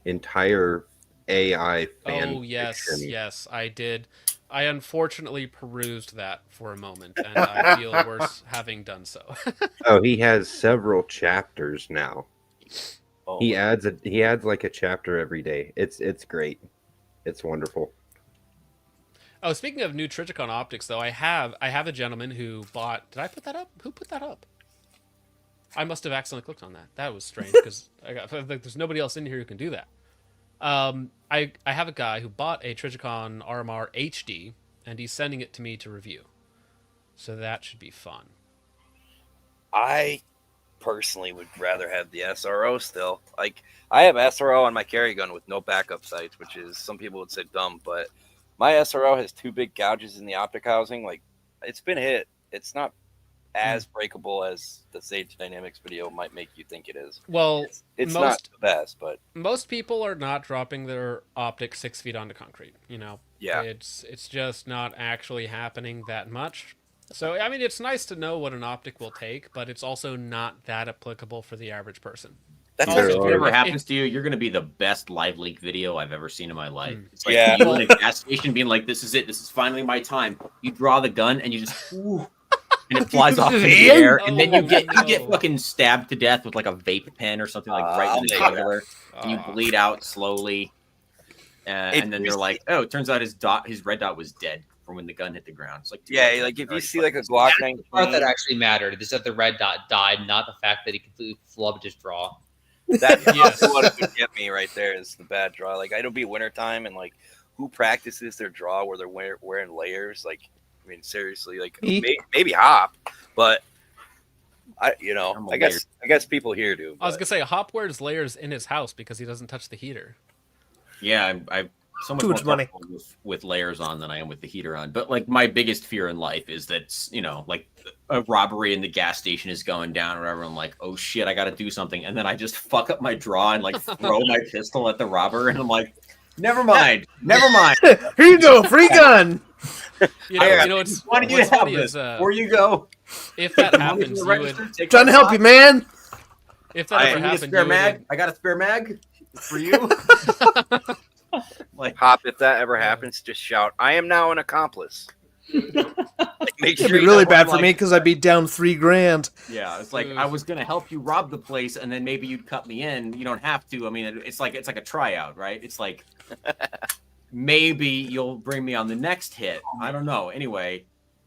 entire AI fan Oh yes, fiction. yes, I did. I unfortunately perused that for a moment, and I feel worse having done so. Oh, he has several chapters now. Oh, He adds like a chapter every day. It's great. It's wonderful. Oh, speaking of new Triticon optics, though, I have a gentleman who bought. Did I put that up? Who put that up? I must have accidentally clicked on that. That was strange because like, there's nobody else in here who can do that. I have a guy who bought a Triticon RMR HD, and he's sending it to me to review. So that should be fun. I personally would rather have the SRO still. Like, I have SRO on my carry gun with no backup sights, which is, some people would say dumb, but my SRO has 2 big gouges in the optic housing. Like, it's been hit. It's not as breakable as the Sage Dynamics video might make you think it is. Well, it's not the best, but most people are not dropping their optics 6 feet onto concrete. Yeah. It's just not actually happening that much. So I mean, it's nice to know what an optic will take, but it's also not that applicable for the average person. That's if it ever happens to you, you're going to be the best live leak video I've ever seen in my life. It's like you in a gas station being like, "This is it. This is finally my time." You draw the gun and you just, and it flies off in the air, and then you get fucking stabbed to death with like a vape pen or something like right in the jugular, and you bleed out slowly. And then they're like, "Oh, it turns out his red dot was dead from when the gun hit the ground." It's like, like if you see like a Glock 19, the part that actually mattered is that the red dot died, not the fact that he completely flubbed his draw. That's what it would get me right there is the bad draw. Like, it'll be wintertime, and like, who practices their draw where they're wearing layers? Like, I mean, seriously, like maybe Hop, but I guess people here do. I was gonna say Hop wears layers in his house because he doesn't touch the heater. Yeah, I'm so much Too more much money. comfortable with layers on than I am with the heater on. But like my biggest fear in life is that like a robbery in the gas station is going down or whatever. I'm like, oh shit, I got to do something, and then I just fuck up my draw and like throw my pistol at the robber, and I'm like, never mind. Here you go, free gun. It's why did you have this? Before you go, if that happens, you would Trying to help you, man. If that ever happened, I got a spare mag for you. Like, Hop, if that ever happens, just shout, "I am now an accomplice." Make It'd be really bad for me because I'd be down $3,000. Yeah, it's like I was gonna help you rob the place, and then maybe you'd cut me in. You don't have to. I mean, it's like a tryout, right? It's like maybe you'll bring me on the next hit. I don't know. Anyway,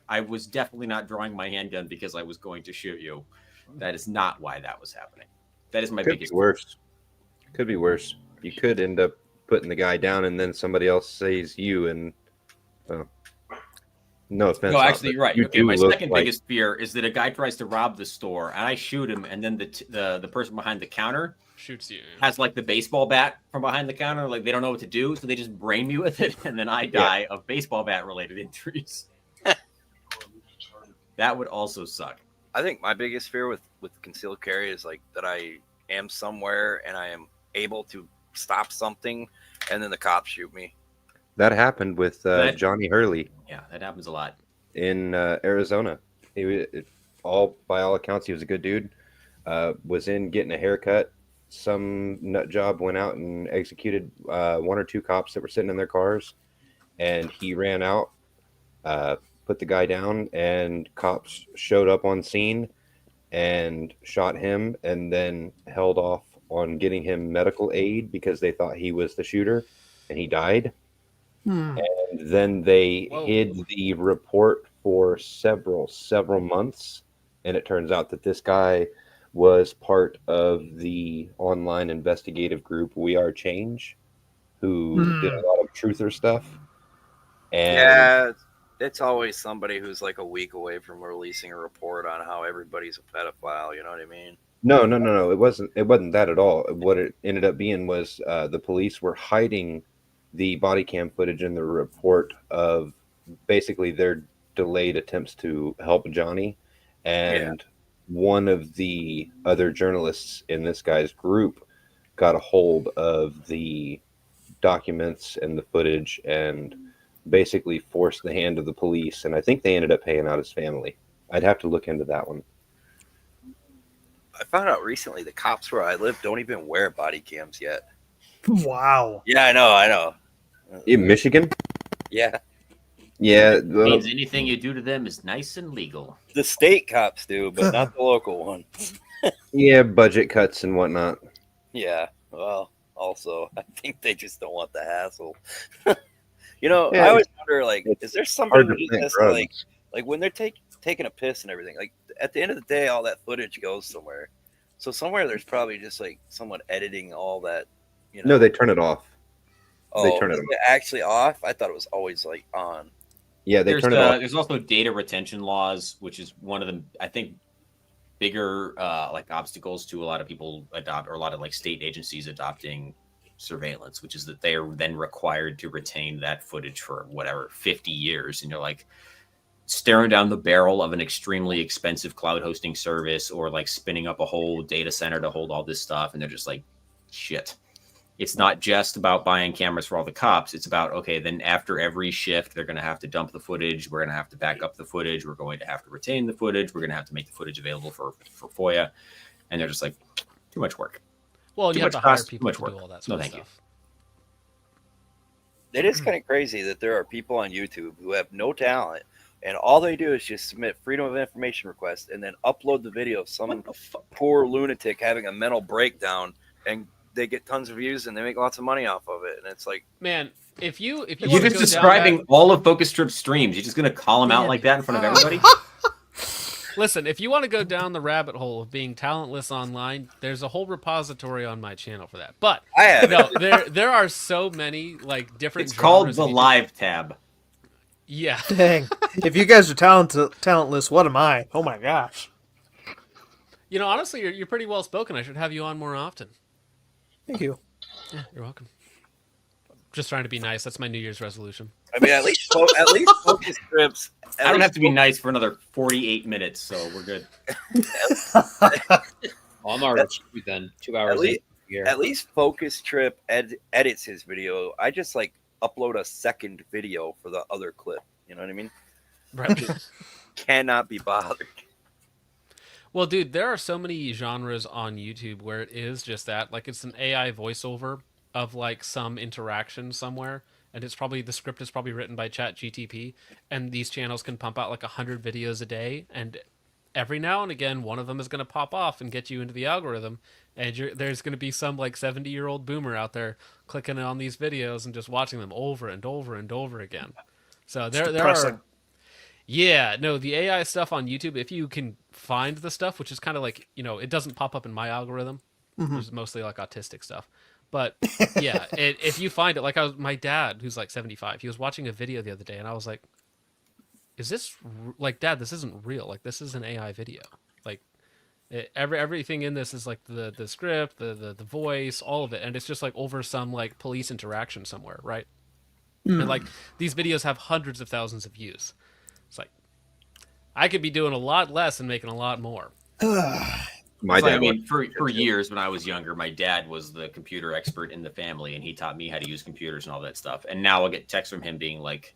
I was definitely not drawing my handgun because I was going to shoot you. That is not why that was happening. That is my biggest. Could be worse. Could be worse. You could end up putting the guy down, and then somebody else says you, and no offense. No, actually, you're right. You Okay, my look second like- biggest fear is that a guy tries to rob the store, and I shoot him, and then the person behind the counter shoots you. Has like the baseball bat from behind the counter, like they don't know what to do, so they just brain me with it, and then I die of baseball bat related injuries. That would also suck. I think my biggest fear with concealed carry is like that I am somewhere and I am able to stop something, and then the cops shoot me. That happened with Johnny Hurley. Yeah, that happens a lot in Arizona. By all accounts, he was a good dude. Was in getting a haircut. Some nut job went out and executed 1 or 2 cops that were sitting in their cars, and he ran out, put the guy down, and cops showed up on scene and shot him, and then held off on getting him medical aid because they thought he was the shooter, and he died. And then they hid the report for several months, and it turns out that this guy was part of the online investigative group We Are Change, who did a lot of truther stuff. And yeah, it's always somebody who's like a week away from releasing a report on how everybody's a pedophile. You know what I mean? No. It wasn't that at all. What it ended up being was the police were hiding the body cam footage in the report of basically their delayed attempts to help Johnny, and one of the other journalists in this guy's group got a hold of the documents and the footage and basically forced the hand of the police, and I think they ended up paying out his family. I'd have to look into that one. I found out recently the cops where I live don't even wear body cams yet. Wow. Yeah, I know. In Michigan? Yeah. Yeah. Means anything you do to them is nice and legal. The state cops do, but not the local one. Yeah, budget cuts and whatnot. Yeah. Well, also, I think they just don't want the hassle. You know, Yeah, I always wonder, like, is there hard something to to plant this, drugs. like when they're taking a piss and everything? Like, at the end of the day, all that footage goes somewhere. So somewhere there's probably just like someone editing all that. You know? No, they turn it off. They Oh, turn it is off. it actually off? I thought it was always like on. Yeah, they there's turn it off. there's also data retention laws, which is one of the I think bigger like obstacles to a lot of people adopt, or a lot of like state agencies adopting surveillance, which is that they are then required to retain that footage for whatever 50 years, and you're like staring down the barrel of an extremely expensive cloud hosting service, or like spinning up a whole data center to hold all this stuff, and they're just like, shit. It's not just about buying cameras for all the cops. It's about, okay, then after every shift, they're going to have to dump the footage. We're going to have to back up the footage. We're going to have to retain the footage. We're going to have to make the footage available for FOIA. And they're just like, too much work. Well, Too you have much to hire cost, people too to much do work. all that No, sort of thank you. stuff. It is kind of crazy that there are people on YouTube who have no talent, and all they do is just submit freedom of information requests and then upload the video of some poor lunatic having a mental breakdown, and they get tons of views and they make lots of money off of it. And it's like, Man, if you You're want to just go describing down all of Focus Strip's streams. You're just going to call them out like that in front of everybody? Listen, if you want to go down the rabbit hole of being talentless online, there's a whole repository on my channel for that. But I have no, there are so many like different. It's called genres the of YouTube. live tab. Yeah. Dang. If you guys are talentless, what am I? Oh my gosh. You know, honestly, you're pretty well spoken. I should have you on more often. Thank you. Yeah, you're welcome. Just trying to be nice. That's my New Year's resolution. I mean, at least Focus Strips. I don't have to be nice for another 48 minutes, so we're good. Well, I'm already screwed then. 2 hours At least Focus Trip edits his video. I just like upload a second video for the other clip. You know what I mean? Right. Just cannot be bothered. Well, dude, there are so many genres on YouTube where it is just that. Like, it's an AI voiceover of like some interaction somewhere, and it's probably the script is probably written by ChatGTP, and these channels can pump out like 100 videos a day, and every now and again one of them is going to pop off and get you into the algorithm, and there's going to be some like 70-year-old boomer out there clicking on these videos and just watching them over and over and over again. So there are. Yeah, no, the AI stuff on YouTube, if you can find the stuff, which is kind of like, you know, it doesn't pop up in my algorithm. Mhm. It's mostly like autistic stuff. But yeah, if you find it, like my dad, who's like 75, he was watching a video the other day, and I was like, is this, like, Dad, this isn't real. Like, this is an AI video. Like, everything in this is like the script, the voice, all of it. And it's just like over some like police interaction somewhere, right? And like these videos have hundreds of thousands of views. It's like, I could be doing a lot less and making a lot more. I mean, for years when I was younger, my dad was the computer expert in the family, and he taught me how to use computers and all that stuff. And now I'll get texts from him being like,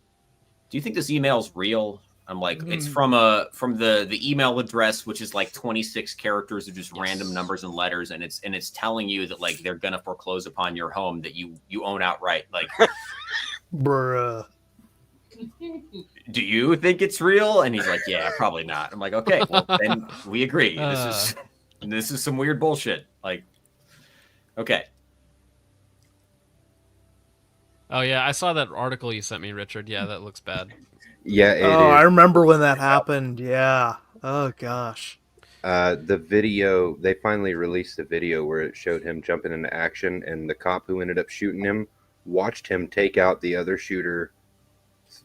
"Do you think this email's real?" I'm like, "It's from the email address, which is like 26 characters of just random numbers and letters, and it's telling you that like they're gonna foreclose upon your home that you own outright." Like, bruh. Do you think it's real? And he's like, "Yeah, probably not." I'm like, "Okay, well then we agree. This is some weird bullshit." Like, okay. Oh yeah, I saw that article you sent me, Richard. Yeah, that looks bad. Yeah. I remember when that happened. Yeah. Oh gosh. The video, they finally released the video where it showed him jumping into action, and the cop who ended up shooting him watched him take out the other shooter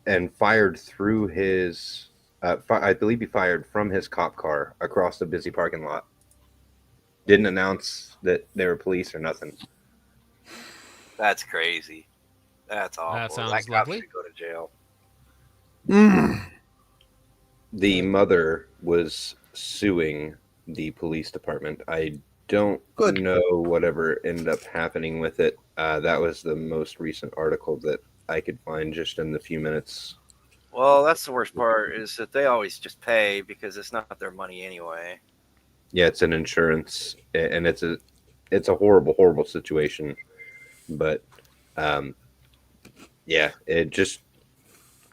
and fired through his, I believe he fired from his cop car across the busy parking lot. Didn't announce that they were police or nothing. That's crazy. That's awful. That sounds that cop lovely. should go to jail. The mother was suing the police department. I don't know whatever ended up happening with it. That was the most recent article that I could find just in the few minutes. Well, that's the worst part, is that they always just pay because it's not their money anyway. Yeah, it's an insurance, and it's a horrible, horrible situation. But yeah, it just,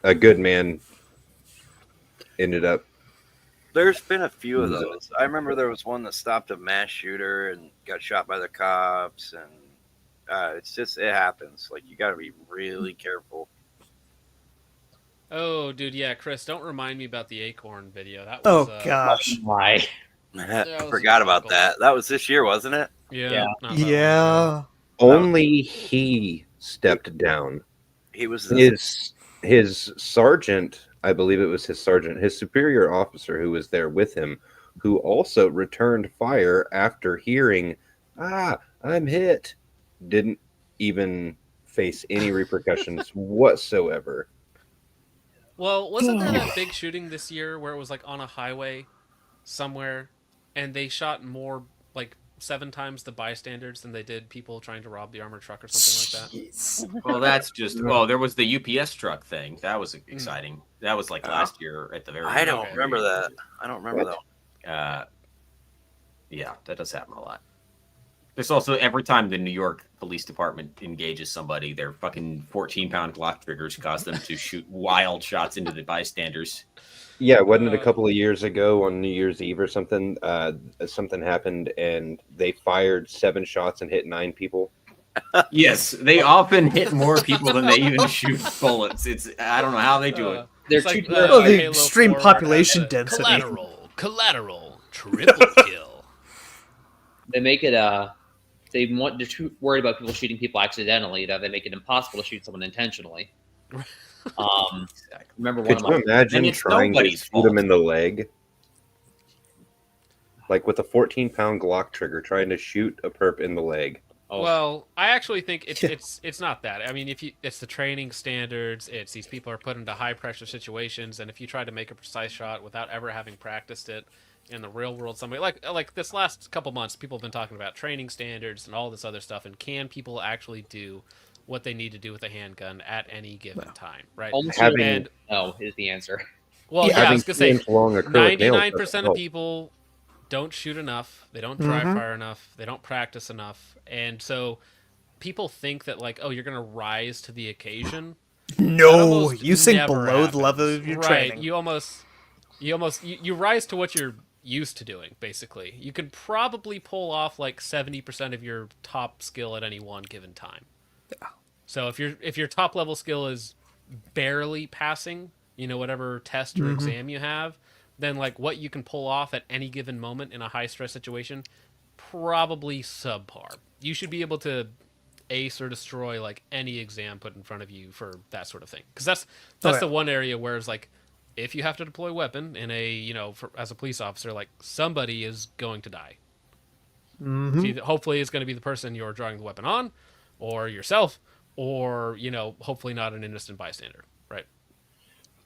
a good man ended up. There's been a few of those. I remember there was one that stopped a mass shooter and got shot by the cops, and it's just, it happens. Like, you got to be really careful. Oh, dude, yeah, Chris, don't remind me about the acorn video. That Oh was gosh. Why? I forgot about that. That was this year, wasn't it? Yeah. Yeah. Only he stepped down. He was His sergeant, I believe it was his sergeant, his superior officer who was there with him, who also returned fire after hearing, I'm hit, didn't even face any repercussions whatsoever. Well, wasn't there that big shooting this year where it was like on a highway somewhere, and they shot more, like 7 times the bystanders than they did people trying to rob the armored truck or something like that? Well, that's just there was the UPS truck thing. That was exciting. That was like last year at the very. I don't remember that. I don't remember that. Yeah, that does happen a lot. There's also every time the New York Police Department engages somebody, their fucking 14-pound Glock triggers cause them to shoot wild shots into the bystanders. Yeah, wasn't it a couple of years ago on New Year's Eve or something? Something happened and they fired 7 shots and hit 9 people. Yes, they often hit more people than they even shoot bullets. I don't know how they do it. They're It's too like, Oh, the Halo extreme 4 population density. Collateral, triple kill. They make it they're too worried about people shooting people accidentally that they make it impossible to shoot someone intentionally. Remember Could you imagine trying to shoot him in the leg? Like with a 14-pound Glock trigger, trying to shoot a perp in the leg. Well, I actually think it's not that. I mean, it's the training standards. It's these people are put into high pressure situations, and if you try to make a precise shot without ever having practiced it in the real world, somebody like this last couple months, people have been talking about training standards and all this other stuff, and can people actually do what they need to do with a handgun at any given time, right? No is the answer. Well, yeah, I was gonna say 99% of of people don't shoot enough, they don't dry fire enough, they don't practice enough, and so people think that like, oh, you're gonna rise to the occasion. No, you sink below happens. the level of your right. training. You rise to what you're used to doing, basically. You can probably pull off like 70% of your top skill at any one given time. Yeah. So if your top level skill is barely passing, whatever test or exam you have, then like what you can pull off at any given moment in a high stress situation, probably subpar. You should be able to ace or destroy like any exam put in front of you for that sort of thing. Because that's the one area where it's like, if you have to deploy a weapon in a as a police officer, like somebody is going to die. Hopefully it's going to be the person you're drawing the weapon on, or yourself, or hopefully not an innocent bystander, right?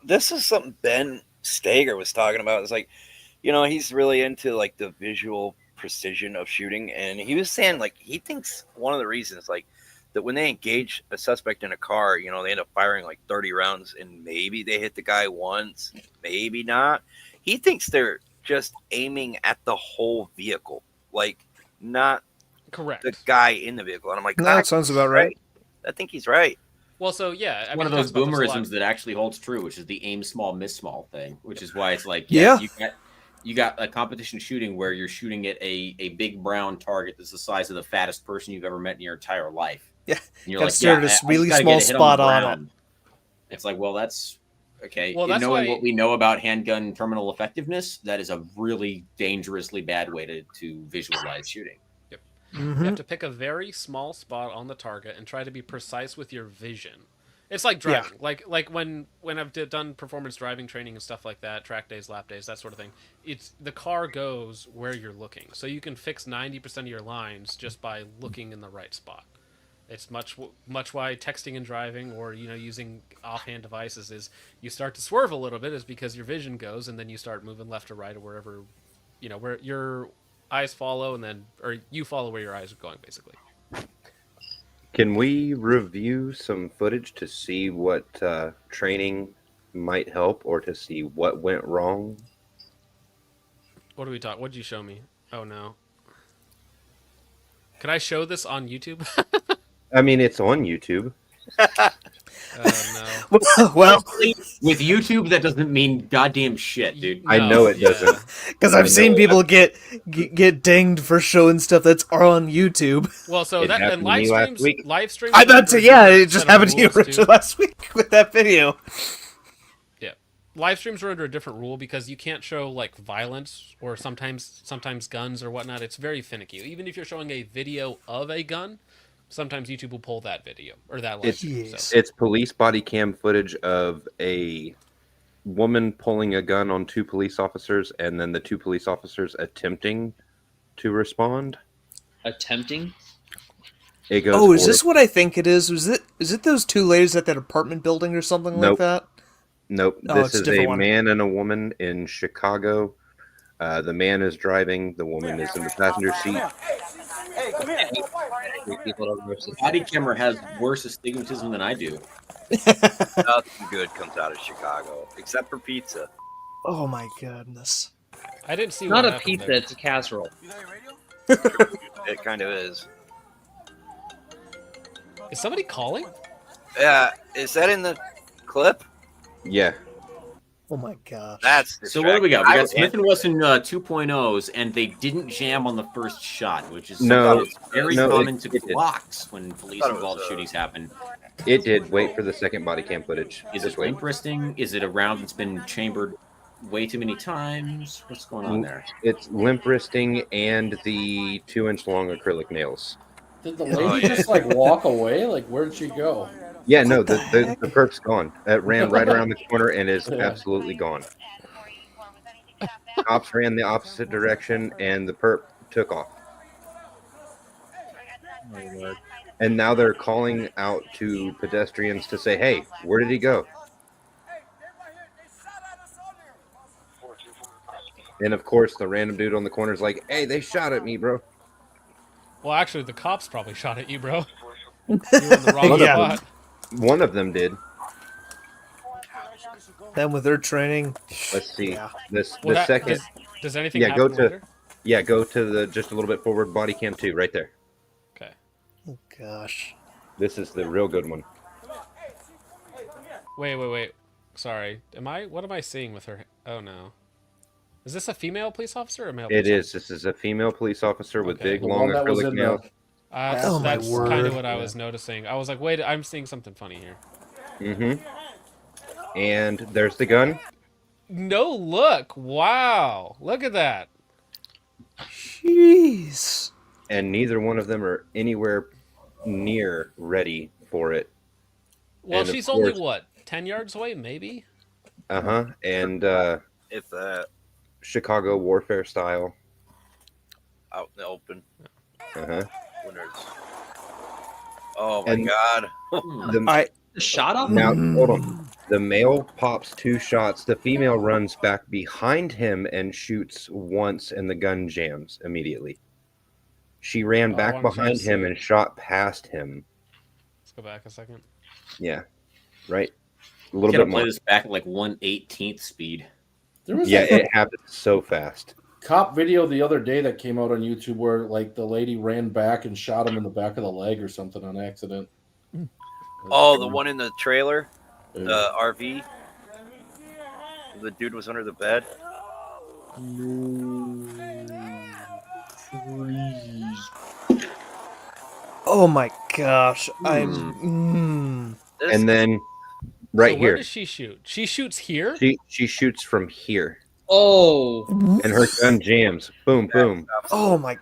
This is something Ben Stager was talking about. It's like, he's really into like the visual precision of shooting, and he was saying like he thinks one of the reasons like that when they engage a suspect in a car, they end up firing like 30 rounds and maybe they hit the guy once, maybe not. He thinks they're just aiming at the whole vehicle, like not correct the guy in the vehicle. And I'm like, that sounds about right. I think he's right. Well, so yeah, one of those boomerisms that actually holds true, which is the aim small, miss small thing, which is why it's like, you got a competition shooting where you're shooting at a big brown target that's the size of the fattest person you've ever met in your entire life. Yeah, and you're like, stare at this really small spot on it. It's like, well, that's okay. Well, that's knowing what we know about handgun terminal effectiveness, that is a really dangerously bad way to visualize shooting. Yep. You have to pick a very small spot on the target and try to be precise with your vision. It's like driving. Like when I've done performance driving training and stuff like that, track days, lap days, that sort of thing. It's the car goes where you're looking, so you can fix 90% of your lines just by looking in the right spot. It's much why texting and driving, or using offhand devices, is you start to swerve a little bit, is because your vision goes, and then you start moving left or right or wherever, where your eyes follow, or you follow where your eyes are going, basically. Can we review some footage to see what training might help, or to see what went wrong? What do we talk? What did you show me? Oh no. Could I show this on YouTube? I mean, it's on YouTube. No. Well, with YouTube, that doesn't mean goddamn shit, dude. I know it doesn't. Because I've seen people get dinged for showing stuff that's on YouTube. Well, so that and live streams. I bet to it just happened to you Richard, last week with that video. live streams are under a different rule because you can't show like violence or sometimes guns or whatnot. It's very finicky. Even if you're showing a video of a gun, sometimes YouTube will pull that video or that live stream. So. It's police body cam footage of a woman pulling a gun on 2 police officers, and then the 2 police officers attempting to respond. Attempting? It goes. Oh, is this what I think it is? Is it those 2 ladies at that apartment building or something like that? Nope. Oh, This it's is a one. man and a woman in Chicago. The man is driving. The woman is in the passenger seat. Hey, come here. Body camera has worse astigmatism than I do. Nothing good comes out of Chicago, except for pizza. Oh my goodness. I didn't see. Not a pizza; it's a casserole. It kind of is. Is somebody calling? Yeah, is that in the clip? Yeah. Oh my gosh. That's So what do we got? We got Smith distracting. & Wesson 2.0s, and they didn't jam on the first shot, which is No, something that's very no, common it to did. blocks when police-involved shootings happen. It did. Wait for the second body cam footage. Is Just it limp wristing? Is it a round that's been chambered way too many times? What's going on there? It's limp wristing and the 2-inch long acrylic nails. Did the lady just like walk away? Like, where'd she go? Yeah, no, the perp's gone. It ran right around the corner and is absolutely gone. Cops ran the opposite direction and the perp took off. And now they're calling out to pedestrians to say, hey, where did he go? And of course, the random dude on the corner is like, hey, they shot at me, bro. Well, actually, the cops probably shot at you, bro. You were in the wrong spot. One of them did. Then with their training. Let's see. Yeah. Well, Second. does anything Yeah, happen go to. later? Yeah, go to the just a little bit forward. Body cam 2, right there. Okay. Oh gosh. This is the real good one. Wait. Sorry. What am I seeing with her? Oh no. Is this a female police officer or a male? It is. This is a female police officer with big, long acrylic nails. Oh, my That's word. kind of what I was noticing. I was like, wait, I'm seeing something funny here. Mm-hmm. And there's the gun. No, look. Wow. Look at that. Jeez. And neither one of them are anywhere near ready for it. Well, And of she's only, course- what, 10 yards away, maybe? Uh-huh. And If that Chicago warfare style. out in the open. Uh-huh. When there's... Oh my And god. The shot up? Now, hold on. The male pops 2 shots. The female runs back behind him and shoots once, and the gun jams immediately. She ran back I'm trying to behind see him it. and shot past him. Let's go back a second. Yeah. Right? A little Gotta bit play more. this back at like 1/18th speed. There was Yeah, like it happened so fast. cop video the other day that came out on YouTube where like the lady ran back and shot him in the back of the leg or something on accident. Oh, the one in the trailer? The RV? The dude was under the bed? Oh my gosh. I'm. And then right So here. where does she shoot? She shoots here? She shoots from here. Oh. And her gun jams. Boom, boom. Oh my.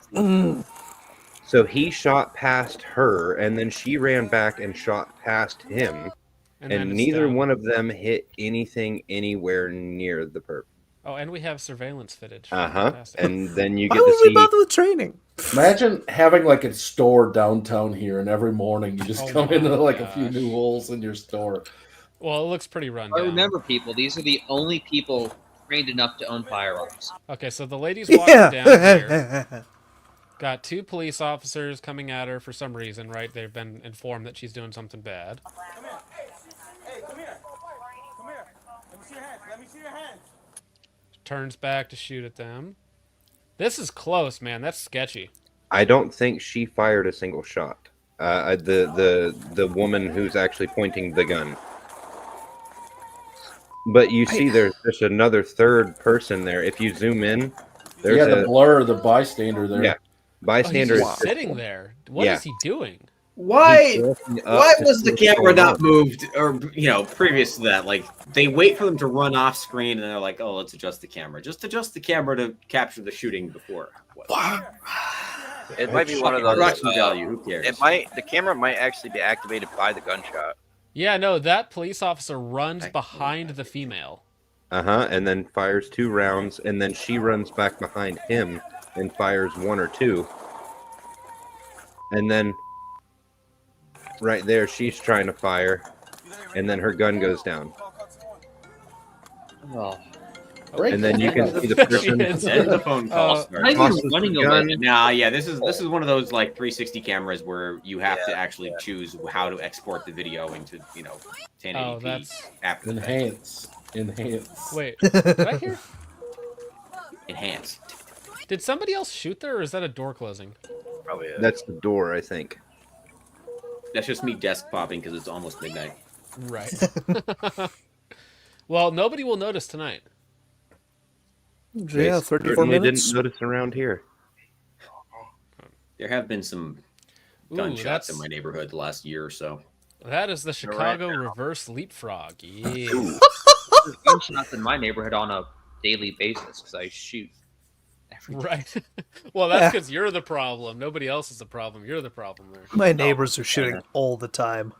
So he shot past her, and then she ran back and shot past him. And then And it's neither down. one of them hit anything anywhere near the perp. Oh, and we have surveillance footage. Uh-huh. Fantastic. And then you Why get to would we see bother with training? Imagine having like a store downtown here, and every morning you just Oh come my into like a few gosh. new holes in your store. Well, it looks pretty run I down. remember, people, these are the only people trained enough to own firearms. Okay, so the lady's walking Yeah. down here. Got 2 police officers coming at her for some reason, right? They've been informed that she's doing something bad. Turns back to shoot at them. This is close, man. That's sketchy. I don't think she fired a single shot. The woman who's actually pointing the gun. But you see, there's just another third person there. If you zoom in, there's Yeah, the blur, the bystander there. yeah, bystander. He's is just sitting there. What is he doing? Why? He's walking up Why to was see the what's camera going not on. moved, or previous to that? Like they wait for them to run off screen, and they're like, "Oh, let's adjust the camera." Just adjust the camera to capture the shooting before. It might be one of those. Production value. Who cares? The camera might actually be activated by the gunshot. Yeah, no, that police officer runs behind the female. And then fires 2 rounds, and then she runs back behind him and fires 1 or 2. And then right there, she's trying to fire, and then her gun goes down. Oh. And then you can see the person. Then the phone call starts. tosses the gun. Nah, yeah, this is one of those like 360 cameras where you have to actually choose how to export the video into 1080p. Oh, that's after the fact. Enhance. Wait, did I hear? Enhance. Did somebody else shoot there, or is that a door closing? Probably. That's the door, I think. That's just me desk popping because it's almost midnight. Right. Well, nobody will notice tonight. Yeah, 34 Certainly minutes. didn't notice around here. There have been some Ooh, gunshots that's- in my neighborhood the last year or so. That is the Chicago reverse leapfrog. Yeah. There's gunshots in my neighborhood on a daily basis because I shoot. Right. Well, that's because you're the problem. Nobody else is the problem. You're the problem there. My neighbors are shooting all the time.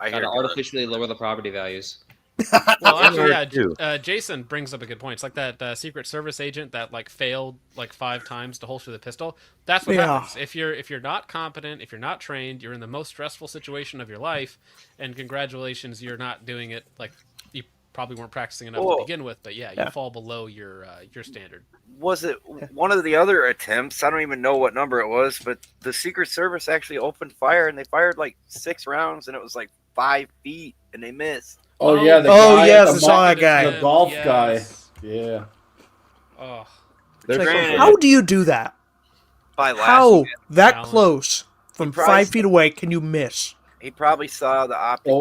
I gotta artificially lower the property values. Well, actually, yeah. too. Jason brings up a good point. It's like that Secret Service agent that failed 5 times to holster the pistol. That's what Yeah. happens if you're not competent, if you're not trained, you're in the most stressful situation of your life. And congratulations, you're not doing it you probably weren't practicing enough to begin with. But you fall below your standard. Was it one of the other attempts? I don't even know what number it was, but the Secret Service actually opened fire and they fired 6 rounds and it was 5 feet and they missed. Oh yeah, the Oh, guy, yes, the I saw that guy. the golf Yes. guy. Yeah. Oh, It's like, how do you do that? By last How that Challenge. close from probably 5 feet away can you miss? He probably saw the optic.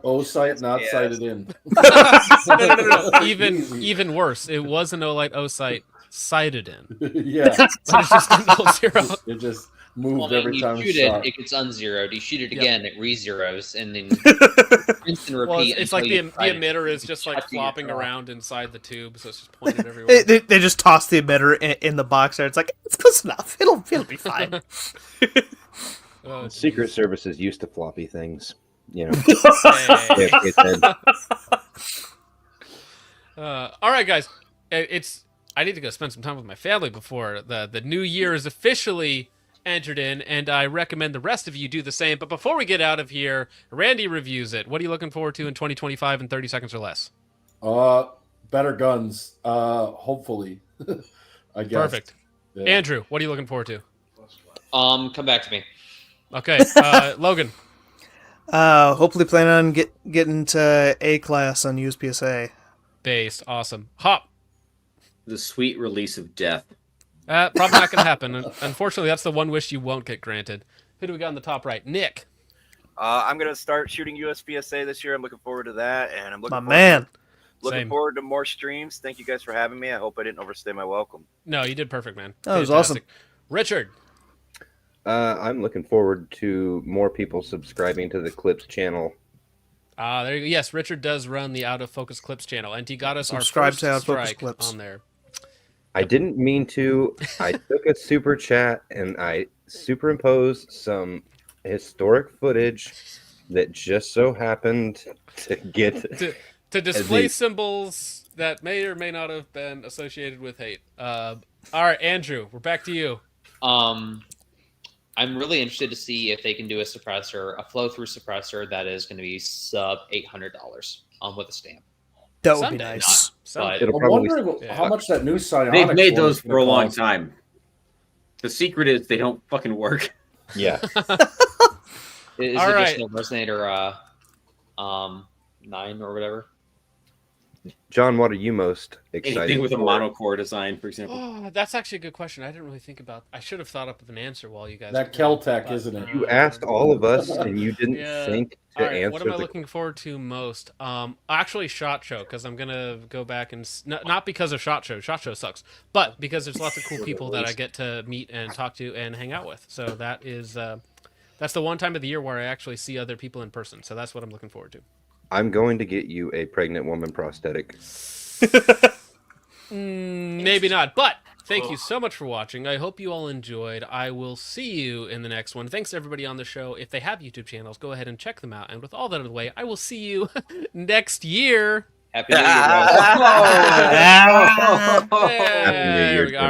O-sight, not sighted in. no. Even worse. It was an O-Light O-Sight sighted in. Yeah. But it's just an O-0. It just moved Well, every you time shoot he it, shot. it gets unzeroed. You shoot it Yeah. again, it re-zeros, and then rinse and Well, repeat. it's like until the you find it. emitter is just Touching it flopping off. around inside the tube, so it's just pointed everywhere. They just toss the emitter in the box there. It's like, it's close enough. It'll be fine. Oh, Secret Service is used to floppy things. Hey. It's All right, guys. I need to go spend some time with my family before the new year is officially entered in, and I recommend the rest of you do the same. But before we get out of here, Randy reviews it. What are you looking forward to in 2025 in 30 seconds or less? Better guns. Hopefully. I guess. Perfect. Yeah. Andrew, what are you looking forward to? Come back to me. Okay, Logan. Hopefully plan on getting to A class on USPSA. Based. Awesome. Hop. The sweet release of death. Probably not going to happen. Unfortunately, that's the one wish you won't get granted. Who do we got on the top right? Nick. I'm gonna start shooting USPSA this year. I'm looking forward to that, and I'm looking Same. forward to more streams. Thank you guys for having me. I hope I didn't overstay my welcome. No, you did perfect, man. That was awesome. Richard. I'm looking forward to more people subscribing to the Clips channel. There you go. Yes, Richard does run the Out of Focus Clips channel, and he got us Subscribe our first to Out of Focus strike Clips. on there. I didn't mean to. I took a super chat and I superimposed some historic footage that just so happened to get to display symbols that may or may not have been associated with hate. All right, Andrew, we're back to you. I'm really interested to see if they can do a suppressor, a flow-through suppressor that is going to be sub $800 with a stamp. That would be nice. But I'm wondering how much that new Psionics They've made one those is for a gonna long cost. time. The secret is they don't fucking work. Yeah. Is All it right. just a Resonator 9 or whatever? John, what are you most excited Anything with a for? monocore design, for example. Oh, that's actually a good question. I didn't really think about. I should have thought up of an answer while you guys. That were going, Keltec, but, isn't it? You asked all of us and you didn't Yeah. think to All right, answer what am I the looking forward to most? Actually, SHOT Show, because I'm gonna go back and not because of SHOT Show. SHOT Show sucks, but because there's lots of cool people that I get to meet and talk to and hang out with. So that is That's the one time of the year where I actually see other people in person. So that's what I'm looking forward to. I'm going to get you a pregnant woman prosthetic. Maybe not, but thank you so much for watching. I hope you all enjoyed. I will see you in the next one. Thanks to everybody on the show. If they have YouTube channels, go ahead and check them out. And with all that out of the way, I will see you next year. Happy New Year, guys. There we go.